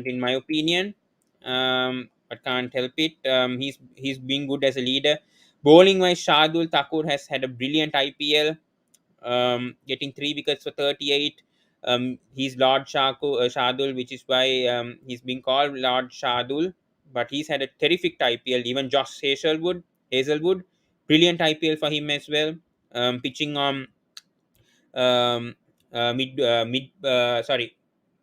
Speaker 2: in my opinion. But can't help it. He's been good as a leader. Bowling wise, Shardul Thakur has had a brilliant IPL, getting 3 wickets for 38. He's Lord Shardul, which is why he's been called Lord Shardul. But he's had a terrific IPL. Even Josh Hazelwood, brilliant IPL for him as well. Pitching on sorry,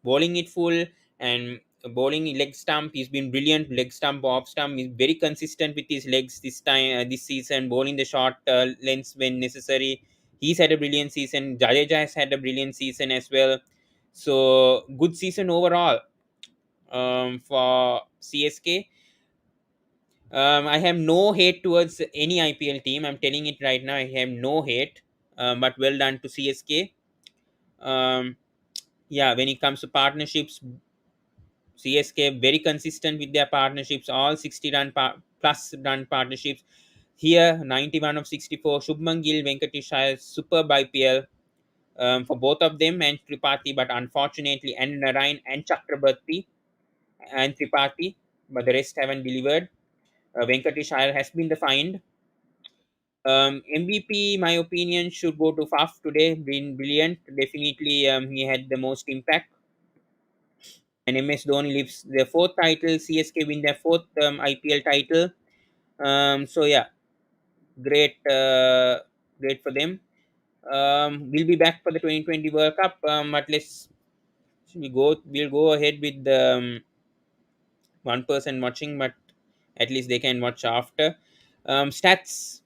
Speaker 2: bowling it full and bowling leg stump. He's been brilliant. Leg stump, off stump. He's very consistent with his legs this time, this season. Bowling the short lengths when necessary. He's had a brilliant season. Jadeja has had a brilliant season as well. So good season overall for CSK. I have no hate towards any IPL team. I'm telling it right now. I have no hate. But well done to CSK. Um, yeah, when it comes to partnerships, CSK very consistent with their partnerships, all 60 plus run partnerships. Here, 91 of 64. Shubman Gill, Venkatesh Iyer, superb IPL for both of them and Tripathi, but unfortunately, and Narayan and Chakrabarti and Tripathi, but the rest haven't delivered. Venkatesh Iyer has been the find. MVP, my opinion, should go to Faf today. Been brilliant. Definitely, he had the most impact. And MS Dhoni lifts their fourth title. CSK win their fourth IPL title. So yeah, great for them. We'll be back for the 2020 World Cup. But we'll go ahead with the one person watching. But At least they can watch after. Stats.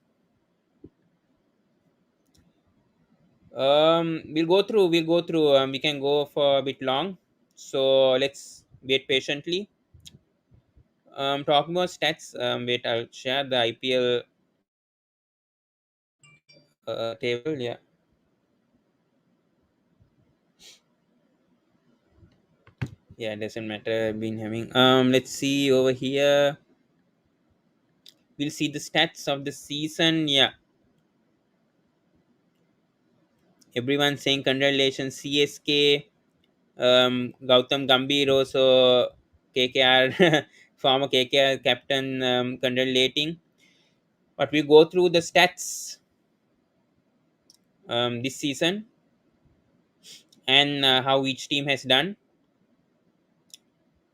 Speaker 2: We'll go through. We can go for a bit long, so let's wait patiently. Talking about stats. Wait, I'll share the IPL table. Yeah, yeah, doesn't matter. I've been having. Let's see over here. We'll see the stats of the season. Yeah, everyone saying congratulations CSK. Gautam Gambhir also KKR former KKR captain congratulating. But we go through the stats this season and how each team has done.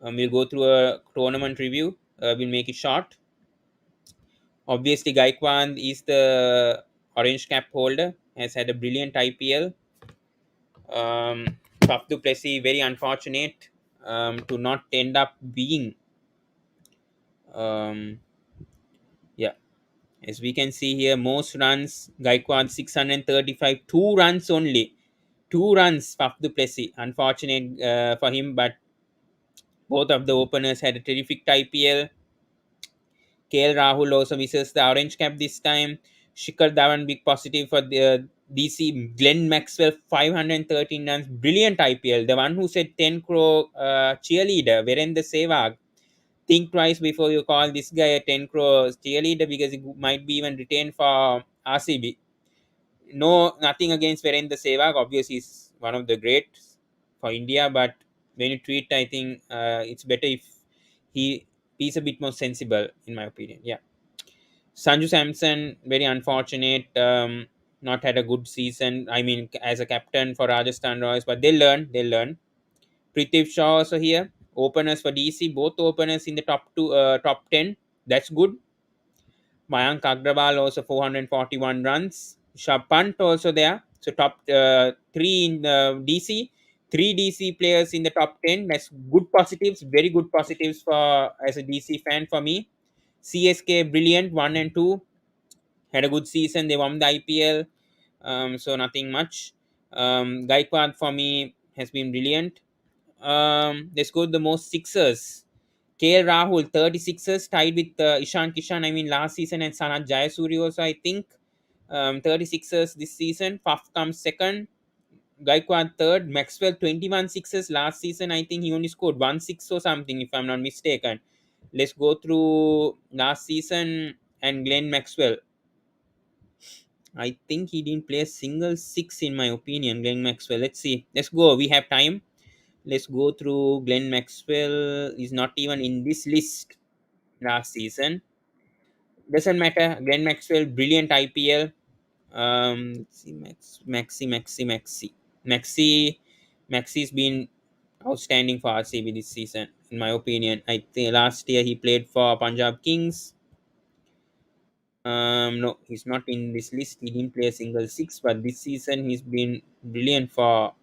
Speaker 2: We'll go through a tournament review. We'll make it short. Obviously, Gaikwad is the orange cap holder. Has had a brilliant IPL. Faf du Plessis very unfortunate to not end up being. Um, yeah, as we can see here, most runs Gaikwad 635, 2 runs only. 2 runs Faf du Plessis. Unfortunate for him, but both of the openers had a terrific IPL. KL Rahul also misses the orange cap this time. Shikhar Dhawan big positive for the DC. Glenn Maxwell 513 runs, brilliant IPL. The one who said 10 crore cheerleader, Virendra Sehwag. Think twice before you call this guy a 10 crore cheerleader because he might be even retained for RCB. No, nothing against Virendra Sehwag. Obviously, he's one of the greats for India, but when you treat, I think it's better if he he's a bit more sensible, in my opinion. Yeah. Sanju Samson, very unfortunate. Not had a good season. I mean, as a captain for Rajasthan Royals, but they'll learn. They'll learn. Prithvi Shaw also here. Openers for DC, both openers in the top 10. That's good. Mayank Agrawal also 441 runs. Shapant also there. So top three in DC, three DC players in the top 10. That's good positives, very good positives for as a DC fan for me. CSK brilliant 1 and 2, had a good season. They won the IPL. So nothing much. Gaikwad for me has been brilliant. Let's go to the most sixers. KL Rahul 36ers tied with Ishan Kishan. I mean last season and Sanat Jayasuri also I think. 36ers this season. Faf comes second. Gaikwad third. Maxwell 21 sixes last season. I think he only scored 1 6 or something if I'm not mistaken. Let's go through last season and Glenn Maxwell. I think he didn't play a single six in my opinion. Glenn Maxwell. Let's see. Let's go. We have time. Let's go through Glenn Maxwell. Is not even in this list last season. Doesn't matter. Glenn Maxwell, brilliant IPL. Let's see, Maxi's been outstanding for RCB this season, in my opinion. I think last year he played for Punjab Kings. No, he's not in this list. He didn't play a single six, but this season he's been brilliant for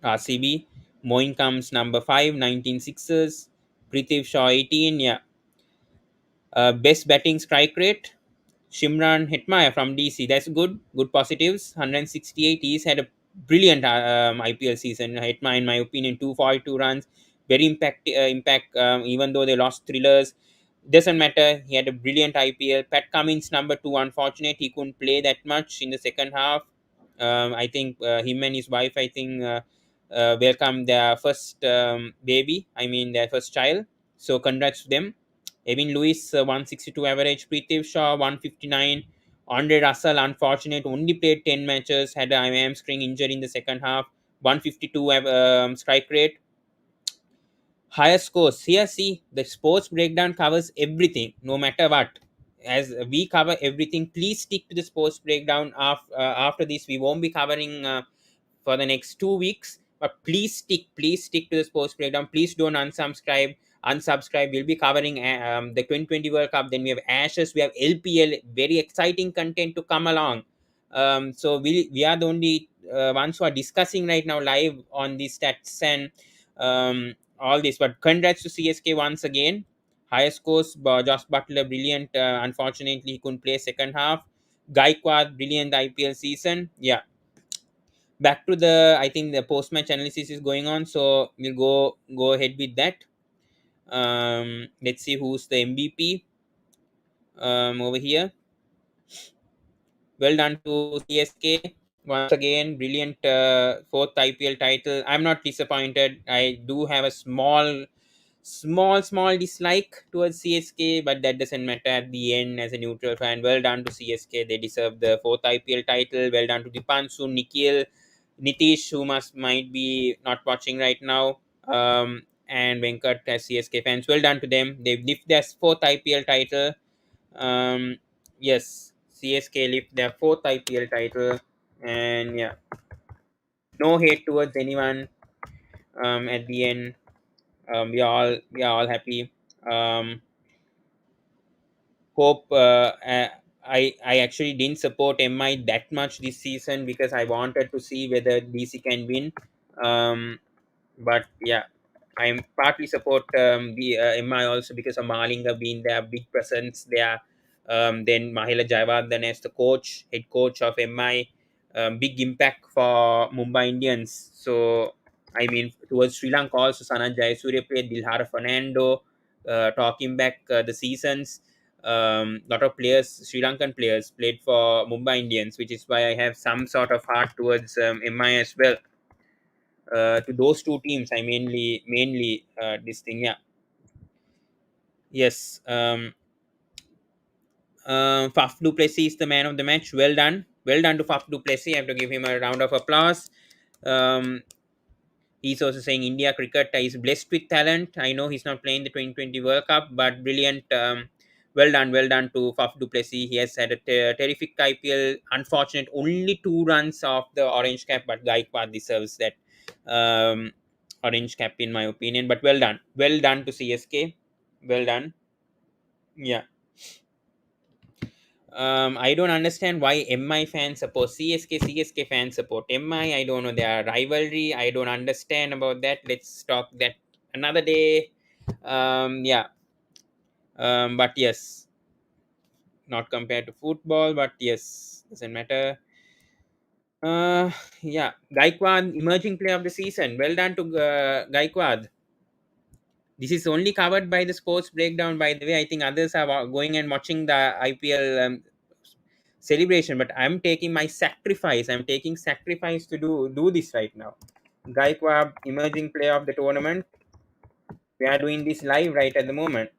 Speaker 2: RCB. Moin comes number 5, 19 sixes. Prithvi Shaw 18. Yeah. Best batting strike rate, Shimran Hetmaya from DC. That's good. Good positives. 168. He's had a brilliant IPL season. Hetmaya, in my opinion, 242 runs. Very impact. Even though they lost thrillers, doesn't matter. He had a brilliant IPL. Pat Cummins, number 2. Unfortunate, he couldn't play that much in the second half. I think him and his wife, I think, welcomed their first baby. I mean, their first child. So congrats to them. Evan Lewis, 162 average. Prithvi Shaw, 159. Andre Russell, unfortunate, only played 10 matches, had an hamstring injury in the second half. 152 strike rate. Higher scores. Here, see, the sports breakdown covers everything, no matter what. As we cover everything, please stick to the sports breakdown. After this, we won't be covering for the next 2 weeks. But please stick to the sports breakdown. Please don't unsubscribe. We'll be covering the 2020 World Cup. Then we have Ashes. We have LPL. Very exciting content to come along. So we are the only ones who are discussing right now live on these stats and all this. But congrats to CSK once again. Higher scores, Josh Butler, brilliant. Unfortunately, he couldn't play second half. Gaikwad, brilliant IPL season. Yeah. Back to the, I think the post match analysis is going on, so we'll go ahead with that. Let's see who's the MVP over here. Well done to CSK once again. Brilliant fourth IPL title. I'm not disappointed. I do have a small dislike towards CSK, but that doesn't matter at the end as a neutral fan. Well done to CSK. They deserve the fourth IPL title. Well done to Dipanshu, Nikhil, Nitish, who might be not watching right now, and Venkat as CSK fans. Well done to them. They've lifted their fourth IPL title. Yes, CSK lift their fourth IPL title, and yeah, no hate towards anyone. At the end, we are all happy. Um, Hope I actually didn't support MI that much this season because I wanted to see whether DC can win. But yeah, I'm partly support the MI also because of Malinga being their big presence there. Then Mahela Jayawardene as the head coach of MI, big impact for Mumbai Indians. So I mean, towards Sri Lanka also, Sanat Jayasuriya played, Dilhara Fernando, talking back the seasons. Lot of players, Sri Lankan players, played for Mumbai Indians, which is why I have some sort of heart towards MI as well. To those two teams, I mainly this thing. Yeah, yes. Faf du Plessis is the man of the match. Well done to Faf du Plessis. I have to give him a round of applause. Um, he's also saying India cricket is blessed with talent. I know he's not playing the 2020 World Cup, but brilliant. Well done to Faf du Plessis. He has had a terrific IPL. Unfortunate, only 2 runs off the orange cap, but Gaikwad deserves that orange cap in my opinion. But well done to CSK. Well done. Yeah. I don't understand why MI fans support CSK fans support MI. I don't know their rivalry. I don't understand about that. Let's talk that another day. Yeah. But yes, not compared to football, but yes, doesn't matter. Uh, yeah, Gaikwad, emerging player of the season. Well done to Gaikwad. This is only covered by the sports breakdown, by the way. I think others are going and watching the IPL celebration, but I'm taking my sacrifice. I'm taking sacrifice to do this right now. Gaikwad, emerging player of the tournament. We are doing this live right at the moment.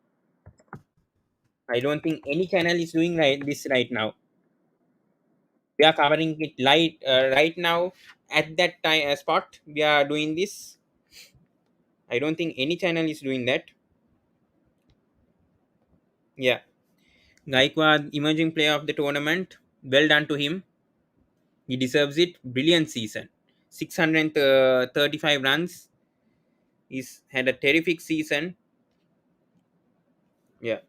Speaker 2: I don't think any channel is doing this right now. We are covering it live right now at that time spot. We are doing this. I don't think any channel is doing that. Yeah, Gaikwad, emerging player of the tournament. Well done to him. He deserves it. Brilliant season. 635 runs. He's had a terrific season. Yeah.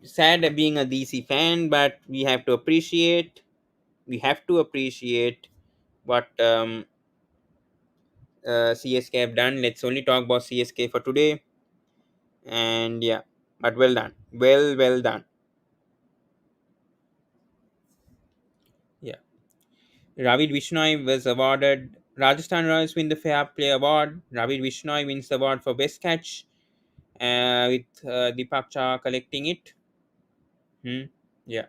Speaker 2: Sad being a DC fan, but we have to appreciate what CSK have done. Let's only talk about CSK for today. And yeah, but well done. Well done. Yeah. Ravid Vishnoi was awarded. Rajasthan Royals win the Fair Play Award. Ravid Vishnoi wins the award for best catch, with Deepak Cha collecting it. Yeah.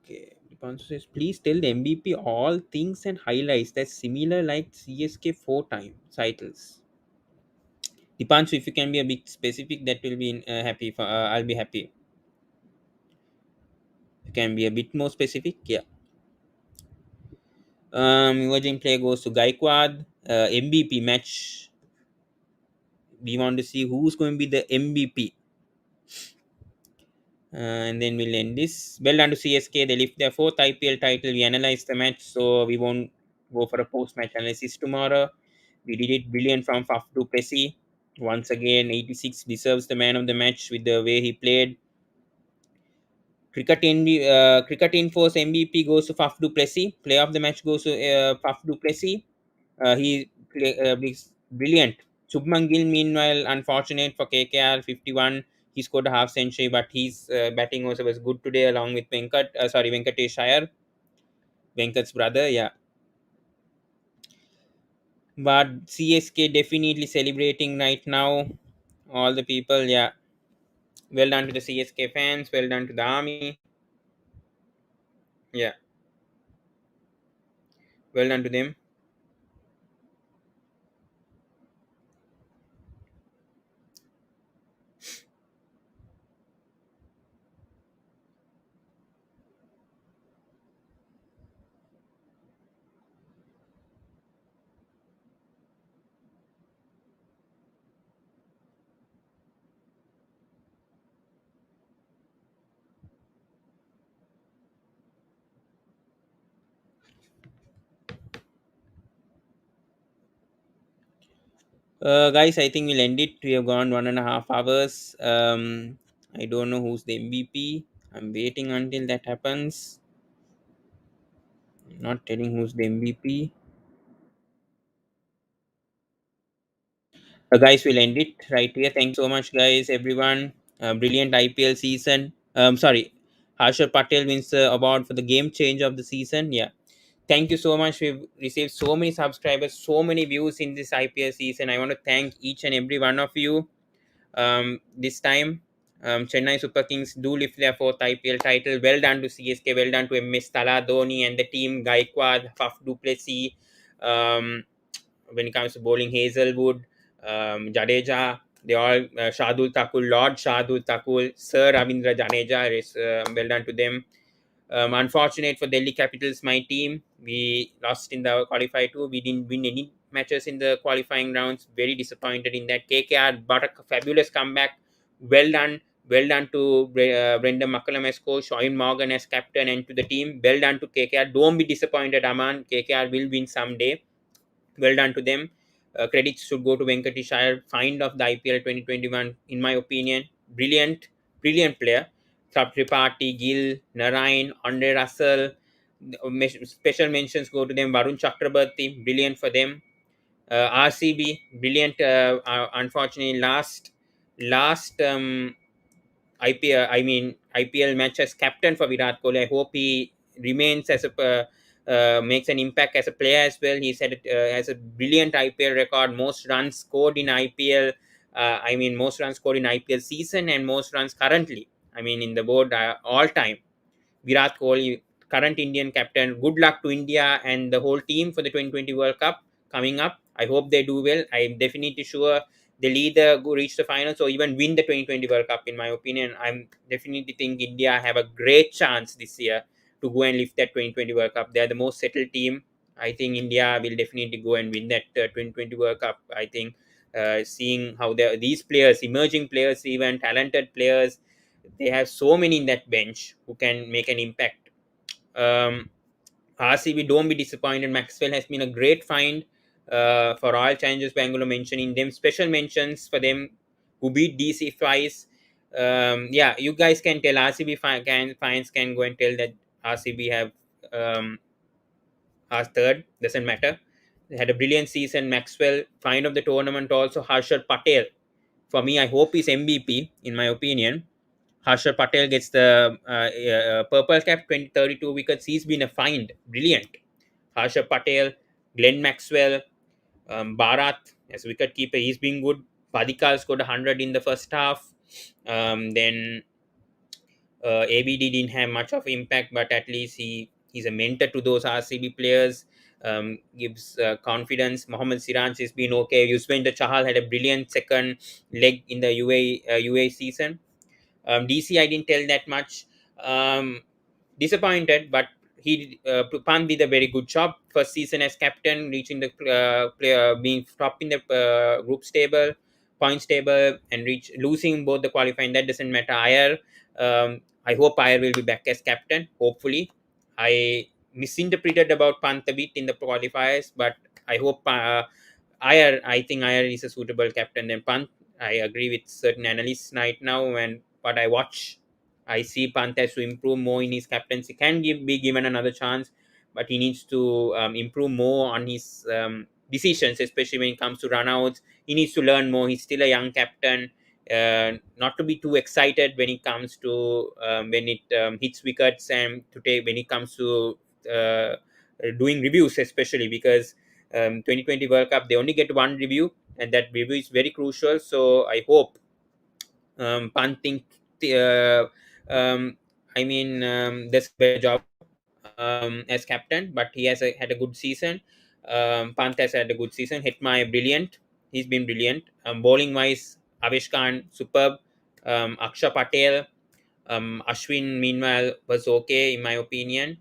Speaker 2: Okay. Dipanshu says, please tell the MVP all things and highlights that's similar like CSK 4 time titles. Dipanshu, if you can be a bit specific, that will be happy. I'll be happy. You can be a bit more specific. Yeah. Emerging player goes to Gaikwad. MVP match. We want to see who's going to be the MVP. And then we'll end this. Well done to CSK. They lift their fourth IPL title. We analyzed the match, so we won't go for a post-match analysis tomorrow. We did it brilliant from Faf du Plessis. Once again, 86 deserves the man of the match with the way he played. Cricket Info's MVP goes to Faf du Plessis. Player of the match goes to Faf du Plessis. He's brilliant. Shubman Gill, meanwhile, unfortunate for KKR, 51. He scored a half century, but his batting also was good today, along with Venkatesh Iyer, Venkat's brother. Yeah, but CSK definitely celebrating right now. All the people, yeah. Well done to the CSK fans. Well done to the army. Yeah, well done to them. Guys, I think we'll end it. We have gone 1.5 hours. I don't know who's the MVP. I'm waiting until that happens. Not telling who's the MVP. Guys, we'll end it right here. Thank you so much, guys, everyone. Brilliant IPL season. Sorry, Harshad Patel wins the award for the game change of the season. Yeah. Thank you so much. We've received so many subscribers, so many views in this IPL season. I want to thank each and every one of you. This time, Chennai Super Kings do lift their fourth IPL title. Well done to CSK. Well done to MS Tala, Dhoni and the team. Gaikwad, Faf du Plessis. Um, when it comes to bowling, Hazelwood, Jadeja, they all, Shardul Thakur, Lord Shardul Thakur, Sir Ravindra Jadeja, well done to them. Unfortunate for Delhi Capitals, my team. We lost in the qualifier too. We didn't win any matches in the qualifying rounds. Very disappointed in that. KKR, but a fabulous comeback. Well done. Well done to Brendan McCullum as coach, Owen Morgan as captain, and to the team. Well done to KKR. Don't be disappointed, Amaan. KKR will win someday. Well done to them. Credits should go to Venkatesh Iyer, find of the IPL 2021, in my opinion. Brilliant, brilliant player. Tripathi, Gill, Narayan, Andre Russell. Special mentions go to them. Varun Chakrabarti, brilliant for them. RCB, brilliant. Unfortunately, last IPL match as captain for Virat Kohli. I hope he remains as a makes an impact as a player as well. He said has a brilliant IPL record, most runs scored in IPL. Most runs scored in IPL season and most runs currently. In the board all time. Virat Kohli, current Indian captain. Good luck to India and the whole team for the 2020 World Cup coming up. I hope they do well. I'm definitely sure they'll either go reach the finals or even win the 2020 World Cup. In my opinion, I'm definitely think India have a great chance this year to go and lift that 2020 World Cup. They're the most settled team. I think India will definitely go and win that 2020 World Cup. I think seeing how these players, emerging players, even talented players, they have so many in that bench who can make an impact. RCB, don't be disappointed. Maxwell has been a great find for Royal Challengers Bangalore, mentioning them. Special mentions for them who beat DC twice. Yeah, you guys can tell RCB fans can go and tell that RCB have are third. Doesn't matter. They had a brilliant season. Maxwell, find of the tournament also. Harshad Patel. For me, I hope he's MVP, in my opinion. Harshad Patel gets the purple cap, 32 wickets. He's been a find. Brilliant. Harshad Patel, Glenn Maxwell, Bharat as wicketkeeper. He's been good. Padikal scored 100 in the first half. Then ABD didn't have much of impact, but at least he's a mentor to those RCB players. Gives confidence. Mohammad Siraj has been okay. Yuzvendra Chahal had a brilliant second leg in the UAE season. DC, I didn't tell that much. Disappointed, but Pan did a very good job. First season as captain, reaching the being top in the group table, points table, and losing both the qualifying. That doesn't matter. I hope Iyer will be back as captain. Hopefully, I misinterpreted about Pant a bit in the qualifiers, but I hope Iyer. I think Iyer is a suitable captain than Pant. I agree with certain analysts right now, and what I watch I see Pant has to improve more in his captaincy. Can be given another chance, but he needs to improve more on his decisions, especially when it comes to runouts. He needs to learn more. He's still a young captain. Not to be too excited when it comes to when it hits wickets, and to take when it comes to doing reviews, especially because 2020 World Cup they only get one review, and that review is very crucial. So I hope Pant think um, I mean does a better job as captain, but he has had a good season. Pant has had a good season. Hetmai brilliant. He's been brilliant. Bowling wise, Avesh Khan superb. Aksha Patel, Ashwin, meanwhile, was okay in my opinion.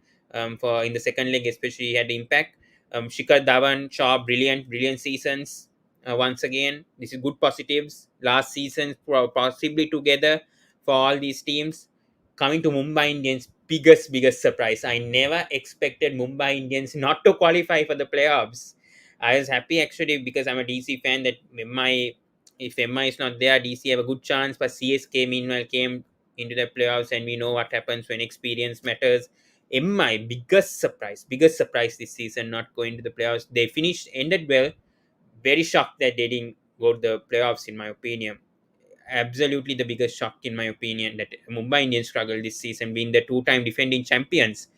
Speaker 2: For in the second leg, especially, he had impact. Shikhar Dhawan, Shaw, brilliant seasons. Once again, this is good positives. Last season, possibly together for all these teams. Coming to Mumbai Indians, biggest surprise. I never expected Mumbai Indians not to qualify for the playoffs. I was happy actually because I'm a DC fan that if MI is not there, DC have a good chance. But CSK meanwhile came into the playoffs, and we know what happens when experience matters. MI biggest surprise this season, not going to the playoffs. They ended well. Very shocked that they didn't go to the playoffs, in my opinion. Absolutely the biggest shock, in my opinion, that Mumbai Indians struggled this season, being the two-time defending champions.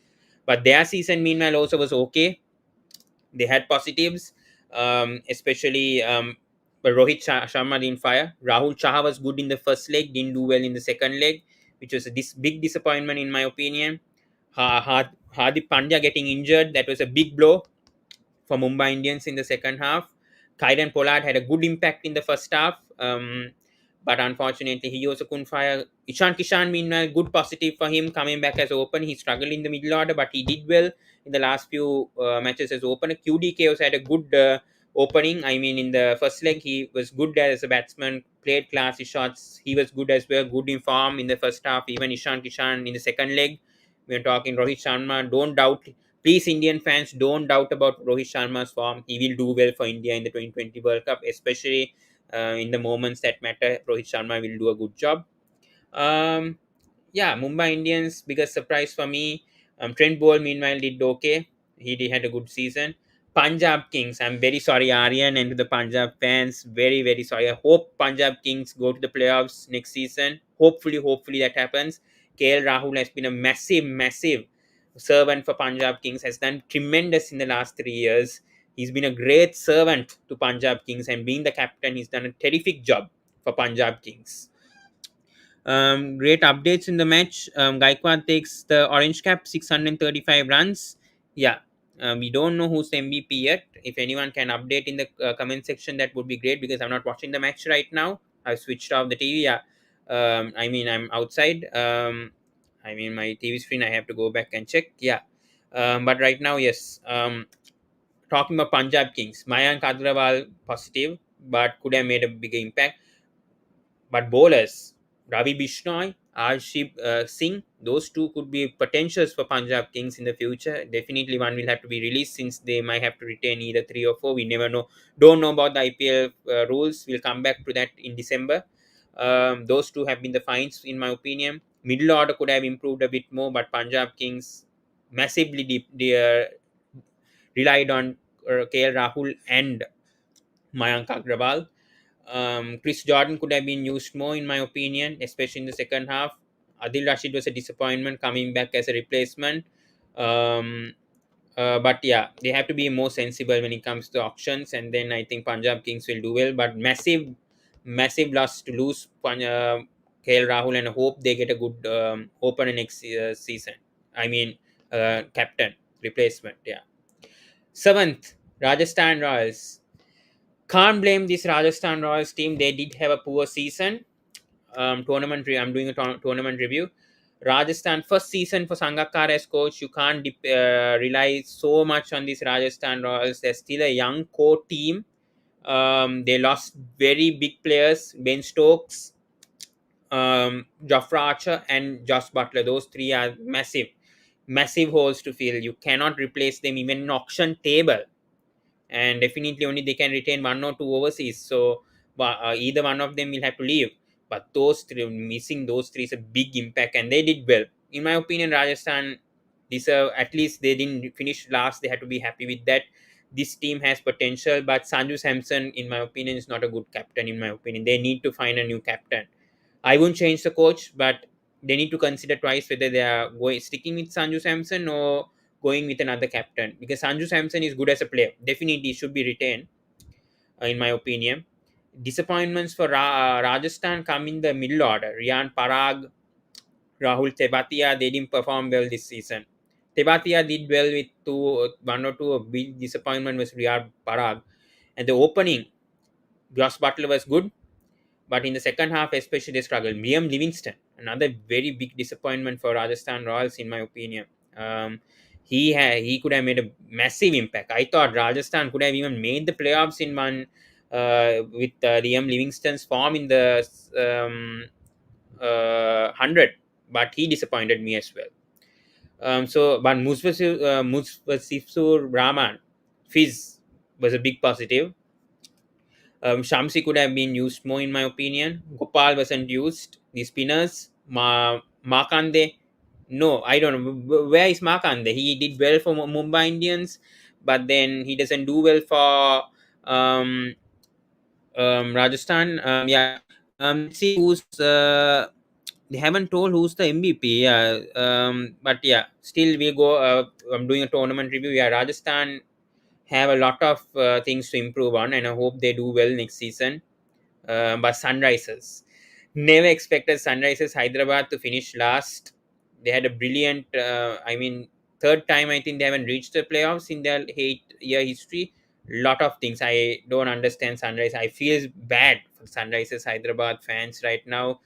Speaker 2: But their season, meanwhile, also was okay. They had positives, especially but Rohit Sharma didn't fire. Rahul Chaha was good in the first leg, didn't do well in the second leg, which was this big disappointment in my opinion. Hardik Pandya getting injured, that was a big blow for Mumbai Indians in the second half. Kyron Pollard had a good impact in the first half, but unfortunately he also couldn't fire. Ishan Kishan, meanwhile, good positive for him coming back as open. He struggled in the middle order, but he did well in the last few matches as opener. QDK also had a good opening. I mean, in the first leg, he was good as a batsman, played classy shots. He was good as well, good in form in the first half. Even Ishan Kishan in the second leg. We're talking Rohit Sharma. Don't doubt. Please, Indian fans, don't doubt about Rohit Sharma's form. He will do well for India in the 2020 World Cup, especially in the moments that matter. Rohit Sharma will do a good job. Um, yeah, Mumbai Indians, biggest surprise for me. Trent Bolt, meanwhile, did okay. He had a good season. Punjab Kings, I'm very sorry, Aryan, and to the Punjab fans, very sorry. I hope Punjab Kings go to the playoffs next season. Hopefully that happens. KL Rahul has been a massive servant for Punjab Kings, has done tremendous in the last 3 years. He's been a great servant to Punjab Kings, and being the captain, he's done a terrific job for Punjab Kings. Great updates in the match. Gaikwad takes the orange cap, 635 runs. Yeah, we don't know who's the MVP yet. If anyone can update in the comment section, that would be great because I'm not watching the match right now. I've switched off the TV. Yeah, I mean, I'm outside. I mean, my TV screen, I have to go back and check. Yeah, but right now, yes. Talking about Punjab Kings, Mayank Agrawal positive, but could have made a bigger impact. But bowlers, Ravi Bishnoi, Arship Singh, those two could be potentials for Punjab Kings in the future. Definitely one will have to be released since they might have to retain either 3 or 4. We never know. Don't know about the IPL rules. We'll come back to that in December. Those two have been the finds, in my opinion. Middle order could have improved a bit more, but Punjab Kings massively relied on KL Rahul and Mayank Agrawal. Chris Jordan could have been used more, in my opinion, especially in the second half. Adil Rashid was a disappointment coming back as a replacement. Um, but yeah, they have to be more sensible when it comes to auctions, and then I think Punjab Kings will do well. But massive loss to lose KL Rahul, and I hope they get a good opener next season. I mean, captain replacement. Yeah. Seventh, Rajasthan Royals. Can't blame this Rajasthan Royals team. They did have a poor season. I'm doing a tournament review. Rajasthan first season for Sangakkar as coach. You can't rely so much on this Rajasthan Royals. They're still a young core team. They lost very big players: Ben Stokes, Jofra Archer, and Josh Butler. Those three are massive holes to fill. You cannot replace them even in auction table, and definitely only they can retain one or two overseas. So either one of them will have to leave. But those three, missing those three is a big impact, and they did well. In my opinion, Rajasthan deserve, at least they didn't finish last. They had to be happy with that. This team has potential, but Sanju Samson, in my opinion, is not a good captain. In my opinion, they need to find a new captain. I won't change the coach, but they need to consider twice whether they are going sticking with Sanju Samson or going with another captain, because Sanju Samson is good as a player. Definitely should be retained, in my opinion. Disappointments for Rajasthan come in the middle order. Riyan Parag, Rahul Tebatia, they didn't perform well this season. Tebatia did well with one or two. A big disappointment was Riyan Parag. And the opening, Josh Butler was good, but in the second half, especially, they struggled. Liam Livingston, another very big disappointment for Rajasthan Royals, in my opinion. Um, he could have made a massive impact. I thought Rajasthan could have even made the playoffs in one, with Liam Livingston's form in the 100, but he disappointed me as well. But Musfasifur Rahman, Fizz was a big positive. Shamsi could have been used more, in my opinion. Gopal wasn't used. The spinners, Markande, no, I don't know. Where is Markande? He did well for Mumbai Indians, but then he doesn't do well for Rajasthan. Yeah. Let's see who's. They haven't told who's the MVP. Yeah. But yeah, still we go. I'm doing a tournament review. Yeah, Rajasthan have a lot of things to improve on, and I hope they do well next season. But Sunrisers, never expected Sunrisers Hyderabad to finish last. They had a brilliant, third time I think they haven't reached the playoffs in their 8-year history. Lot of things I don't understand. Sunrise, I feel bad for Sunrisers Hyderabad fans right now,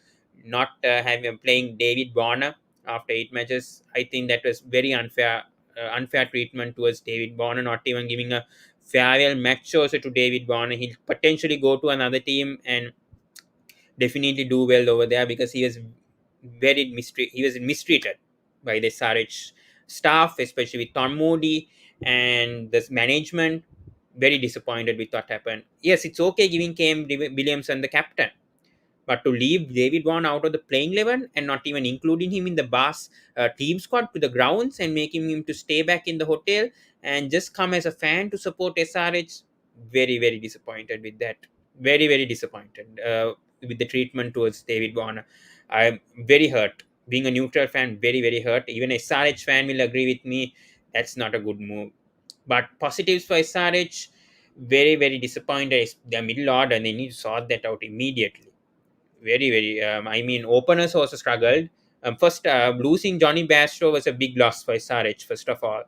Speaker 2: not having playing David Warner after 8 matches. I think that was very unfair treatment towards David Warner, not even giving a farewell match also to David Warner. He'll potentially go to another team and definitely do well over there, because he was he was mistreated by the SRH staff, especially with Tom Moody and this management. Very disappointed with what happened. Yes, it's okay giving Cam Williamson the captain, but to leave David Vaughan out of the playing 11 and not even including him in the Bass team squad to the grounds and making him to stay back in the hotel and just come as a fan to support SRH, very, very disappointed with that. Very, very disappointed with the treatment towards David Vaughan. I'm very hurt. Being a neutral fan, very, very hurt. Even a SRH fan will agree with me. That's not a good move. But positives for SRH, very, very disappointed. Their middle order, and they need to sort that out immediately. Very, very. Openers also struggled. First, losing Johnny Bairstow was a big loss for SRH, first of all,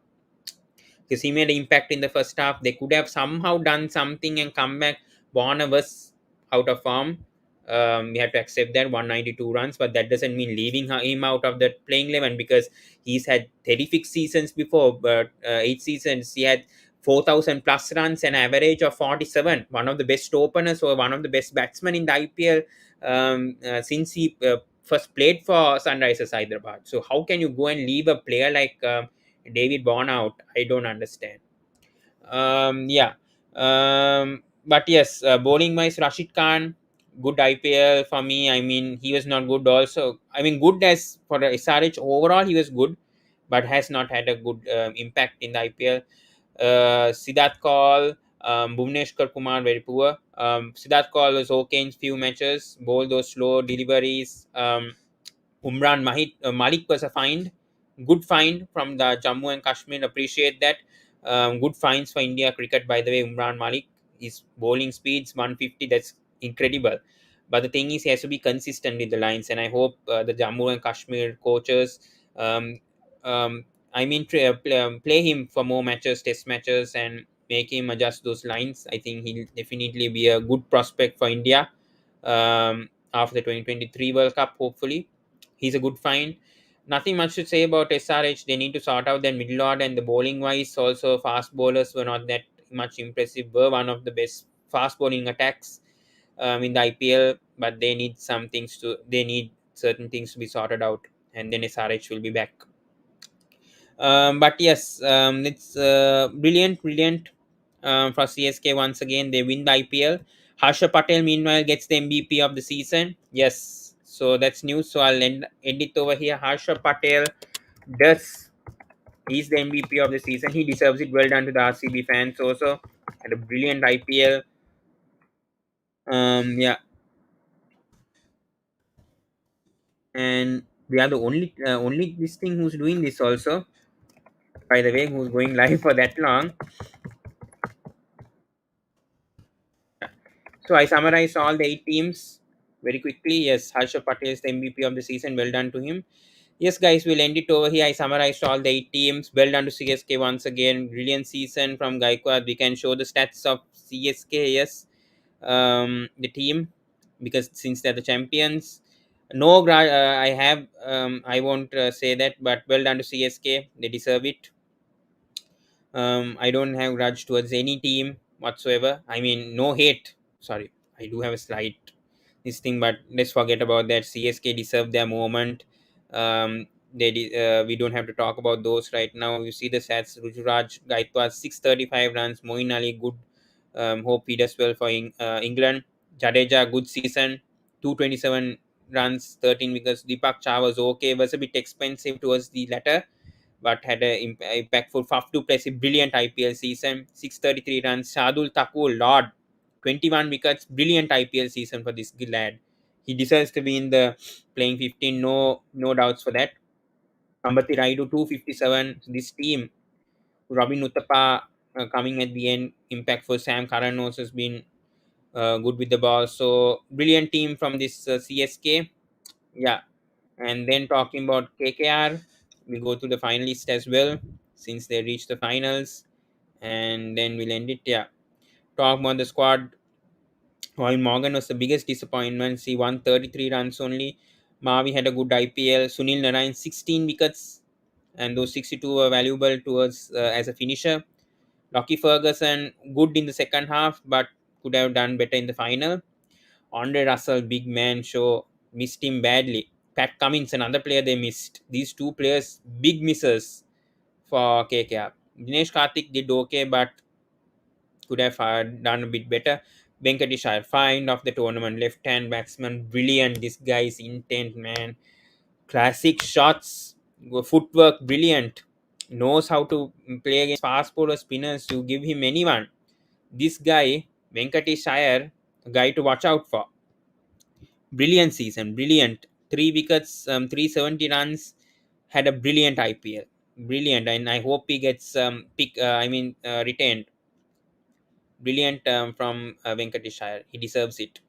Speaker 2: because he made an impact in the first half. They could have somehow done something and come back. Warner was out of form. We had to accept that 192 runs, but that doesn't mean leaving him out of the playing 11, because he's had terrific seasons before. But 8 seasons, he had 4,000 plus runs and average of 47. One of the best openers or one of the best batsmen in the IPL since he first played for Sunrisers Hyderabad. So how can you go and leave a player like David Vaughan out? I don't understand. Yeah. But yes, bowling wise, Rashid Khan, good IPL for me. He was not good also. Good as for the SRH overall, he was good, but has not had a good impact in the IPL. Siddharth Kaul, Bhuvneshwar Kumar, very poor. Siddharth Kaul was okay in few matches, bowled those slow deliveries. Umran Malik was a good find from the Jammu and Kashmir. Appreciate that. Good finds for India cricket, by the way. Umran Malik, his bowling speeds 150, that's incredible. But the thing is, he has to be consistent with the lines, and I hope the Jammu and Kashmir coaches, um, play him for more matches, test matches, and make him adjust those lines. I think he'll definitely be a good prospect for India after the 2023 World Cup, hopefully. He's a good find. Nothing much to say about SRH. They need to sort out their middle order, and the bowling wise, also fast bowlers were not that much impressive. Were one of the best fast bowling attacks in the IPL, but they need certain things to be sorted out, and then SRH will be back. But yes, it's brilliant for CSK once again. They win the IPL. Harsha Patel, meanwhile, gets the MVP of the season. Yes, so that's news. So I'll end it over here. Harsha Patel does. He's the MVP of the season. He deserves it. Well done to the RCB fans also. Had a brilliant IPL. Yeah. And we are the only this thing who's doing this also. By the way, who's going live for that long. So I summarized all the 8 teams very quickly. Yes, Harsha Patel is the MVP of the season. Well done to him. Yes, guys, we'll end it over here. I summarized all the 8 teams. Well done to CSK once again. Brilliant season from Gaikwad. We can show the stats of CSK. Yes, the team, because since they're the champions. No, I have. I won't say that, but well done to CSK. They deserve it. I don't have grudge towards any team whatsoever. I mean, no hate. Sorry, I do have a slight this thing, but let's forget about that. CSK deserve their moment. We don't have to talk about those right now. You see the stats: Rujuraj Gaikwad 635 runs. Moeen Ali good. Hope he does well for England. Jadeja good season, 227 runs, 13 wickets. Deepak Chah was okay. Was a bit expensive towards the latter, but had an impactful Faf du Plessis brilliant IPL season, 633 runs. Shardul Thakur, Lord, 21 wickets, brilliant IPL season for this lad. He deserves to be in the playing 15, no doubts for that. Ambati Raidu 257. This team, Robin Uthappa coming at the end, impactful. Sam Curran also has been good with the ball. So brilliant team from this CSK. Yeah, and then talking about KKR, we go to the finalists as well since they reached the finals, and then we'll end it. Yeah, talk about the squad. While Morgan was the biggest disappointment, he won 33 runs only. Mavi had a good IPL. Sunil Narayan 16 wickets, and those 62 were valuable towards as a finisher. Lockie Ferguson good in the second half, but could have done better in the final. Andre Russell, big man show, missed him badly. Pat Cummins, another player they missed. These two players, big misses for KKR. Dinesh Karthik did okay, but could have done a bit better. Venkatesh Iyer, find of the tournament, left-hand batsman, brilliant. This guy's intent, man. Classic shots, footwork, brilliant. Knows how to play against fast bowler spinners. You give him anyone. This guy, Venkatesh Iyer, a guy to watch out for. Brilliant season, brilliant. 3 wickets, 370 runs, had a brilliant IPL. Brilliant, and I hope he gets retained. Brilliant from Venkatesh Iyer. He deserves it.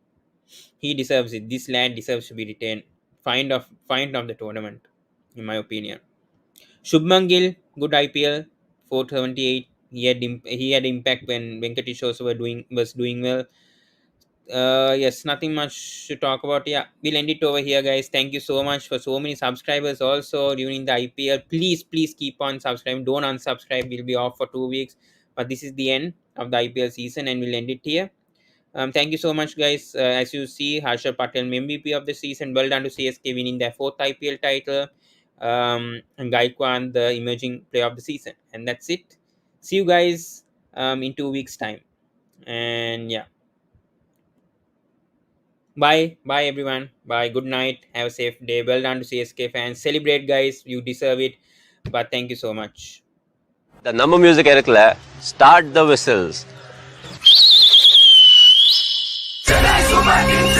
Speaker 2: He deserves it. This lad deserves to be retained. Find of the tournament, in my opinion. Shubman Gill, good IPL, 478. He had impact when Venkatesh also was doing well. Yes, nothing much to talk about. Yeah, we'll end it over here, guys. Thank you so much for so many subscribers also during the IPL. Please keep on subscribing. Don't unsubscribe. We'll be off for 2 weeks, but this is the end of the IPL season, and we'll end it here. Thank you so much, guys. As you see, Harsha Patel, MVP of the season. Well done to CSK winning their 4th IPL title. And Gaikwad, the emerging player of the season. And that's it. See you guys in 2 weeks' time. And yeah. Bye everyone. Bye, good night, have a safe day. Well done to CSK fans. Celebrate, guys, you deserve it. But thank you so much.
Speaker 8: The number music இருக்குல்ல, start the whistles.
Speaker 1: Chennai Super Kings